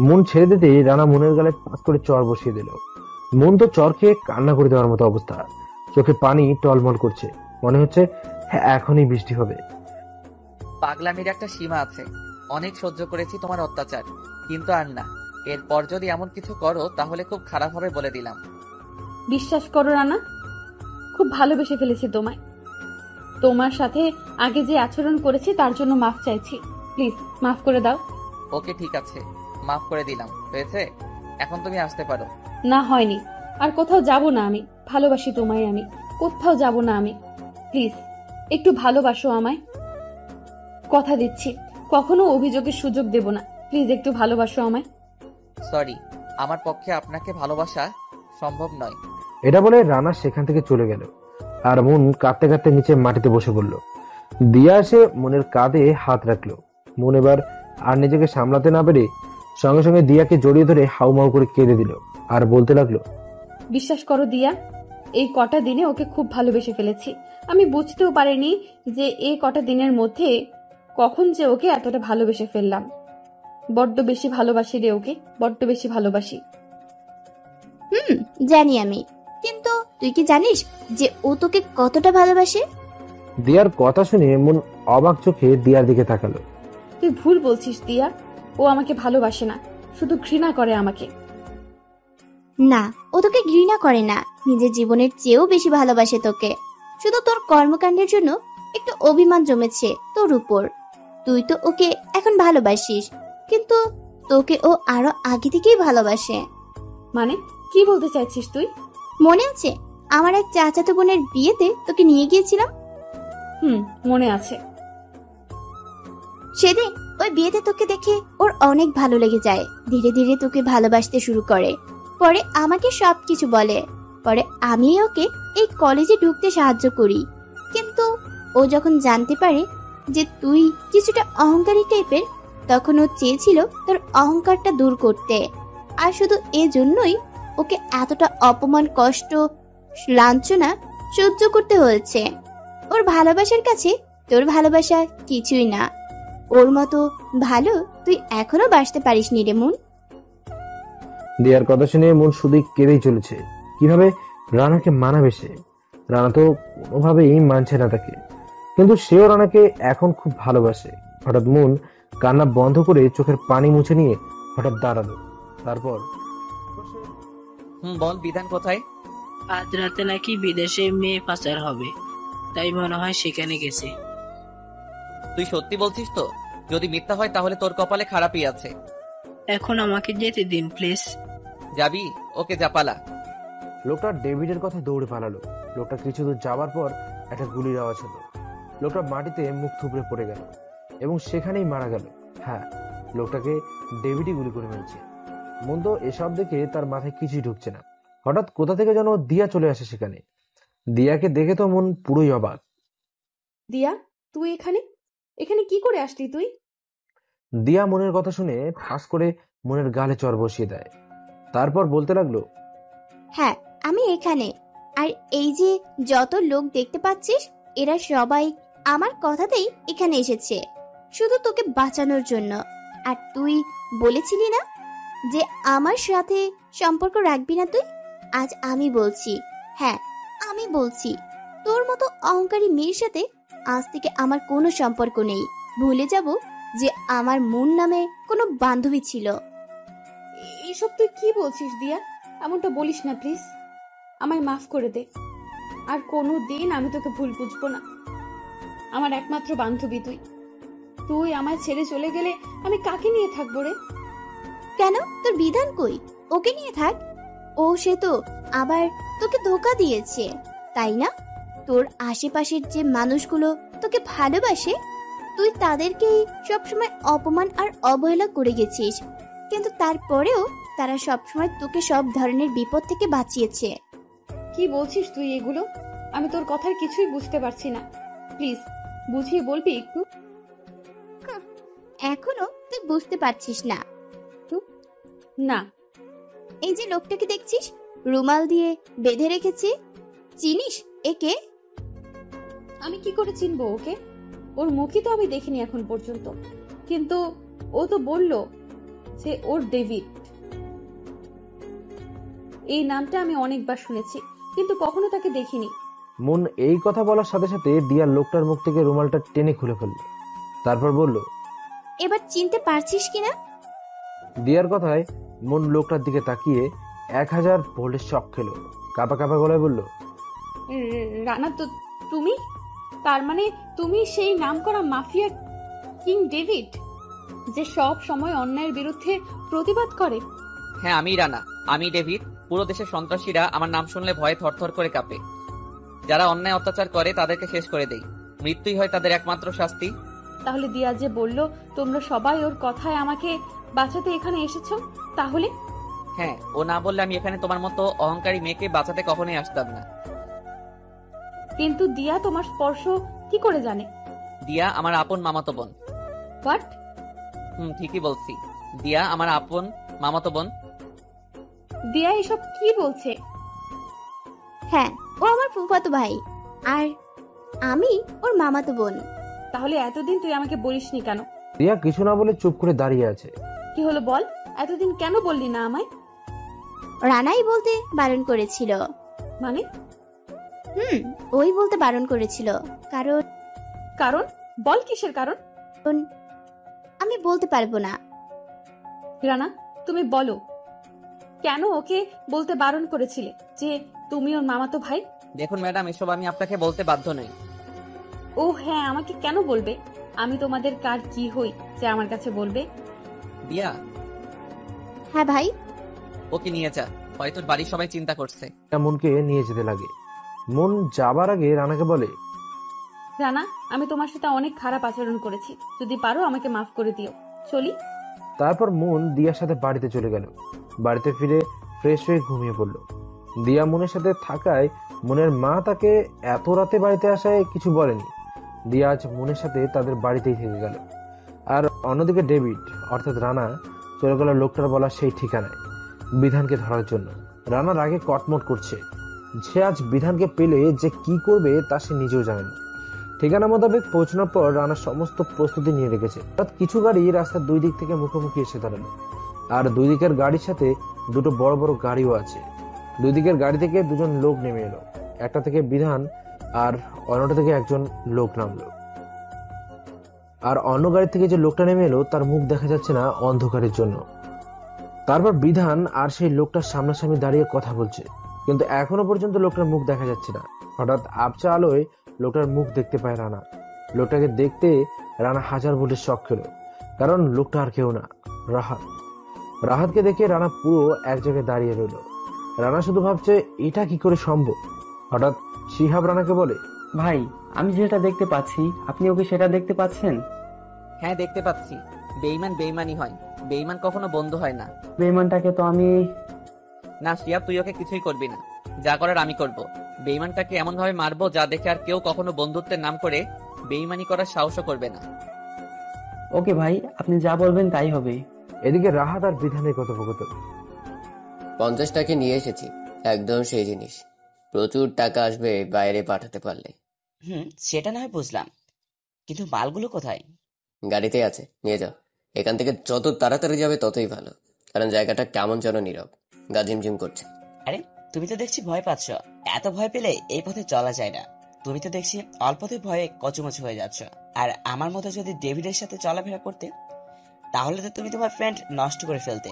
মন ছেড়ে দিতেই রানা মনের গালে পাঁচ করে চর বসিয়ে দিল। মন তো চর খেয়ে কান্না করে দেওয়ার মতো অবস্থা, চোখে পানি টলমল করছে, মনে হচ্ছে হ্যাঁ এখনই বৃষ্টি হবে। পাগলামির একটা সীমা আছে। অনেক সহ্য করেছি তোমার অত্যাচার, কিন্তু আর না। এরপর যদি এমন কিছু করো তাহলে খুব খারাপ হবে বলে দিলাম। বিশ্বাস করো রানা, খুব ভালোবেসে ফেলেছি তোমায়। তোমার সাথে আগে যে আচরণ করেছি তার জন্য মাফ চাইছি। প্লিজ মাফ করে দাও। ওকে, ঠিক আছে, মাফ করে দিলাম। হয়েছে, এখন তুমি আসতে পারো। না, হয়নি। আর কোথাও যাব না আমি। ভালোবাসি তোমায় আমি, কোথাও যাব না আমি। প্লিজ একটু ভালোবাসো আমায়। কথা দিচ্ছি কখনো অভিযোগের সুযোগ দেব না। প্লিজ একটু ভালোবাসো আমায়। সরি, আমার পক্ষে আপনাকে ভালোবাসা সম্ভব নয়। এটা বলে রানা সেখান থেকে চলে গেল, আর মন কাঁদতে কাঁদতে নিচে মাটিতে বসে পড়ল। দিয়া এসে মনের কাঁধে হাত রাখলো। মন এবার আর নিজেকে সামলাতে না পেরে সঙ্গে সঙ্গে দিয়াকে জড়িয়ে ধরে হাউমাউ করে কেঁদে দিল, আর বলতে লাগলো, বিশ্বাস করো দিয়া, এই কটা দিনে ওকে খুব ভালোবেসে ফেলেছি। আমি বুঝতেও পারিনি যে এই কটা দিনের মধ্যে কখন যে ওকে এতটা ভালোবেসে ফেললাম। বড্ড বেশি ভালোবাসি রে ওকে, বড্ড বেশি ভালোবাসি। জানি আমি, কিন্তু তুই কি জানিস যে ও তোকে কতটা ভালোবাসে? দিয়ার কথা শুনে মন অবাক চোখে দিয়ার দিকে তাকালো। তুই ভুল বলছিস দিয়া, ও আমাকে ভালোবাসে না, শুধু ঘৃণা করে আমাকে। না, ও তোকে ঘৃণা করে না, নিজের জীবনের চেয়েও বেশি ভালোবাসে তোকে। শুধু তোর কর্মকাণ্ডের জন্য একটু অভিমান জমেছে তোর উপর। তুই তো ওকে এখন ভালোবাসিস, কিন্তু তোকে ও আরো আগে থেকেই ভালোবাসে। মানে কি বলতে চাইছিস তুই? মনে আছে আমার এক চাচাতো বোনের বিয়েতে তোকে নিয়ে গিয়েছিলাম? মনে আছে। সেদিন ওই বিয়েতে তোকে দেখে ওর অনেক ভালো লেগে যায়, ধীরে ধীরে তোকে ভালোবাসতে শুরু করে। পরে আমাকে সবকিছু বলে। পরে আমি ওকে এই কলেজে ঢুকতে সাহায্য করি, কিন্তু ও যখন জানতে পারে যে তুই কিছুটা অহংকারী টাইপের, তখন ও চেয়েছিল তোর অহংকারটা দূর করতে। আর শুধু এজন্যই ওকে এতটা অপমান, কষ্ট, লাঞ্ছনা সহ্য করতে হয়েছে। ওর ভালোবাসার কাছে তোর ভালোবাসা কিছুই না। ওর মতো ভালো তুই এখনো বাসতে পারিসনি রে মন। দিয়ার কথা শুনে মন শুধুই কেঁদেই চলেছে। কিভাবে রানাকে মানাবে সে? রানা তো কোনোভাবেই মানছে না তাকে, কিন্তু সেও রানাকে এখন খুব ভালোবাসে। হঠাৎ মন কান্না বন্ধ করে চোখের পানি মুছে নিয়ে হঠাৎ দাঁড়ালো। তারপর বল, বিধান কোথায়? আজ রাতে নাকি বিদেশে মেয়ে পাচার হবে, তাই মনে হয় সেখানে গেছে। তুই সত্যি বলছিস তো? যদি মিথ্যা হয় তাহলে তোর কপালে খারাপই আছে। এখন আমাকে যেতে দিন প্লিজ। যাবি? ওকে, যা, পালা। লোকটা ডেভিডের কথা দৌড়ে পালালো। লোকটা কিছু দূর যাওয়ার পর একটা গুলির আওয়াজ হলো। লোকটা মাটিতে মুখ থুবড়ে পড়ে গেল এবং সেখানেই মারা গেল। হ্যাঁ, লোকটাকে ডেভিডই গুলি করে মেরেছে। মন তো এসব দেখে তার মাথায় কিছুই ঢুকছে না। হঠাৎ কোথা থেকে যেন দিয়া চলে আসে সেখানে। দিয়াকে দেখে তো মন পুরোই অবাক। দিয়া, তুই এখানে এখানে কি করে আসলি তুই? দিয়া মনের কথা শুনে ঠাস করে মনের গালে চর বসিয়ে দেয়। তারপর বলতে লাগলো, হ্যাঁ আমি এখানে। আর এই যে যত লোক দেখতে পাচ্ছিস, এরা সবাই আমার কথাতেই এখানে এসেছে, শুধু তোকে বাঁচানোর জন্য। আর তুই বলেছিলি না যে আমার সাথে সম্পর্ক রাখবি না তুই? আজ আমি বলছি, হ্যাঁ আমি বলছি, তোর মতো অহংকারী মেয়ের সাথে আজ থেকে আমার কোনো সম্পর্ক নেই। ভুলে যাব যে আমার মন নামে কোনো বান্ধবী ছিল। এইসব তুই কি বলছিস দিয়া? এমনটা বলিস না প্লিজ, আমায় মাফ করে দে। আর কোনো দিন আমি তোকে ভুল বুঝবো না। আমার একমাত্র বান্ধবী তুই। তুই আমায় ছেড়ে চলে গেলে আমি কাকে নিয়ে থাকবো রে? কেন, তোর বিধান কই? ওকে নিয়ে থাক। ও সে তো আবার তোকে ধোকা দিয়েছে, তাই না? তোর আশেপাশের যে মানুষগুলো তোকে ভালোবাসে তুই তাদেরকেই সবসময় অপমান আর অবহেলা করে গেছিস, কিন্তু তারপরেও তারা সবসময় তোকে সব ধরনের বিপদ থেকে বাঁচিয়েছে। কি বলছিস তুই এগুলো? আমি তোর কথার কিছুই বুঝতে পারছি না, প্লিজ বুঝিয়ে বলবি একটু? এখনো তুই বুঝতে পারছিস না? না। এই যে লোকটাকে দেখছিস রুমাল দিয়ে বেঁধে রেখেছে, চিনিস একে? আমি কি করে চিনবো ওকে? ওর মুখই তো আমি দেখিনি এখন পর্যন্ত, কিন্তু ও তো বলল যে ওর ডেভিড। এই নামটা আমি অনেকবার শুনেছি, কিন্তু কখনো তাকে দেখিনি। মন এই কথা বলার সাথে সাথে দিয়া লোকটার মুখ থেকে রুমালটা টেনে খুলে ফেলল, তারপর বলল, এবার চিনতে পারছিস কিনা? দিয়ার কথায় মন লোকটার দিকে তাকিয়ে 1000 ভোল্টের শক খেলো, কাঁপা কাঁপা গলায় বলল, রানা, তো তুমি? তার মানে তুমি সেই নামকরা মাফিয়া কিং ডেভিড, যে সব সময় অন্যায়ের বিরুদ্ধে প্রতিবাদ করে? হ্যাঁ, আমি রানা, আমি ডেভিড। পুরো দেশের সন্ত্রাসীরা আমার নাম শুনলে ভয়ে থরথর করে কাঁপে। যারা অন্যায় অত্যাচার করে তাদেরকে শেষ করে দেই, মৃত্যুই হয় তাদের একমাত্র শাস্তি। তাহলে দিয়া যে বলল তোমরা সবাই ওর কথায় আমাকে বাঁচাতে এখানে এসেছো, তাহলে? হ্যাঁ, ও না বললে আমি এখানে তোমার মতো অহংকারী মেয়েকে বাঁচাতে কখনোই আসতাম না। কিন্তু দিয়া তোমার স্পর্শ কি করে জানে? দিয়া আমার আপন মামাতো বোন। হোয়াট? ঠিকই বলছি, দিয়া আমার আপন মামাতো বোন। দিয়া এসব কি বলছে? হ্যাঁ, ও আমার ফুফাতো ভাই, আর আমি ওর মামাতো বোন। তাহলে এতদিন তুই আমাকে বলিসনি কেন? দিয়া কিছু না বলে চুপ করে দাঁড়িয়ে আছে। কি হলো বল, এতদিন কেন বললি না আমায়? রানাই বলতে বারণ করেছিল। মানে? ওই বলতে বারণ করেছিল। কারণ? কারণ? বল, কিসের কারণ? আমি বলতে পারবো না। রানা, তুমি বলো, কেন ওকে বলতে বারণ করেছিলে যে তুমি ওর মামাতো ভাই? দেখুন ম্যাডাম, এসব আমি আপনাকে বলতে বাধ্য নই। ও হ্যাঁ, আমাকে কেন বলবে? আমি তোমাদের কার কি হই যে আমার কাছে বলবে? দিয়া। হ্যাঁ ভাই। ওকে নিয়ে যা, হয়তো বাড়ির সবাই চিন্তা করছে। মনকে নিয়ে যেতে লাগে। মন যাবার আগে রানাকে বলে, রানা, আমি তোমার সাথে অনেক খারাপ আচরণ করেছি, যদি পারো আমাকে মাফ করে দিও, চলি। তারপর মন দিয়ার সাথে বাড়িতে চলে গেল। বাড়িতে ফিরে ফ্রেশ হয়ে ঘুমিয়ে পড়ল। দিয়া মনের সাথে থাকায় মনের মা তাকে এত রাতে বাড়িতে আসায় কিছু বলেনি। দিয়া আজ মনের সাথে তাদের বাড়িতেই থেকে গেল। আর অন্যদিকে ডেভিড অর্থাৎ রানা চলে গেল লোকটার বলা সেই ঠিকানায় বিধানকে ধরার জন্য। রানার আগে কটমট করছে, সে আজ বিধানকে পেলে যে কি করবে তা সে নিজেও জানে না। ঠিকানা মোতাবেক পৌঁছানোর পর রানা সমস্ত প্রস্তুতি নিয়ে রেখেছে। কিছু গাড়ি রাস্তার দুই দিক থেকে মুখোমুখি এসে দাঁড়ালো, আর দুই দিকের গাড়ির সাথে দুটো বড় বড় গাড়িও আছে। দুই দিকের গাড়ি থেকে দুজন লোক নেমে এলো, একটা থেকে বিধান আর অন্যটা থেকে একজন লোক নামলো। আর অন্য গাড়ি থেকে যে লোকটা নেমে এলো তার মুখ দেখা যাচ্ছে না অন্ধকারের জন্য। তারপর বিধান আর সেই লোকটার সামনাসামনি দাঁড়িয়ে কথা বলছে, কিন্তু এখনো পর্যন্ত লোকটার মুখ দেখা যাচ্ছে না। হঠাৎ আবছা আলোয় লোকটার মুখ দেখতে পায় রানা। লোকটাকে দেখতে রানা 1000 ভোল্টের শক খেলো, কারণ লোকটা আর কেউ না, রাহাত। রাহাতকে দেখে রানা পুরো এক জায়গায় দাঁড়িয়ে রইল। রানা শুধু ভাবছে এটা কি করে সম্ভব। হঠাৎ শিহাব রানাকে বলে, ভাই, আমি যেটা দেখতে পাচ্ছি আপনি ওকে সেটা দেখতে পাচ্ছেন? হ্যাঁ, দেখতে পাচ্ছি। বেঈমান বেঈমানই হয়, বেঈমান কখনো বন্ধু হয় না। বেঈমানটাকে তো আমি... না শিহাব, তুই ওকে কিছুই করবি না, যা করার আমি করব। বেঈমানটাকে এমন ভাবে মারবো যা দেখে আর কেউ কখনো বন্ধুত্বের নাম করে বেঈমানি করার সাহসও করবে না। ওকে ভাই, আপনি যা বলবেন তাই হবে। এদিকে রাহাত আর বিধানের কথোপকথন। 50 টাকা নিয়ে এসেছি, একদম সেই জিনিস। প্রচুর টাকা আসবে বাইরে পাঠাতে পারলে। সেটা না হয় বুঝলাম, কিন্তু মালগুলো কোথায়? গাড়িতে আছে, নিয়ে যাও। এখান থেকে যত তাড়াতাড়ি যাবে ততই ভালো, কারণ জায়গাটা কেমন যেন নীরব, গা ঝিমঝিম করছে। আরে তুমি তো দেখছি ভয় পাচ্ছ। এত ভয় পেলে এই পথে চলা যায় না। তুমি তো দেখছি অল্পতে ভয়ে কচুমচু হয়ে যাচ্ছ। আর আমার মতো যদি ডেভিডের সাথে চলাফেরা করতে, তাহলে তো তুমি তোমার ফ্রেন্ড নষ্ট করে ফেলতে।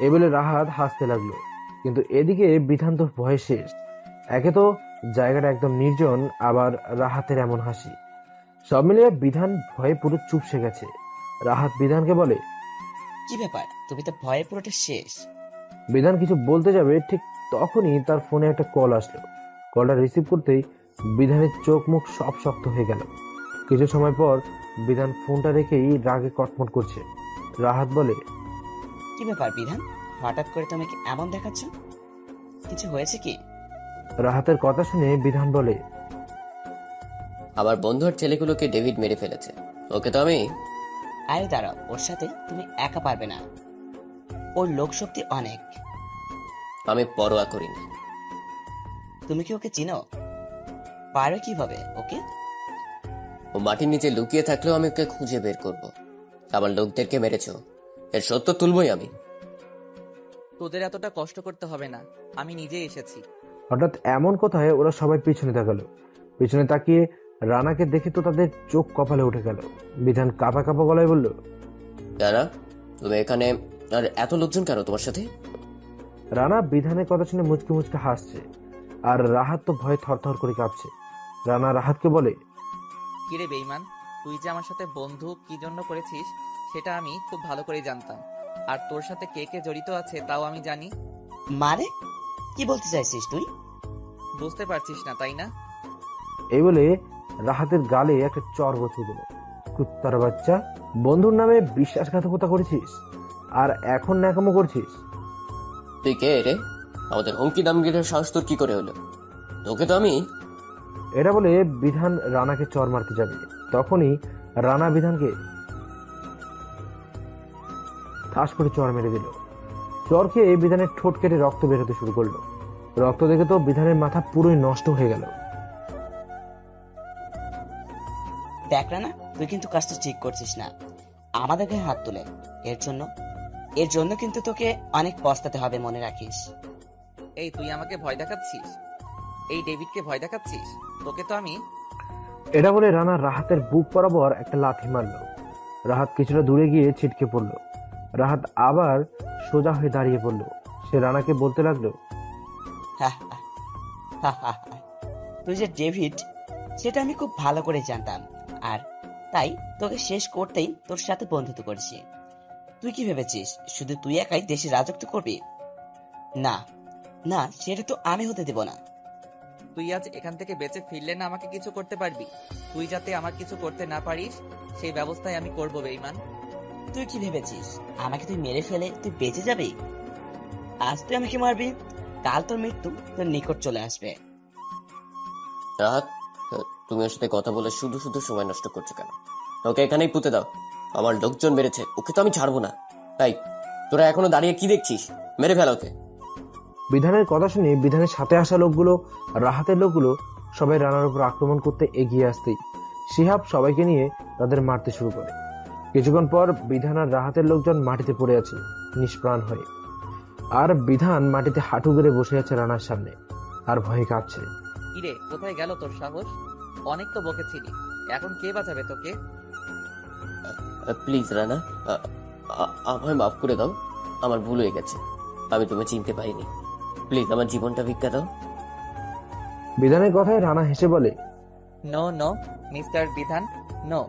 এই বলে রাহাত হাসতে লাগলো, কিন্তু এদিকে বিধান তো ভয়ে শেষ। একে তো জায়গাটা একদম নির্জন, আবার রাহাতের এমন হাসি, সব মিলিয়ে বিধান ভয়ে পুরো চুপসে গেছে। রাহাত বিধানকে বলে, কি ব্যাপার, তুমি তো ভয়ে পুরোটা শেষ। বিধান কিছু বলতে যাবে, ঠিক তখনই তার ফোনে একটা কল আসলো। কলটা রিসিভ করতেই বিধানের চোখ মুখ সব শক্ত হয়ে গেল। কিছু সময় পর বিধান ফোনটা রেখেই রাগে কটমট করছে। রাহাত বলে, কি ব্যাপার বিধান, হঠাৎ করে তুমি এমন দেখাচ্ছ? কিছু হয়েছে কি? রাহাতের কথা শুনে বিধান বলে, আমার বন্ধুর ছেলেগুলোকে ডেভিড মেরে ফেলেছে। ওকে তো আমি। আরে দাঁড়াও, ওর সাথে তুমি একা পারবে না, ওর লোকশক্তি অনেক। আমি পরোয়া করি না। তুমি কি ওকে চিনো? পারো কিভাবে ওকে? ও মাটির নিচে লুকিয়ে থাকলেও আমি ওকে খুঁজে বের করব। আমার লোকদেরকে মেরেছ, এর সত্য তুলবই আমি। তোদের এতটা কষ্ট করতে হবে না, আমি নিজেই এসেছি। হঠাৎ এমন কথায় ওরা সবাই পিছনে তাকালো। পিছনে তাকিয়ে রানাকে দেখে তো তাদের চোখ কপালে উঠে গেল। বিধান কাঁপা কাঁপা গলায় বলল, রানা, তুমি এখানে? আর এত লোকজন কেন তোমার সাথে? রানা বিধানের কথা শুনে মুচকে মুচকে হাসছে, আর রাহাত তো ভয়ে থরথর করে কাঁপছে। রানা রাহাতকে বলে, কিরে বেঈমান, তুই যে আমার সাথে বন্ধু কি জন্য করেছিস সেটা আমি খুব ভালো করে জানতাম, আর তোর সাথে কে কে জড়িত আছে তাও আমি জানি। মানে কি বলতে চাইছিস তুই? বুঝতে পারছিস না তাই না? এই বলে রাহাতের গালে একটা চর বসিয়ে দিল। কুত্তার বাচ্চা, বন্ধুর নামে বিশ্বাসঘাতকতা করেছিস আর এখন ন্যাকামো করছিস? তুই কে রে? আমাদের হুমকি দামগিরের সাহস তোর কি করে হলো? তোকে তো আমি। এটা বলে বিধান রানাকে চর মারতে যাবে, তখনই রানা বিধানকে ঠাস করে চর মেরে দিল। চর খেয়ে বিধানের ঠোঁট কেটে রক্ত বেরোতে শুরু করলো। রক্ত দেখে তো বিধানের মাথা পুরোই নষ্ট হয়ে গেল। দেখ রানা, তুই কিন্তু কাজটা ঠিক করছিস না। আমাদের গায়ে হাত তুলে এর জন্য কিন্তু তোকে অনেক পস্তাতে হবে, মনে রাখিস। এই তুই আমাকে ভয় দেখাচ্ছিস? এই ডেভিডকে ভয় দেখাচ্ছিস? তোকে তো আমি। এটা বলে রানা রাহাতের বুক বরাবর একটা লাথি মারল। রাহাত কিছুটা দূরে গিয়ে ছিটকে পড়ল। রাহাত আবার সোজা হয়ে দাঁড়িয়ে পড়ল। সে রানাকে বলতে লাগলো, তুই যে ডেভিড সেটা আমি খুব ভালো করে জানতাম, আর তাই তোকে শেষ করতেই তোর সাথে বন্ধুত্ব করেছি। তুই কি ভেবেছিস শুধু তুই একাই দেশে রাজত্ব করবি? না না, সেটা তো আমি হতে দেব না। তুই আজ এখান থেকে বেঁচে ফিরলে না আমাকে কিছু করতে পারবি। তুই যাতে আমার কিছু করতে না পারিস সেই ব্যবস্থাই আমি করবো বেঈমান। তুই কি ভেবেছিস আমাকে তুই মেরে ফেলে তুই বেঁচে যাবি? আজ তুই আমাকে মারবি, কাল তোর মৃত্যু তোর নিকট চলে আসবে। রাহাত, তুমি ওর সাথে কথা বলে শুধু শুধু সময় নষ্ট করছো কেন? ওকে এখানেই পুঁতে দাও। আমার লোকজন মেরেছে, ওকে তো আমি ছাড়বো না। তাই তোরা এখনো দাঁড়িয়ে কি দেখছিস? মেরে ফেল ওকে। বিধানের কথা শুনে বিধানের সাথে আসা লোকগুলো, রাহাতের লোকগুলো সবাই রানার উপর আক্রমণ করতে এগিয়ে আসতেই শিহাব সবাইকে নিয়ে তাদের মারতে শুরু করে। কিছুক্ষণ পর বিধান আর রাহাতের লোকজন মাটিতে পড়ে আছে নিষ্প্রাণ হয়ে, আর বিধান মাটিতে হাঁটু গেড়ে বসে আছে রানার সামনে আর ভয়ে কাঁপছে। কিরে, কোথায় গেল তোর সাহস? অনেক তো বকেছিলি, এখন কে বাঁচাবে তোকে? প্লিজ রানা, আমায় মাফ করে দাও। আমার ভুল হয়ে গেছে, আমি তোমায় চিনতে পারিনি। প্লিজ আমার জীবনটা ভিক্ষা দাও। বিধানের কথায় রানা হেসে বলে, নো নো মিস্টার বিধান, নো।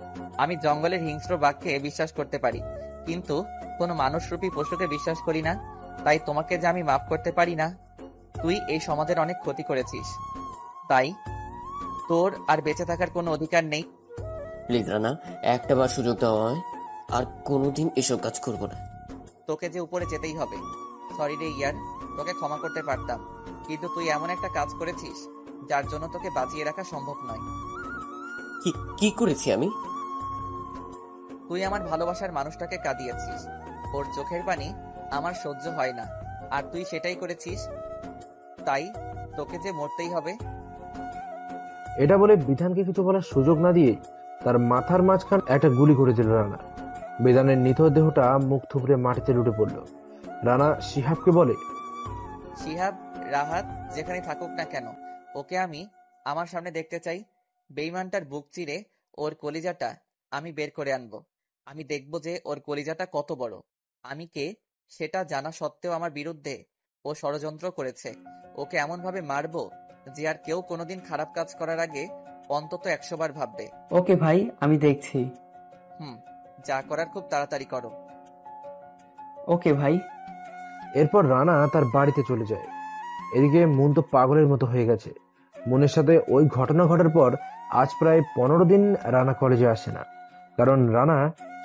আমি জঙ্গলের হিংস্র বাঘকে বিশ্বাস করতে পারি, কিন্তু কোনো মানুষরূপী পশুকে বিশ্বাস করি না। তাই তোমাকে যে আমি মাফ করতে পারি না। তুই এই সমাজের অনেক ক্ষতি করেছিস, তাই তোর আর বেঁচে থাকার কোনো অধিকার নেই। প্লিজ রানা, একটা বার সুযোগ দাও আমায়, আর কোনোদিন এসব কাজ করবো না। তোকে যে উপরে যেতেই হবে। সরি রে ইয়ার, তোকে ক্ষমা করতে পারতাম, কিন্তু তুই এমন একটা কাজ করেছিস যার জন্য তোকে বাঁচিয়ে রাখা সম্ভব নয়। কি করেছি আমি? তুই আমার ভালোবাসার মানুষটাকে কাঁদিয়েছিস, ওর চোখের পানি আমার সহ্য হয় না, আর তুই সেটাই করেছিস, তাই তোকে যে মরতেই হবে। এটা বলে বিধানকে কিছু বলার সুযোগ না দিয়ে তার মাথার মাঝখান একটা গুলি করে দিল রানা। বিধানের নিথ দেহটা মুখ থুবড়ে মাটিতে লুটে পড়ল। রানা শিহাবকে বলে, শিহাব, রাহাত যেখানে থাকুক না কেন, ওকে আমি আমার সামনে দেখতে চাই। বেঈমানটার বুক চিরে ওর কলিজাটা আমি বের করে আনবো। আমি দেখব যে ওর কলিজাটা কত বড়। আমি কে সেটা জানা সত্ত্বেও আমার বিরুদ্ধে ও ষড়যন্ত্র করেছে। ওকে এমন ভাবে মারবো যে আর কেউ কোনোদিন খারাপ কাজ করার আগে অন্তত 100 বার ভাববে। ওকে ভাই, আমি দেখছি। যা করার খুব তাড়াতাড়ি করো। ওকে ভাই। এরপর রানা তার বাড়িতে চলে যায়। এদিকে মন তো পাগলের মতো হয়ে গেছে। মনের সাথে ওই ঘটনা ঘটার পর আজ প্রায় 15 দিন রানা কলেজে আসে না, কারণ রানা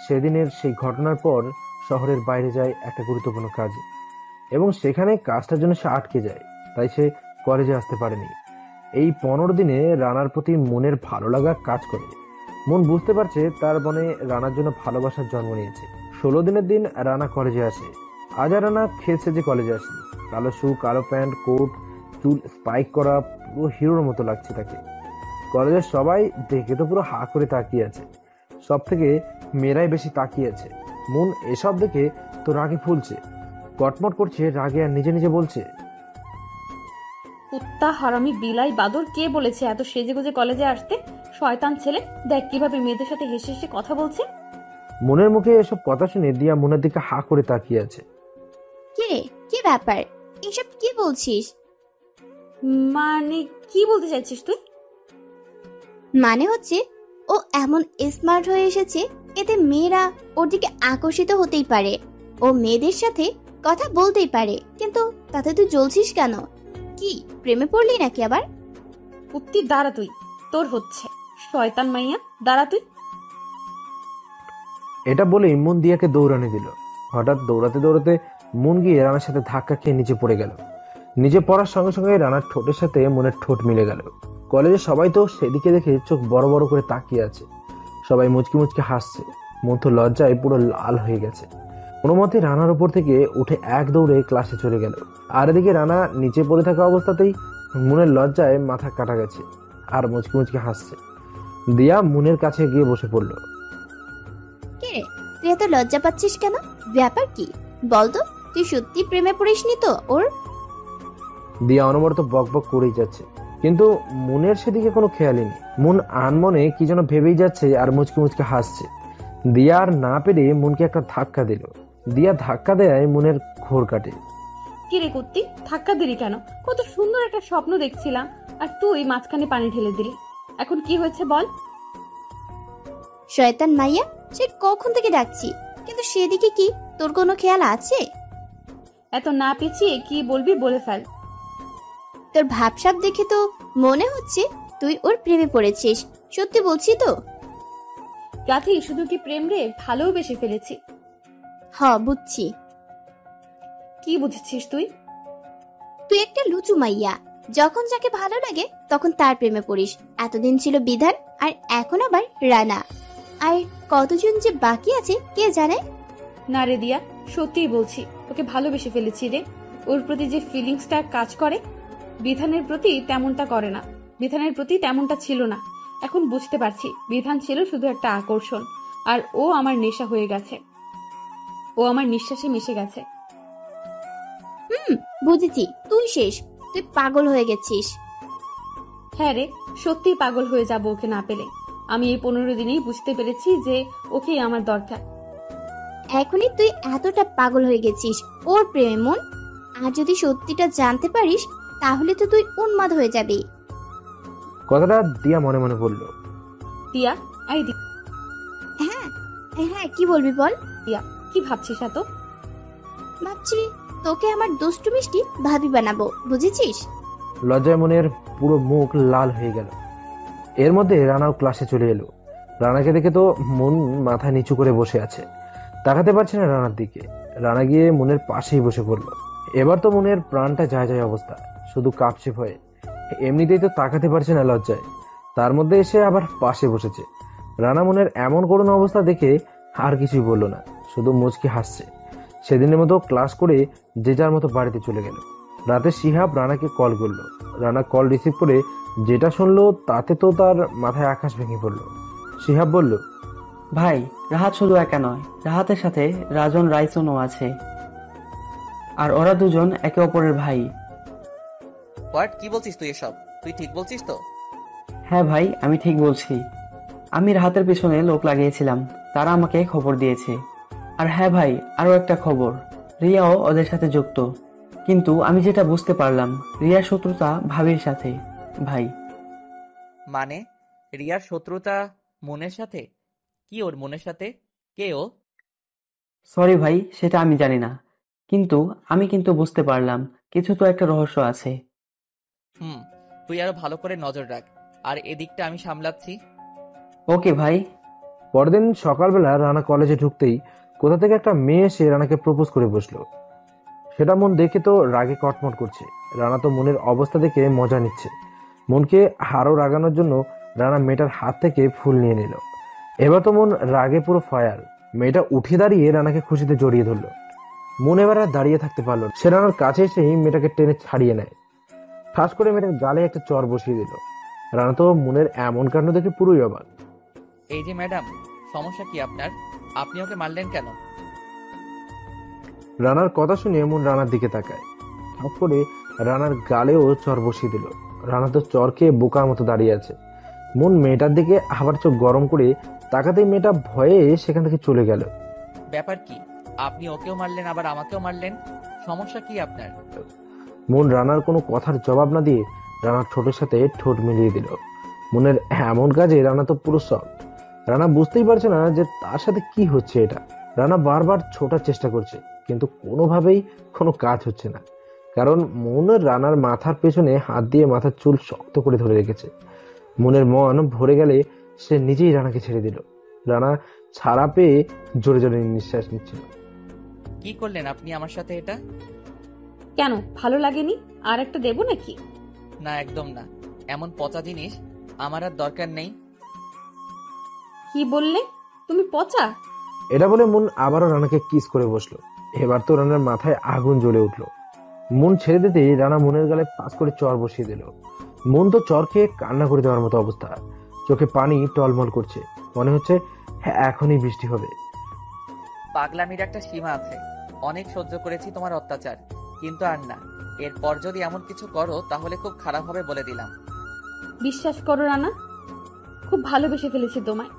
সেদিনের সেই ঘটনার পর শহরের বাইরে যায় একটা গুরুত্বপূর্ণ কাজে, এবং সেখানে কাজটার জন্য সে আটকে যায়, তাই সে কলেজে আসতে পারেনি। এই 15 দিনে রানার প্রতি মনের ভালো লাগা কাজ করে। মন বুঝতে পারছে তার মনে রানার জন্য ভালোবাসার জন্ম নিয়েছে। 16 দিনের দিন রানা কলেজে আসে। আজ আর রানা খেলছে যে কলেজে আসে, কালো শু, কালো প্যান্ট, কোট, চুল স্পাইক করা, পুরো হিরোর মতো লাগছে তাকে। কলেজের সবাই দেখে তো পুরো হা করে তাকিয়ে আছে, সব থেকে মেয়েরাই বেশি তাকিয়ে আছে। মন এসব দেখে তো রাগে ফুলছে, কটমট করছে রাগে, আর নিজে নিজে বলছে, কুত্তা, হারামি, বিলাই, বাদর, কে বলেছে এত সেজেগুজে কলেজে আসতে? শয়তান ছেলে, দেখ কিভাবে মেয়েদের সাথে হেসে হেসে কথা বলছে। মনের মুখে এসব কথা শুনে দিয়া মনের দিকে হা করে তাকিয়ে আছে। কে কি ব্যাপার, এসব কি বলছিস? মানে কি বলতে চাইছিস তুই? মানে হচ্ছে ও এমন স্মার্ট হয়ে এসেছে, এতে মেয়েরা ওর দিকে আকর্ষিত হতেই পারে, ও মেয়েদের সাথে কথা বলতেই পারে, কিন্তু তাতে তুই জ্বলছিস কেন? কি প্রেমে পড়লি নাকি আবার? কুত্তি, দাঁড়া তুই, তোর হচ্ছে। শয়তান মাইয়া, দাঁড়া তুই। এটা বলেই মন দিয়াকে দৌড়ানি দিল। হঠাৎ দৌড়াতে দৌড়াতে মন গিয়ে রানার সাথে ধাক্কা খেয়ে নিচে পড়ে গেল। নিচে পড়ার সঙ্গে সঙ্গে রানার ঠোঁটের সাথে মনের ঠোঁট মিলে গেল। কলেজে সবাই তো সেদিকে দেখে চোখ বড় বড় করে তাকিয়ে আছে, সবাই মুচকি মুচকি হাসছে। মন তো লজ্জায় পুরো লাল হয়ে গেছে। কোনো মতে রানার উপর থেকে উঠে এক দৌড়ে ক্লাসে চলে গেল। আর এদিকে রানা নিচে পড়ে থাকা অবস্থাতেই মনের লজ্জায় মাথা কাটা গেছে আর মুচকি মুচকি হাসছে। দিয়া মনের কাছে গিয়ে বসে পড়ল। কে রে, তুই এত লজ্জা পাচ্ছিস কেন? ব্যাপার কি বলতো? তুই সত্যি প্রেমে পড়িসনি তো ওর? দিয়া অনবরত বক বক করেই যাচ্ছে, কিন্তু মনের সেদিকে কোনো খেয়ালই নেই। মন আনমনে কি যেন ভেবেই যাচ্ছে আর মুচকি মুচকি হাসছে। দিয়া আর না পেরে মনকে একটা ধাক্কা দিল। দিয়া ধাক্কা দেয় মনের ঘোর কাটে। কি রে কুত্তি, ধাক্কা দিলি কেন? কত সুন্দর একটা স্বপ্ন দেখছিলাম আর তুই মাঝখানে পানি ঢেলে দিলি। এখন কি হয়েছে বল? শয়তান মাইয়া, সে কখন থেকে ডাকছি, কিন্তু সেদিকে কি তোর কোনো খেয়াল আছে? এত না পেঁচিয়ে কি বলবি বলে ফেল। তোর ভাবসাব দেখে তো মনে হচ্ছে তুই ওর প্রেমে পড়েছিস। সত্যি বলছি তো? গাথি, শুধু কি প্রেম রে, ভালোবেসে ফেলেছি। বুঝছি। কি বুঝেছিস তুই? তুই একটা লুচু মাইয়া, যখন যাকে ভালো লাগে তখন তার প্রেমে পড়িস। এতদিন ছিল বিধান, আর এখন আবার রানা, আর কতজন যে বাকি আছে কে জানে। না রে দিয়া, সত্যিই বলছি, ওকে ভালোবেসে ফেলেছি রে। ওর প্রতি যে ফিলিংসটা কাজ করে, বিধানের প্রতি তেমনটা করে না। বিধানের প্রতি তেমনটা ছিল না। এখন বুঝতে পারছি, বিধান ছিল শুধু একটা আকর্ষণ, আর ও আমার নেশা হয়ে গেছে। ও আমার নিঃশ্বাসে মিশে গেছে। বুঝেছি, তুই শেষ, তুই পাগল হয়ে গেছিস। হ্যাঁ রে, সত্যি পাগল হয়ে যাব ওকে না পেলে। আমি এই 15 দিনেই বুঝতে পেরেছি যে ওকেই আমার দরকার। এখনই তুই এতটা পাগল হয়ে গেছিস ওর প্রেমে মন, আর যদি সত্যিটা জানতে পারিস তাহলে তো তুই উন্মাদ হয়ে যাবি। কথাটা দিয়া মনে মনে বলল। দিয়া, আই দি। হ্যাঁ হ্যাঁ, কি বলবি বল। দিয়া, কি ভাবছিস এত? ভাবছি তোকে আমার দুষ্টু মিষ্টি ভাবি বানাবো, বুঝেছিস? লজ্জায় মনের পুরো মুখ লাল হয়ে গেল। এর মধ্যে রানাও ক্লাসে চলে এলো। রানাকে দেখে তো মন মাথা নিচু করে বসে আছে, তাকাতে পারছে না রানার দিকে। রানা গিয়ে মনের পাশেই বসে পড়ল। এবার তো মনের প্রাণটা যায় যায় অবস্থা, শুধু কাঁপছে ভয়ে। এমনিতেই তো তাকাতে পারছে না লজ্জায়, তার মধ্যে এসে আবার পাশে বসেছে। রানা মনের এমন করুণ অবস্থা দেখে আর কিছুই বলল না, শুধু মুচকি হাসছে। সেদিনের মতো ক্লাস করে যে যার মতো বাড়িতে চলে গেল। রাতে শিহাব রানাকে কল করলো। রানা কল রিসিভ করে যেটা শুনলো তাতে তো তার মাথায় আকাশ ভেঙে পড়লো। শিহাব বলল, ভাই, রাহাত শুধু একা নয়, রাহাতের সাথে রাজন রাইসনও আছে, আর ওরা দুজন একে অপরের ভাই। হোয়াট, কি বলছিস তুই এসব? তুই ঠিক বলছিস তো? হ্যাঁ ভাই, আমি ঠিক বলছি। আমি রাহাতের পিছনে লোক লাগিয়েছিলাম, তারা আমাকে খবর দিয়েছে। আর হ্যাঁ ভাই, আরো একটা খবর, রিয়াও ওদের সাথে যুক্ত। কিন্তু আমি যেটা বুঝতে পারলাম, রিয়ার শত্রুতা ভাবির সাথে। ভাই মানে রিয়ার শত্রুতা মনের সাথে? কি ওর মনের সাথে? কে ও? সরি ভাই, সেটা আমি জানি না, কিন্তু আমি বুঝতে পারলাম কিছু তো একটা রহস্য আছে। তুই আরো ভালো করে নজর রাখ, আর এদিকটা আমি সামলাচ্ছি। ওকে ভাই। পরদিন সকালবেলা রানা কলেজে ঢুকতেই কোথা থেকে একটা মেয়ে এসে রানাকে প্রপোজ করে বসলো। সেটা মন দেখে তো রাগে কটমট করছে। রানা তো মনের অবস্থা দেখে মজা নিচ্ছে। মনকে আরো রাগানোর জন্য রানা মেয়েটার হাত থেকে ফুল নিয়ে নিল। এবার তো মন রাগে পুরো ফায়ার। মেয়েটা উঠে দাঁড়িয়ে রানাকে খুশিতে জড়িয়ে ধরলো। মন এবার আর দাঁড়িয়ে থাকতে পারলো না। সে রানার কাছে এসেই মেয়েটাকে টেনে ছাড়িয়ে নেয়। ঠাস করে মেয়েটার গালে একটা চর বসিয়ে দিল। রানা তো মনের এমন কাণ্ড দেখে পুরোই অবাক। এই যে ম্যাডাম, সমস্যা কি আপনার? আপনি ওকে মারলেন কেন? রানার কথা শুনে মন রানার দিকে তাকায়। ঠাস করে রানার গালেও চর বসিয়ে দিল। রানা তো চর খেয়ে বোকার মতো দাঁড়িয়ে আছে। মন মেয়েটার দিকে আবার চোখ গরম করে তাকাতেই মেয়েটা ভয়ে সেখান থেকে চলে গেল। ব্যাপার কি? আপনি ওকেও মারলেন আবার আমাকেও মারলেন, সমস্যা কি আপনার? মন রানার কোনো কথার জবাব না দিয়ে রানার ঠোঁটের সাথে ঠোঁট মিলিয়ে দিল। মনের এমন কাজে রানা তো পুরো শক। রানা বুঝতেই পারছে না যে তার সাথে কি হচ্ছে এটা। রানা বারবার ছোটার চেষ্টা করছে, কিন্তু কোনোভাবেই কোনো কাজ হচ্ছে না। কারণ মন রানার মাথার পেছনে হাত দিয়ে মাথার চুল শক্ত করে ধরে রেখেছে। মনের মন ভরে গেলে সে নিজেই রানাকে ছেড়ে দিল। রানা ছাড়া পেয়ে জোরে জোরে নিঃশ্বাস নিচ্ছিল। কি করলেন আপনি আমার সাথে এটা? কেন, ভালো লাগেনি? আর একটা দেবো নাকি? না, একদম না। এমন পচা জিনিস আমার আর দরকার নেই। কি বললে তুমি? পচা? এটা বলে মন আবারও রানাকে কিস করে বসলো। এবার তো রানার মাথায় আগুন জ্বলে উঠলো। মন ছেড়ে দিতেই রানা মনের গালে পাস করে চর বসিয়ে দিল। মন তো চর খেয়ে কান্না করে দেওয়ার মতো অবস্থা। চোখে পানি টলমল করছে। মনে হচ্ছে হ্যাঁ, এখনই বৃষ্টি হবে। পাগলামির একটা সীমা আছে। অনেক সহ্য করেছি তোমার অত্যাচার, কিন্তু আর না। এরপর যদি এমন কিছু করো তাহলে খুব খারাপ হবে বলে দিলাম। বিশ্বাস করো রানা, খুব ভালোবেসে ফেলেছি তোমায়।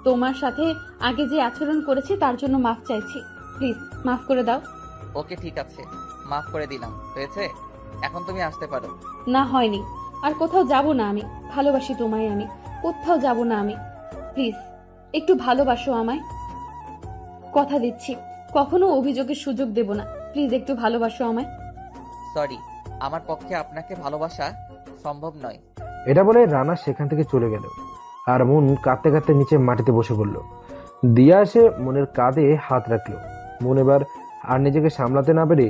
তোমার সাথে আগে যে আচরণ করেছি তার জন্য মাফ চাইছি। প্লিজ মাফ করে দাও। ওকে, ঠিক আছে, মাফ করে দিলাম। হয়েছে, এখন তুমি আসতে পারো। না, হয়নি। আর কোথাও যাব না আমি। ভালোবাসি তোমায় আমি। কোথাও যাব না আমি। প্লিজ একটু ভালোবাসো আমায়। কথা দিচ্ছি কখনো অভিযোগের সুযোগ দেব না। প্লিজ একটু ভালোবাসো আমায়। সরি, আমার পক্ষে আপনাকে ভালোবাসা সম্ভব নয়। এটা বলে রানা সেখান থেকে চলে গেল। আর মন কাঁদতে কাঁদতে নিচে মাটিতে বসে পড়ল। দিয়া এসে মনের কাঁধে হাত রাখলো। মন এবার আর নিজেকে সামলাতে না পেরে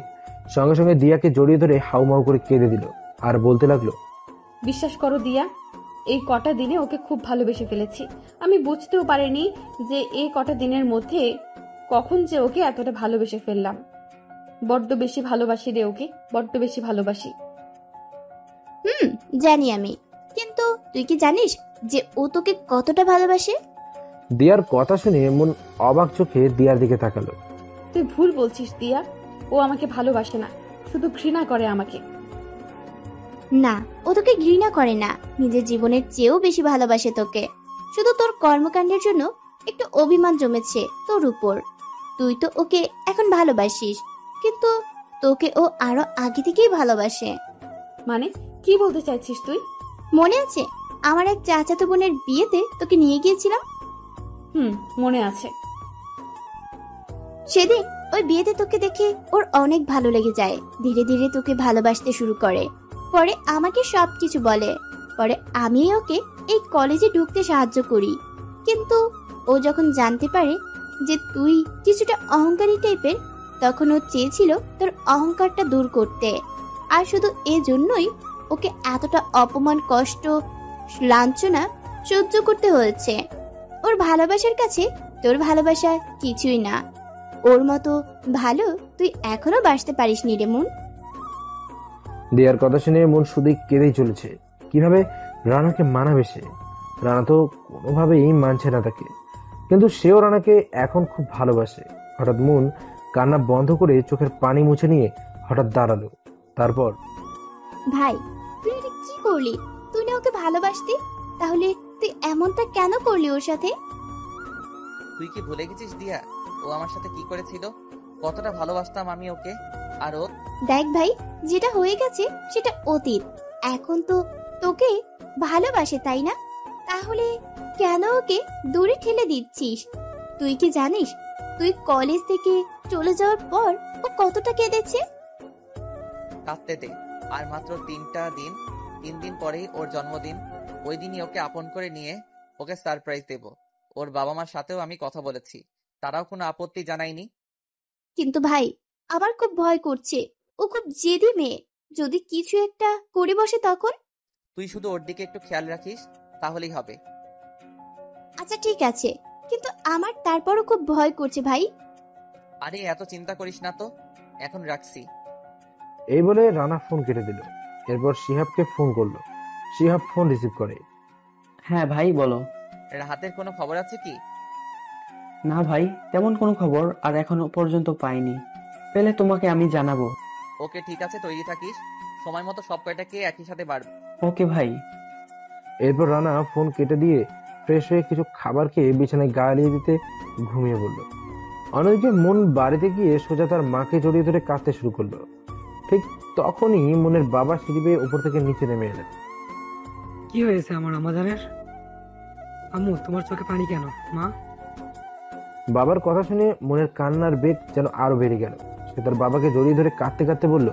সঙ্গে সঙ্গে দিয়াকে জড়িয়ে ধরে হাউমাউ করে কেঁদে দিল। আর বলতে লাগলো, বিশ্বাস করো দিয়া, এই কটা দিনে ওকে খুব ভালোবেসে ফেলেছি। আমি বুঝতেও পারিনি যে এই কটা দিনের মধ্যে কখন যে ওকে এতটা ভালোবেসে ফেললাম। বড্ড বেশি ভালোবাসি রে ওকে, বড্ড বেশি ভালোবাসি। জানি আমি, কিন্তু তুই কি জানিস যে ও তোকে কতটা ভালোবাসে? দিয়ার কথা শুনে মন অবাক চোখে দিয়ার দিকে তাকালো। তুই ভুল বলছিস দিয়া, ও আমাকে ভালোবাসে না, শুধু ঘৃণা করে আমাকে। না, ও তোকে ঘৃণা করে না, নিজের জীবনের চেয়েও বেশি ভালোবাসে তোকে। শুধু তোর কর্মকাণ্ডের জন্য একটু অভিমান জমেছে তোর উপর। তুই তো ওকে এখন ভালোবাসিস, কিন্তু তোকে ও আরো আগে থেকেই ভালোবাসে। মানে কি বলতে চাইছিস তুই? মনে আছে আমার এক চাচাতো বোনের বিয়েতে তোকে নিয়ে গিয়েছিলাম? মনে আছে। সেদিন ওই বিয়েতে তোকে দেখে ওর অনেক ভালো লেগে যায়। ধীরে ধীরে তোকে ভালোবাসতে শুরু করে। পরে আমাকে সবকিছু বলে। পরে আমি ওকে এই কলেজে ঢুকতে সাহায্য করি। কিন্তু ও যখন জানতে পারে যে তুই কিছুটা অহংকারী টাইপের, তখন ও চেয়েছিল তোর অহংকারটা দূর করতে। আর শুধু এজন্যই ওকে এতটা অপমান, কষ্ট, লাঞ্ছনা সহ্য করতে হয়েছে। ওর ভালোবাসার কাছে তোর ভালোবাসা কিছুই না। ওর মতো ভালো তুই এখনো বাসতে পারিসনি রে মন। দিয়ার কথা শুনে মন শুধুই কেঁদেই চলেছে। কিভাবে রানাকে মানাবে সে? রানা তো কোনোভাবেই মানছে না তাকে, কিন্তু সেও রানাকে এখন খুব ভালোবাসে। হঠাৎ মন কান্না বন্ধ করে চোখের পানি মুছে নিয়ে হঠাৎ দাঁড়ালো। তারপর, ভাই তুই এটা কি করলি? তুই না ওকে ভালোবাসতি, তাহলে তুই এমনটা কেন করলি ওর সাথে? তুই কি ভুলে গেছিস দিয়া, ও আমার সাথে কি করেছিল? কতটা ভালোবাসতাম আমি ওকে। আর ও দেখ ভাই, যেটা হয়ে গেছে সেটা অতীত। এখন তো তোকে ভালোবাসে, তাই না? তাহলে কেন ওকে দূরে ঠেলে দিচ্ছিস? তুই কি জানিস তুই কলেজ থেকে চলে যাওয়ার পর ও কতটা কেঁদেছে? কাঁদতে দে, আর মাত্র 3টা দিন, 3 দিন পরেই ওর জন্মদিন। ওই দিনই ওকে আপন করে নিয়ে ওকে সারপ্রাইজ দেব। ওর বাবা মার সাথেও আমি কথা বলেছি, তারাও কোনো আপত্তি জানায়নি। কিন্তু ভাই, আমার খুব ভয় করছে। ও খুব জেদি মেয়ে, যদি কিছু একটা করে বসে তখন। তুই শুধু ওর দিকে একটু খেয়াল রাখিস, তাহলেই হবে। আচ্ছা ঠিক আছে, কিন্তু আমার তারপরও খুব ভয় করছে ভাই। আরে এত চিন্তা করিস না তো, এখন রাখছি। এই বলে রানা ফোন কেটে দিল। এরপর শিহাবকে ফোন করলো। শিহাব ফোন রিসিভ করে। হ্যাঁ ভাই বলো। রাহাতের কোনো খবর আছে কি? না ভাই, তেমন কোনো খবর আর এখনো পর্যন্ত পাইনি। পেলে তোমাকে আমি জানাবো। ওকে ঠিক আছে, তৈরি থাকিস। সময় মতো সব কয়টাকে একই সাথে বাড়বে। ওকে ভাই। এরপর রানা ফোন কেটে দিয়ে ফ্রেশ হয়ে কিছু খাবার খেয়ে বিছানায় গা এলিয়ে দিতে ঘুমিয়ে পড়ল। অন্যদিকে মন বাড়িতে গিয়ে সোজা তার মাকে জড়িয়ে ধরে কাঁদতে শুরু করলো। ঠিক তখনই মনের বাবা সিঁড়ি বেয়ে উপর থেকে নিচে নেমে এলেন। কি হয়েছে আমার আমাজানের? আম্মু, তোমার চোখে পানি কেন মা? বাবার কথা শুনে মনের কান্নার বেগ যেন আরো বেড়ে গেল। সে তার বাবাকে জড়িয়ে ধরে কাঁদতে কাঁদতে বলল,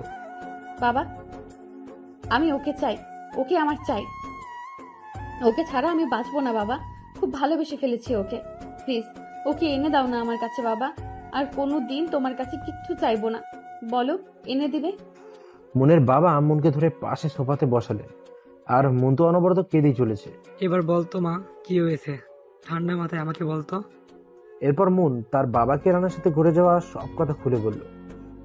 বাবা, আমি ওকে চাই, ওকে আমার চাই। ওকে ছাড়া আমি বাঁচবো না বাবা। খুব ভালোবেসে ফেলেছি ওকে। প্লিজ ওকে এনে দাও না আমার কাছে বাবা। আর কোনো দিন তোমার কাছে কিচ্ছু চাইবো না। বলো, এনে দিবে? মনের বাবা মনকে ধরে পাশে সোফাতে বসালেন। আর মন তো অনবরত কেঁদেই চলেছে। এবার বলতো মা, কি হয়েছে? ঠান্ডা মাথায় আমাকে বলতো। এরপর মন তার বাবাকে রানার সাথে ঘুরে যাওয়া সব কথা খুলে বলল।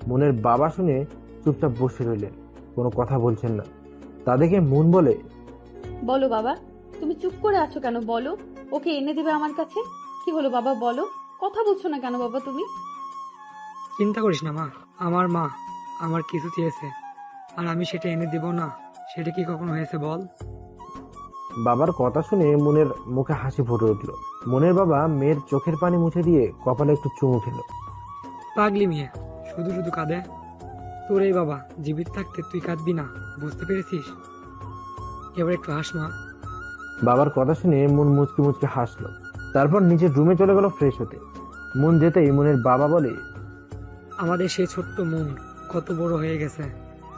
মনের বাবা শুনে চুপচাপ বসে রইলেন, কোনো কথা বলছেন না। তা দেখে মন বলে, বলো বাবা, তুমি চুপ করে আছো কেন? বলো, ওকে এনে দিবে আমার কাছে। কি হলো বাবা, বলো। কথা বলছো না কেন বাবা তুমি? চিন্তা করিস না মা, আমার মা আমার কিছু চেয়েছে আর আমি সেটা এনে দেব না, সেটা কি কখনো হয়েছে বল? বাবার কথা শুনে মনের মুখে হাসি ফুটে উঠল। মনের বাবা মেয়ের চোখের পানি মুছে দিয়ে কপালে একটু চুমু খেল। পাগলি মেয়ে, শুধু শুধু কাঁদে। তোর এই বাবা জীবিত থাকতে তুই কাঁদবি না, বুঝতে পেরেছিস? এবার একটু হাস মা। বাবার কথা শুনে মন মুচকি মুচকি হাসলো। তারপর নিজের রুমে চলে গেল ফ্রেশ হতে। মন যেতেই মনের বাবা বলে, আমাদের সেই ছোট্ট মন কত বড় হয়ে গেছে,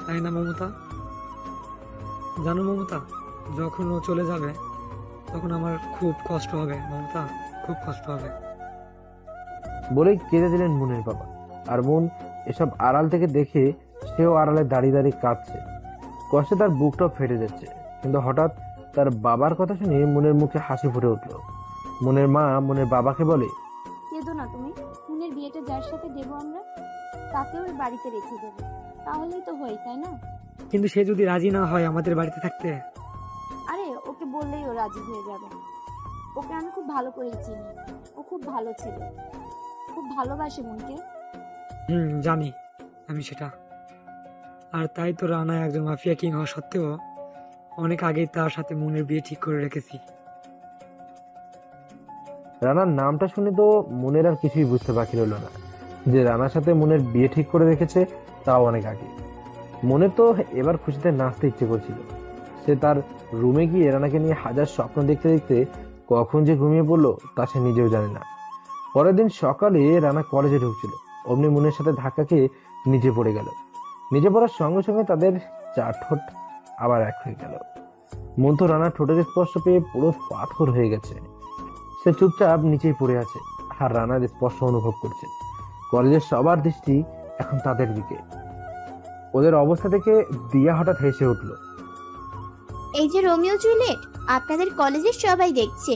তাই না মমতা? জানো মমতা, যখন ও চলে যাবে তখন আমার খুব কষ্ট হবে মমতা, খুব কষ্ট হবে। বলেই কেঁদে দিলেন মনের বাবা। আর মন এসব আড়াল থেকে দেখে সেও আড়ালে দাঁড়িয়ে দাঁড়িয়ে কাঁদছে। কষ্টে তার বুকটাও ফেটে যাচ্ছে। কিন্তু হঠাৎ তার বাবার কথা শুনে মনের মুখে হাসি ফুটে উঠল। মনের মা মনের বাবাকে বলে, কেঁদো না তুমি। মুনের বিয়েটা যার সাথে দেবো আমরা, তাকেও ওই বাড়িতে রেখে দেবো। তাহলেই তো হয়, তাই না? কিন্তু সে যদি রাজি না হয় আমাদের বাড়িতে থাকতে? আরে ওকে বললেই ও রাজি হয়ে যাবে। ওকে আমি খুব ভালো করে চিনি। ও খুব ভালো ছেলে, খুব ভালোবাসে মনকে। জানি আমি সেটা। আর তাই তো রানা একজন মাফিয়া কিং হওয়া সত্ত্বেও অনেক আগেই তার সাথে মনের বিয়ে ঠিক করে রেখেছি। রানার নামটা শুনে তো মনের আর কিছুই বুঝতে বাকি রইল না যে রানার সাথে মনের বিয়ে ঠিক করে রেখেছে, তাও অনেক আগে। মনের তো এবার খুশিতে নাচতে ইচ্ছে করছিল। সে তার রুমে গিয়ে রানাকে নিয়ে হাজার স্বপ্ন দেখতে দেখতে কখন যে ঘুমিয়ে পড়লো তা সে নিজেও জানে না। পরের দিন সকালে রানা কলেজে ঢুকছিল, অমনি মনের সাথে ধাক্কা খেয়ে নিচে পড়ে গেল। নিচে পড়ার সঙ্গে সঙ্গে তাদের চার ঠোঁট আবার এক হয়ে গেল। মন তো রানার ঠোঁটের স্পর্শ পেয়ে পুরো পাথর হয়ে গেছে। সে চুপচাপ নিচেই পড়ে আছে আর রানার স্পর্শ অনুভব করছে। কলেজের সবার দৃষ্টি এখন তাদের দিকে। ওদের অবস্থা থেকে দিয়া হঠাৎ হেসে উঠল। এই যে রোমিও জুলিয়েট, আপনাদের কলেজের সবাই দেখছে।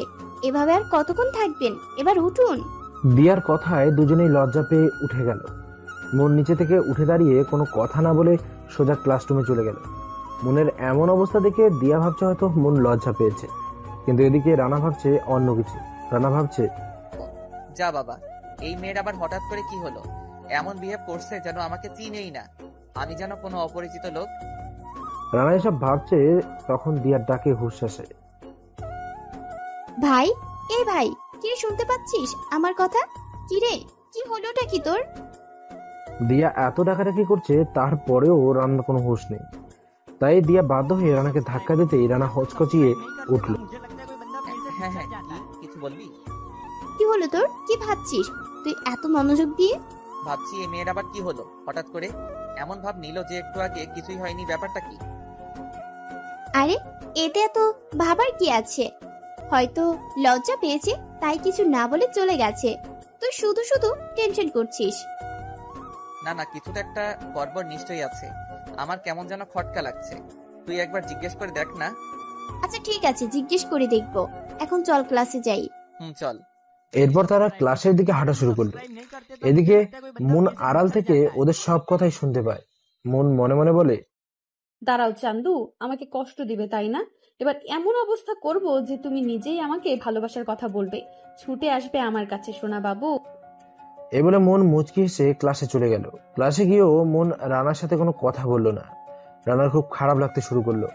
এভাবে আর কতক্ষণ থাকবেন? এবার উঠুন। দিয়ার কথায় দুজনেই লজ্জা পেয়ে উঠে গেল। মন নিচে থেকে উঠে দাঁড়িয়ে কোনো কথা না বলে সোজা ক্লাসরুমে চলে গেল। মনের এমন অবস্থা দেখে দিয়া ভাবছে হয়তো মন লজ্জা পেয়েছে, কিন্তু এদিকে রানা ভাবছে অন্য কিছু। রানা ভাবছে, যা বাবা, এই মেয়ের আবার হঠাৎ করে কি হলো? এমন বিহেভ করছে যেন আমাকে চিনেই না, আমি যেন কোনো অপরিচিত লোক। রানা এসব ভাবছে তখন দিয়ার ডাকে হুঁশ আসে। ভাই, এই ভাই, কি শুনতে পাচ্ছিস আমার কথা? কি রে, কি হলোটা কি তোর? দিয়া এত ডাকাডাকি করছে, তারপরেও রানার কোনো হুঁশ নেই। তাই দিয়া বাধ্য হয়ে রানাকে ধাক্কা দিতেই রানা হচকচিয়ে উঠল। হ্যাঁ হ্যাঁ, কিছু বলবি? কি হলো তোর? কি ভাবছিস তুই এত মনোযোগ দিয়ে? ভাবছি এই মেয়ের আবার কি হলো হঠাৎ করে? এমন ভাব নিল যে একটু আগে কিছুই হয়নি, ব্যাপারটা কি? আরে এতে এত ভাবার কি আছে? হয়তো লজ্জা পেয়েছে তাই কিছু না বলে চলে গেছে। তুই শুধু শুধু টেনশন করছিস। না না, কিছু তো একটা গড়বড় নিশ্চয়ই আছে। আমার কেমন যেন খটকা লাগছে। তুই একবার জিজ্ঞেস করে দেখ না। আচ্ছা ঠিক আছে, জিজ্ঞেস করে দেখবো। এখন চল ক্লাসে যাই। চল। এরপর তারা ক্লাসের দিকে হাঁটা শুরু করলো। এদিকে মন আড়াল থেকে ওদের সব কথাই শুনতে পায়। মন মনে মনে বলে, দাঁড়াও চান্দু, আমাকে কষ্ট দিবে তাই না? এবার এমন অবস্থা করব যে তুমি নিজেই আমাকে ভালোবাসার কথা বলবে, ছুটে আসবে আমার কাছে, সোনা বাবু। এ বলে মন মুচকি হেসে ক্লাসে চলে গেল। ক্লাসে গিয়েও মন রানার সাথে কোনো কথা বললো না। রানার খুব খারাপ লাগতে শুরু করলো।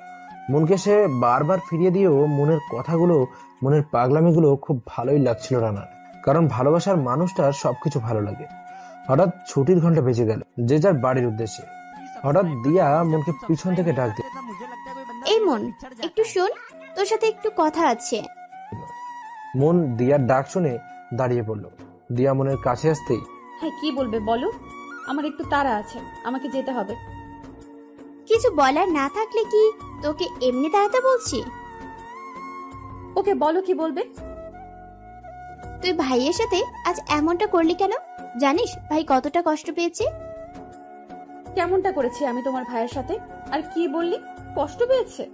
মনকে সে বারবার ফিরিয়ে দিয়েও মনের কথাগুলো, মনের পাগলামিগুলো খুব ভালোই লাগছিল রানার, কারণ ভালোবাসার মানুষটার সবকিছু ভালো লাগে। হঠাৎ ছুটির ঘন্টা বেজে গেল, যে যার বাড়ির উদ্দেশ্যে। হঠাৎ দিয়া মনকে পিছন থেকে ডাক দিল, এই মন, একটু শোন, তোর সাথে একটু কথা আছে। মন দিয়ার ডাক শুনে দাঁড়িয়ে পড়লো। দিয়া মনের কাছে আসতেই, হ্যাঁ কি বলবে বলো, আমার একটু তাড়া আছে, আমাকে যেতে হবে। কিছু বলার না থাকলে কি তোকে এমনি দাঁড়াতে বলছি? ওকে বলো কি বলবে। তুই ভাইয়ের সাথে আজ এমনটা করলি কেন? জানিস ভাই কতটা কষ্ট পেয়েছে? কেমনটা করেছি আমি তোমার ভাইয়ের সাথে? আর কি বললি কষ্ট পেয়েছে?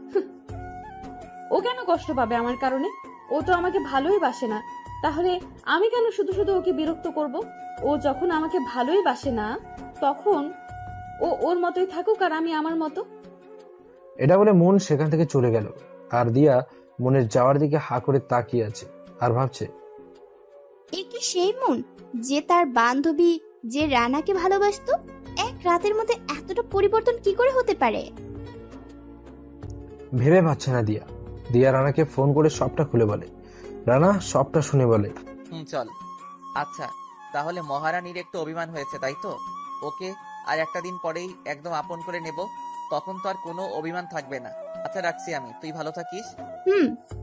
ও কেন কষ্ট পাবে আমার কারণে? ও তো আমাকে ভালোই বাসে না, তাহলে আমি কেন শুধু শুধু ওকে বিরক্ত করব? ও যখন আমাকে ভালোই বাসে না, তখন ও ওর মতোই থাকুক আর আমি আমার মতো। এটা বলে মন সেখান থেকে চলে গেল। আর দিয়া মনের যাওয়ার দিকে হা করে তাকিয়ে আছে আর ভাবছে, এ কি সেই মন যে তার বান্ধবী যে রানাকে ভালোবাসতো? এক রাতের মধ্যে এতটা পরিবর্তন কি করে হতে পারে? ভেবে পাচ্ছে না দিয়া। দিয়া রানাকে ফোন করে সবটা খুলে বলে। রানা সবটা শুনে বলে, চল। আচ্ছা, তাহলে মহারানীর একটু অভিমান হয়েছে তাই তো? ওকে আর একটা দিন পরেই একদম আপন করে নেব, তখন তো আর কোনো অভিমান থাকবে না। আচ্ছা রাখছি আমি, তুই ভালো থাকিস।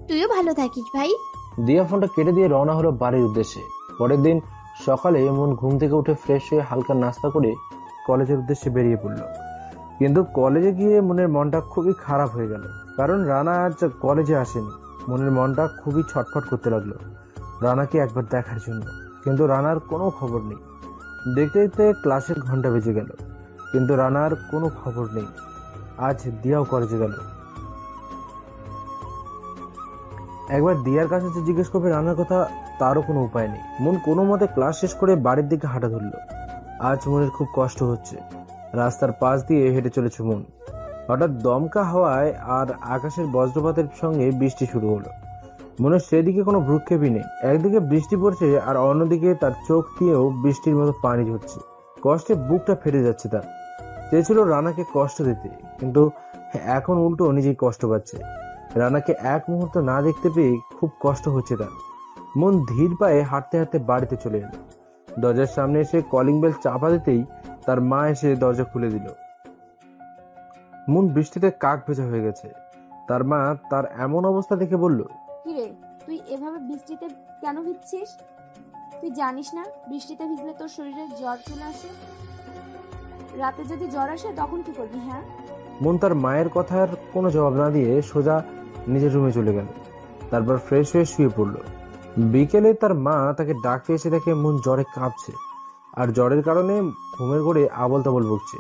তুইও ভালো থাকিস ভাই। দিয়া ফোনটা কেটে দিয়ে রওনা হলো বাড়ির উদ্দেশ্যে। পরের দিন সকালে মন ঘুম থেকে উঠে ফ্রেশ হয়ে হালকা নাস্তা করে কলেজের উদ্দেশ্যে বেরিয়ে পড়লো। কিন্তু কলেজে গিয়ে মনের মনটা খুবই খারাপ হয়ে গেল, কারণ রানা আজ কলেজে আসেনি। মনের মনটা খুবই ছটফট করতে লাগলো রানাকে একবার দেখার জন্য, কিন্তু রানার কোনো খবর নেই। দেখতে দেখতে ক্লাসের ঘন্টা বেজে গেল, কিন্তু রানার কোনো খবর নেই। আজ দিয়াও কলেজে গেল। একবার দিয়ার কাছে যে জিজ্ঞেস করবে রানার কথা, তারও কোনো উপায় নেই। মন কোনো মতে ক্লাস শেষ করে বাড়ির দিকে হাঁটা ধরল। আজ মনের খুব কষ্ট হচ্ছে। রাস্তার পাশ দিয়ে হেঁটে চলেছে মন। হঠাৎ দমকা হাওয়ায় আর আকাশের বজ্রপাতের সঙ্গে বৃষ্টি শুরু হলো। মনের সেদিকে কোনো ভ্রুক্ষেপই নেই। একদিকে বৃষ্টি পড়ছে আর অন্যদিকে তার চোখ দিয়েও বৃষ্টির মতো পানি ঝরছে। কষ্টে বুকটা ফেটে যাচ্ছে তার। চেয়েছিল রানাকে কষ্ট দিতে, কিন্তু এখন উল্টো নিজেই কষ্ট পাচ্ছে। রানাকে এক মুহূর্ত না দেখতে পেয়ে খুব কষ্ট হচ্ছে তার। মন ধীর পায়ে হাঁটতে হাঁটতে বাড়িতে চলে এলো। দরজার সামনে এসে কলিং বেল চাপা দিতেই তার মা এসে দরজা খুলে দিল। মন বৃষ্টিতে কাক ভেজা হয়ে গেছে। তার মা তার এমন অবস্থা দেখে বলল, কিরে, তুই এভাবে বৃষ্টিতে কেন ভিজছিস? তুই জানিস না বৃষ্টিতে ভিজলে তোর শরীরে জ্বর চলে আসে? রাতে যদি জ্বর আসে তখন কি করবি? হ্যাঁ। মন তার মায়ের কথার কোনো জবাব না দিয়ে সোজা নিজের রুমে চলে গেল। তারপর ফ্রেশ হয়ে শুয়ে পড়ল। বিকেলে তার মা তাকে ডাকতে এসে দেখে মন জ্বরে কাঁপছে, আর জ্বরের কারণে ঘুমের ঘোরে আবল তাবল বকছে।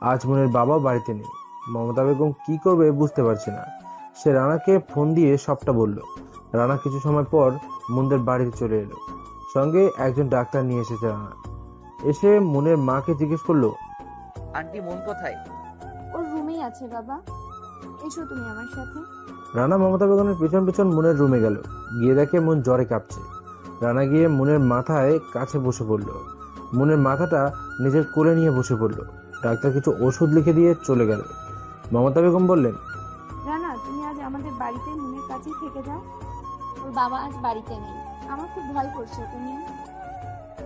আজ মনের বাবাও বাড়িতে নেই। মমতা বেগম কি করবে বুঝতে পারছে না। সে রানাকে ফোন দিয়ে সবটা বলল। রানা কিছু সময় পর মনদের বাড়িতে চলে এলো। সঙ্গে একজন ডাক্তার নিয়ে এসেছে রানা। এসে মনের মাকে জিজ্ঞেস করলো, আন্টি মন কোথায়? ওর রুমেই আছে বাবা, এসো তুমি আমার সাথে। রানা মমতা বেগমের পেছন পেছন মনের রুমে গেল। গিয়ে দেখে মন জ্বরে কাঁপছে। রানা গিয়ে মনের মাথায় কাছে বসে পড়ল। মনের মাথাটা নিজের কোলে নিয়ে বসে পড়ল। ডাক্তার কিছু ওষুধ লিখে দিয়ে চলে গেল। মমতা বেগম বললেন, রানা তুমি আজ আমাদের বাড়িতে মনের কাছেই থেকে যাও। ওর বাবা আজ বাড়িতে নেই, আমার খুব ভয় করছে। তুমি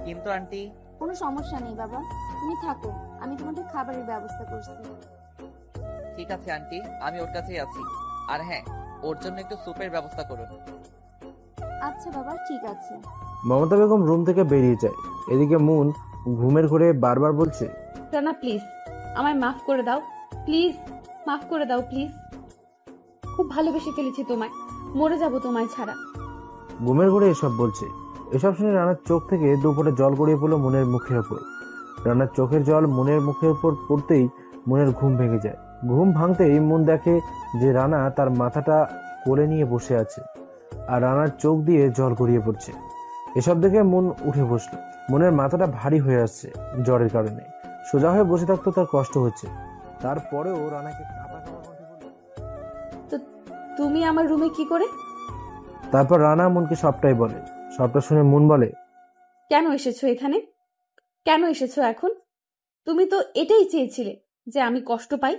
কিন্তু আন্টি। কোনো সমস্যা নেই বাবা, তুমি থাকো, আমি তোমাদের খাবারের ব্যবস্থা করছি। ঠিক আছে আন্টি, আমি ওর কাছেই আছি। আর হ্যাঁ, ওর জন্য একটু স্যুপের ব্যবস্থা করুন। আচ্ছা বাবা, ঠিক আছে। মমতা বেগম রুম থেকে বেরিয়ে যায়। এদিকে মন ঘুমের ঘোরে বারবার বলছে, রানা প্লিজ আমায় মাফ করে দাও, প্লিজ মাফ করে দাও প্লিজ। খুব ভালোবেসে ফেলেছি তোমায়, মরে যাব তোমায় ছাড়া। ঘুমের ঘরে এসব বলছে। এসব শুনে রানার চোখ থেকে দুপুরে জল গড়িয়ে পড়লো মনের মুখের ওপর। রানার চোখের জল মনের মুখের উপর পড়তেই মনের ঘুম ভেঙে যায়। ঘুম ভাঙতেই মন দেখে যে রানা তার মাথাটা কোলে নিয়ে বসে আছে আর রানার চোখ দিয়ে জল গড়িয়ে পড়ছে। এসব দেখে মন উঠে বসলো। মনের মাথাটা ভারী হয়ে আসছে জ্বরের কারণে। সোজা হয়ে বসে থাকতো তার কষ্ট হচ্ছে। তারপরেও রানাকে কাঁপা কাঁপা কণ্ঠে বলল, তো তুমি আমার রুমে কি করে? তারপর রানা মনকে সবটাই বলে। সবটা শুনে মন বলে, কেন এসেছো এখানে? কেন এসেছো এখন? তুমি তো এটাই চেয়েছিলে যে আমি কষ্ট পাই।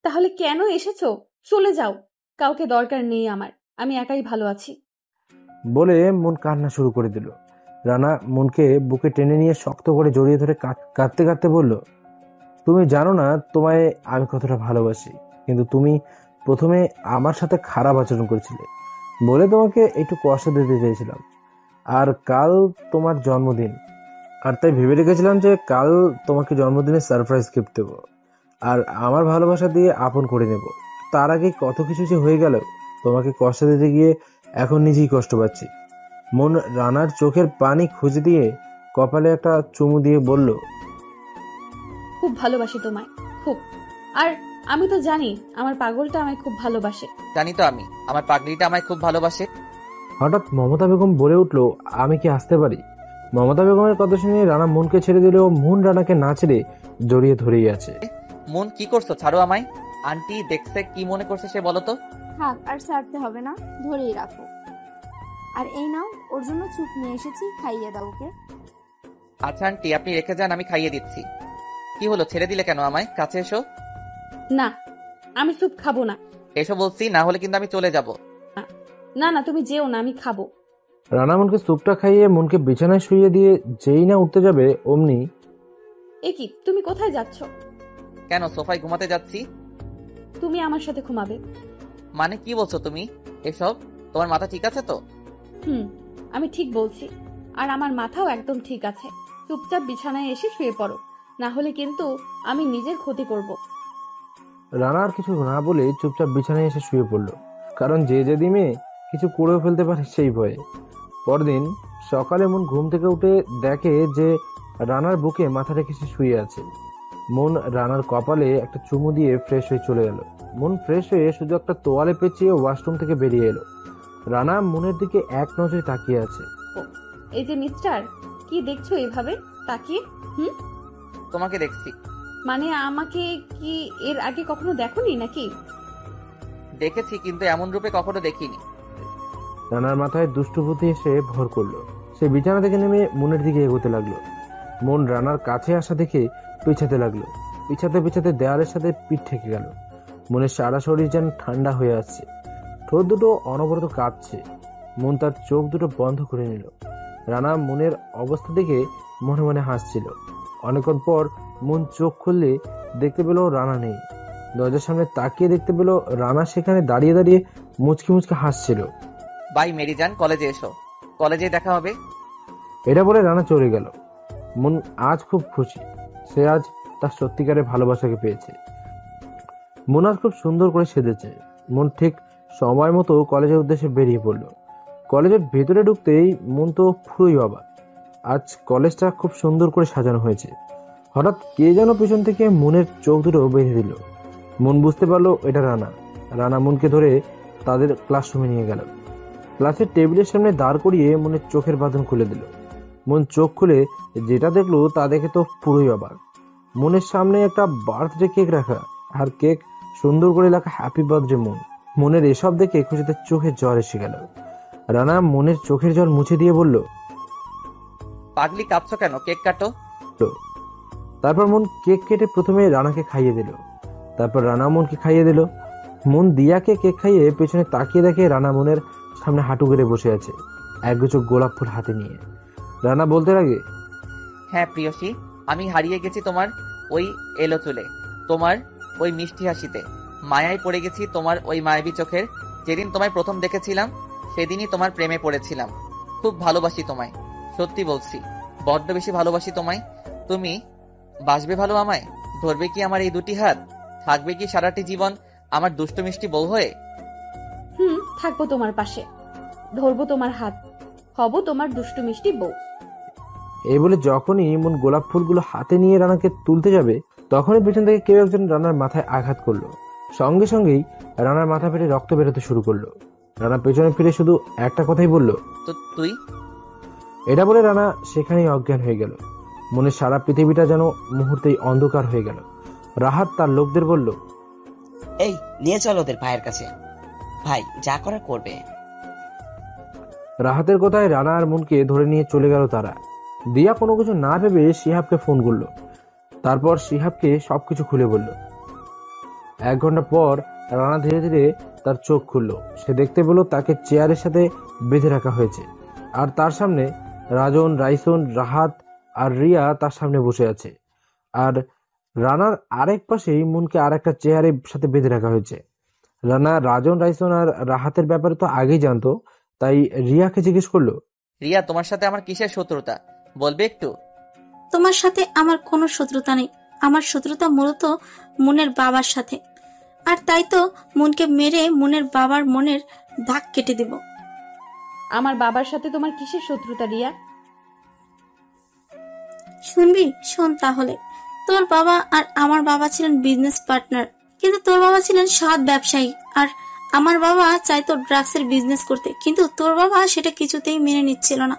তাহলে কেন এসেছো? চলে যাও, কাউকে দরকার নেই আমার, আমি একাই ভালো আছি। বলে মন কান্না শুরু করে দিল। রানা মনকে বুকে টেনে নিয়ে শক্ত করে জড়িয়ে ধরে কাঁদতে কাঁদতে বলল, তুমি জানো না তোমায় আমি কতটা ভালোবাসি, কিন্তু তুমি প্রথমে আমার সাথে খারাপ আচরণ করেছিলে বলে তোমাকে একটু কষ্ট দিতে চেয়েছিলাম। আর কাল তোমার জন্মদিন, আর তাই ভেবে রেখেছিলাম যে কাল তোমাকে জন্মদিনে সারপ্রাইজ গিফট দেবো আর আমার ভালোবাসা দিয়ে আপন করে নেব। তার আগে কত কিছু যে হয়ে গেল, তোমাকে কষ্ট দিতে গিয়ে এখন নিজেই কষ্ট পাচ্ছি। মন রানার চোখের পানি খুঁজে দিয়ে কপালে একটা চুমু দিয়ে বলল, খুব ভালোবাসি তোমায়, খুব। আর আমি তো জানি আমার পাগলটা আমায় খুব ভালোবাসে। জানি তো আমি, আমার পাগলিটা আমায় খুব ভালোবাসে। হঠাৎ মমতা বেগম বলে উঠলো, আমি কি আসতে পারি? মমতা বেগমের কথা শুনে রানা মনকে ছেড়ে দিলেও মন রানাকে না ছেড়ে জড়িয়ে ধরেই আছে। মন কি করছো? ছাড়ো আমায়। আন্টি দেখছে, কি মনে করছে সে বলো তো? থাক, আর ছাড়তে হবে না, ধরেই রাখো। আর এই নাও, ওর জন্য চুপ নিয়ে এসেছি, খাইয়ে দাও ওকে। আচ্ছা আন্টি, আপনি রেখে যান, আমি খাইয়ে দিচ্ছি। কি হলো, ছেড়ে দিলে কেন আমায়? কাছে এসো। না, আমি স্যুপ খাবো না। এসো বলছি, না হলে কিন্তু আমি চলে যাব। না না, তুমি যেও না, আমি খাবো। রানা মনকে স্যুপটা খাইয়ে মনকে বিছানায় শুইয়ে দিয়ে যেই না উঠতে যাবে অমনি, এ কি, তুমি কোথায় যাচ্ছ? কেন, সোফায় ঘুমাতে যাচ্ছি। তুমি আমার সাথে ঘুমাবে? মানে কি বলছো তুমি এসব? তোমার মাথা ঠিক আছে তো? আমি ঠিক বলছি, আর আমার মাথাও একদম ঠিক আছে। চুপচাপ বিছানায় এসে শুয়ে পড়ো, না হলে কিন্তু আমি নিজের ক্ষতি করব। রানা আর কিছু না বলে চুপচাপ বিছানায় এসে শুয়ে পড়লো, কারণ যে যদি মেয়ে কিছু করেও ফেলতে পারে সেই ভয়ে। পরদিন সকালে মন ঘুম থেকে উঠে দেখে যে রানার বুকে মাথা রেখে সে শুয়ে আছে। মন রানার কপালে একটা চুমু দিয়ে ফ্রেশ হয়ে চলে গেল। মন ফ্রেশ হয়ে শুধু একটা তোয়ালে পেঁচিয়ে ওয়াশরুম থেকে বেরিয়ে এলো। রানা মনের দিকে এক নজরে তাকিয়ে আছে। এই যে মিস্টার, কি দেখছো এভাবে তাকিয়ে? তোমাকে দেখছি। মানে আমাকে কি এর আগে কখনো দেখোনি নাকি? দেখেছি, কিন্তু এমন রূপে কখনো দেখিনি। রানার মাথায় দুষ্টু বুদ্ধি এসে ভর করলো। সে বিছানা থেকে নেমে মনের দিকে এগোতে লাগলো। মন রানার কাছে আসা দেখে পিছাতে লাগলো। পিছাতে পিছাতে দেয়ালের সাথে পিঠ ঠেকে গেল। মনের সারা শরীর যেন ঠান্ডা হয়ে আসছে। ঠোঁট দুটো অনবরত কাঁপছে। মন তার চোখ দুটো বন্ধ করে নিল। রানা মনের অবস্থা দেখে মনে মনে হাসছিল। অনেকক্ষণ পর মন চোখ খুললে দেখতে পেল রানা নেই। দরজার সামনে তাকিয়ে দেখতে পেল রানা সেখানে দাঁড়িয়ে দাঁড়িয়ে মুচকি মুচকি হাসছিল। বাই মেরিজান, কলেজে এসো, কলেজে দেখা হবে। এটা বলে রানা চলে গেল। মন আজ খুব খুশি। সে আজ তার সত্যিকারের ভালোবাসাকে পেয়েছে। মন আজ খুব সুন্দর করে সেজেছে। মন ঠিক সময় মতো কলেজের উদ্দেশ্যে বেরিয়ে পড়ল। কলেজের ভেতরে ঢুকতেই মন তো পুরোই অবাক। আজ কলেজটা খুব সুন্দর করে সাজানো হয়েছে। হঠাৎ কে যেন পিছন থেকে মনের চোখ দুটো বেঁধে দিল। মন বুঝতে পারলো এটা রানা। রানা মনকে ধরে তাদের ক্লাসরুমে নিয়ে গেল। ক্লাসের টেবিলের সামনে দাঁড় করিয়ে মনের চোখের বাঁধন খুলে দিল। মন চোখ খুলে যেটা দেখলো তা দেখে তো পুরোই অবাক। মনের সামনে একটা বার্থডে কেক রাখা, আর কেক সুন্দর করে লেখা হ্যাপি বার্থডে মন। মনের এসব দেখে খুশিতে চোখের জল এসে গেল। রানা মনের চোখের জল মুছে দিয়ে বলল, পাগলি কাঁদছো কেন? কেক কাটো। তারপর মন কেক কেটে প্রথমে রানাকে খাইয়ে দিল। তারপর রানা মনকে খাইয়ে দিল। মন দিয়াকে কেক খাইয়ে পেছনে তাকিয়ে দেখে রানা মনের সামনে হাঁটু গেড়ে বসে আছে, একগুচ্ছ গোলাপ ফুল হাতে নিয়ে। রানা বলতে লাগে, হ্যাঁ প্রিয়সী, আমি হারিয়ে গেছি তোমার ওই এলো চুলে, তোমার ওই মিষ্টি হাসিতে। মায়ায় পড়ে গেছি তোমার ওই মায়াবী চোখের। যেদিন তোমায় প্রথম দেখেছিলাম সেদিনই তোমার প্রেমে পড়েছিলাম। খুব ভালোবাসি তোমায়, সত্যি বলছি, বড্ড বেশি ভালোবাসি তোমায়। তুমি বাসবে ভালো আমায়? ধরবে কি আমার এই দুটি হাত? থাকবে কি সারাটি জীবন আমার দুষ্টু মিষ্টি বউ হয়ে? থাকবো তোমার পাশে, ধরবো তোমার হাত, হব তোমার দুষ্টু মিষ্টি বউ। এই বলে যখনই মুন গোলাপ ফুলগুলো হাতে নিয়ে রানাকে তুলতে যাবে, তখনই পেছন থেকে কেউ একজন রানার মাথায় আঘাত করলো। সঙ্গে সঙ্গেই রানার মাথা ফেটে রক্ত বেরোতে শুরু করলো। রানা পেছনে ফিরে শুধু একটা কথাই বলল, তো তুই? এটা বলে রানা সেখানেই অজ্ঞান হয়ে গেল। মনের সারা পৃথিবীটা যেন মুহূর্তেই অন্ধকার হয়ে গেল। রাহাত তার লোকদের বলল, এই নিয়ে চলো ওদের ভাইয়ের কাছে, ভাই যা করার করবে। রাহাতের কথায় রানা আর মুনকে ধরে নিয়ে চলে গেল তারা। দিয়া কোনো কিছু না ভেবে শিহাবকে ফোন করলো। তারপর শিহাবকে সবকিছু খুলে বলল। 1 ঘন্টা পর রানা ধীরে ধীরে তার চোখ খুলল। সে দেখতে পেল তাকে চেয়ারের সাথে বেঁধে রাখা হয়েছে, আর তার সামনে রাজন, রাইসন, রাহাত আর রিয়া তার সামনে বসে আছে। আর রানার আরেক পাশেই মুনকে আর একটা চেয়ারের সাথে বেঁধে রাখা হয়েছে। রানা রাজন, রাইসন আর রাহাতের ব্যাপারে তো আগেই জানতো, তাই রিয়াকে জিজ্ঞেস করলো, রিয়া, তোমার সাথে আমার কিসের শত্রুতা বলবে একটু? তোমার সাথে আমার কোনো শত্রুতা নেই। আমার শত্রুতা মূলত মুনের বাবার সাথে, আর তাই তো মুনকে মেরে মুনের বাবার মনের দাগ কেটে দেব। আমার বাবার সাথে তোমার কিসের শত্রুতা রিয়া? শুনবি? শোন তাহলে। তোর বাবা আর আমার বাবা ছিলেন বিজনেস পার্টনার, কিন্তু তোর বাবা ছিলেন সৎ ব্যবসায়ী, আর আমার বাবা চাইতো ড্রাগসের বিজনেস করতে, কিন্তু তোর বাবা সেটা কিছুতেই মেনে নিচ্ছিল না।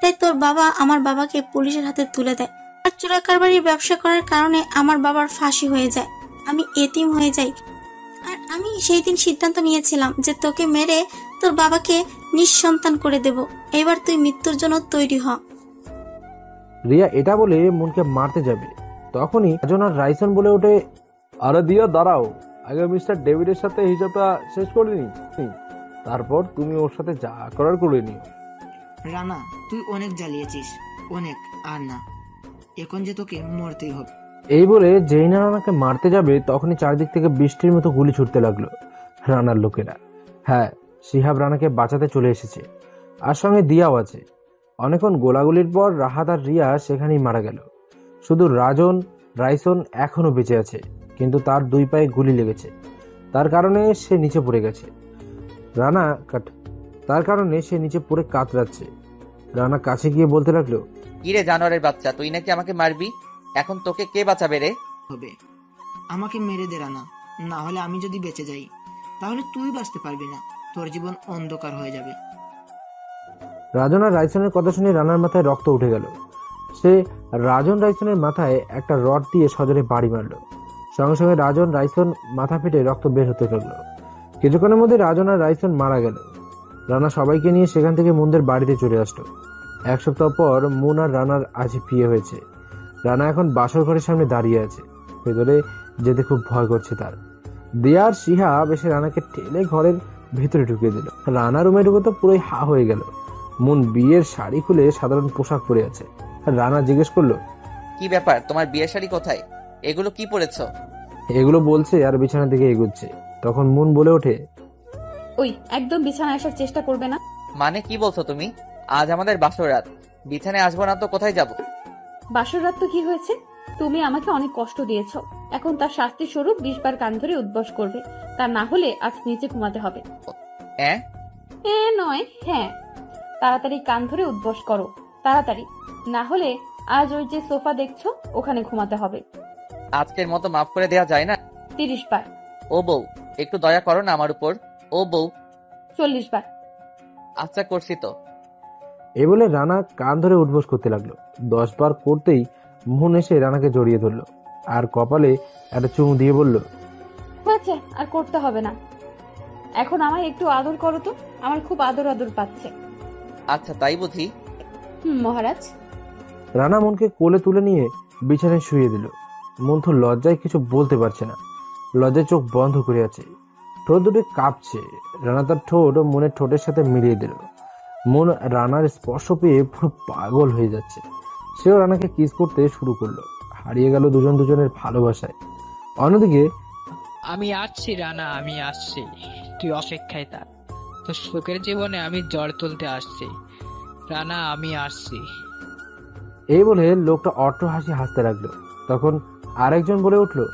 তাই তোর বাবা আমার বাবাকে পুলিশের হাতে তুলে দেয়, আর চোরা কারবারির ব্যবসা করার কারণে আমার বাবার ফাঁসি হয়ে যায়, আমি এতিম হয়ে যাই। আর আমি সেই দিন সিদ্ধান্ত নিয়েছিলাম যে তোকে মেরে তোর বাবাকে নিঃসন্তান করে দেব। এবার তুই মৃত্যুর জন্য তৈরি হ। রিয়া এটা বলে মুনকে মারতে যাবে, তখনই রাজন আর রাইসন বলে ওঠে, আরে দিয়া দাঁড়াও, আগে মিস্টার ডেভিডের সাথে হিসাবটা শেষ করে নি, তারপর তুমি ওর সাথে যা করার করে নিও। রানা, তুই অনেক জ্বালিয়েছিস, অনেক, আর না, এখন যে তোকে মরতেই হবে। এই বলে যেই না রানাকে মারতে যাবে, তখনই চারদিক থেকে বৃষ্টির মতো গুলি ছুটতে লাগলো রানার লোকেরা। হ্যাঁ, শিহাব রানাকে বাঁচাতে চলে এসেছে, আর সঙ্গে দিয়াও আছে। অনেকক্ষণ গোলাগুলির পর রাহাত আর রিয়া সেখানেই মারা গেল। শুধু রাজন, রাইসন এখনো বেঁচে আছে, কিন্তু তার 2 পায়ে গুলি লেগেছে। তার কারণে সে নিচে পড়ে কাতরাচ্ছে। রানা কাছে গিয়ে বলতে লাগলো, কিরে জানোয়ারের বাচ্চা, তুই নাকি আমাকে মারবি? এখন তোকে কে বাঁচাবে রে? হবে, আমাকে মেরে দে রানা, না হলে আমি যদি বেঁচে যাই তাহলে তুই বাঁচতে পারবি না, তোর জীবন অন্ধকার হয়ে যাবে। রাজন আর রাইসনের কথা শুনে রানার মাথায় রক্ত উঠে গেল। সে রাজন রাইসনের মাথায় একটা রড দিয়ে সজোরে বাড়ি মারল। সঙ্গে সঙ্গে রাজন রাইসন মাথা ফেটে রক্ত বের হতে লাগলো। কিছুক্ষণের মধ্যে রাজন আর রাইসন মারা গেল। রানা সবাইকে নিয়ে সেখান থেকে মুনদের বাড়িতে চলে আসলো। 1 সপ্তাহ পর মুন আর রানার আজ বিয়ে হয়েছে। রানা এখন বাসর ঘরের সামনে দাঁড়িয়ে আছে, ভেতরে যেতে খুব ভয় করছে তার। দিয়া আর শিহাব এসে রানাকে ঠেলে ঘরের ভেতরে ঢুকিয়ে দিল। রানা রুমে ঢুকে তো পুরোই হা হয়ে গেল। মুন বিয়ের শাড়ি খুলে সাধারণ পোশাক পরে আছে। রানা জিজ্ঞেস করলো, কি ব্যাপার, তোমার বিয়ের শাড়ি কোথায়? এগুলো কি পরেছো? এগুলো বলছে আর বিছানার দিকে এগুচ্ছে। তখন মুন বলে ওঠে, ওই একদম বিছানায় আসার চেষ্টা করবে না। মানে কি বলছো তুমি? আজ আমাদের বাসর রাত, বিছানায় আসবো না তো কোথায় যাব? বাসর রাত তো কি হয়েছে? তুমি আমাকে অনেক কষ্ট দিয়েছো, এখন তার শাস্তি স্বরূপ 20 বার কান ধরে উদ্বাস করবে, তা না হলে আজ নিচে ঘুমাতে হবে। নয়, হ্যাঁ, তাড়াতাড়ি কান ধরে উদ্বাস করো, তাড়াতাড়ি, না হলে আজ ওই যে সোফা দেখছো ওখানে ঘুমাতে হবে। আজকের মতো মাফ করে দেওয়া যায় না? 30 বার। ও বউ, একটু দয়া করো না আমার উপর। ও বউ। 40 বার। আচ্ছা, করছি তো। এই বলে রানা কান ধরে উঠবোস করতে লাগলো। 10 বার করতেই মুন এসে রানাকে জড়িয়ে ধরলো আর কপালে একটা চুমু দিয়ে বলল, হয়েছে, আর করতে হবে না, এখন আমায় একটু আদর করো তো, আমার খুব আদর আদর পাচ্ছে। আচ্ছা, তাই বুঝি। মহারাজ। রানা মুনকে কোলে তুলে নিয়ে বিছানায় শুয়ে দিল। মুন তো লজ্জায় কিছু বলতে পারছে না, লজ্জায় চোখ বন্ধ করে আছে, ঠোঁট দুটো কাঁপছে। রানা তার ঠোঁট মুনের ঠোঁটের সাথে মিলিয়ে দিল। মুন রানার স্পর্শ পেয়ে পুরো পাগল হয়ে যাচ্ছে। সেও রানাকে কিস করতে শুরু করলো। হারিয়ে গেল দুজন দুজনের ভালোবাসায়। অন্যদিকে, আমি আসছি রানা, আমি আসছি, তুই অপেক্ষায় থাক, তোর সুখের জীবনে আমি জ্বর তুলতে আসছি রানা, আমি আসছি। এই বলে লোকটা অট্ট হাসি হাসতে লাগলো। তখন আরেকজন বলে উঠলো,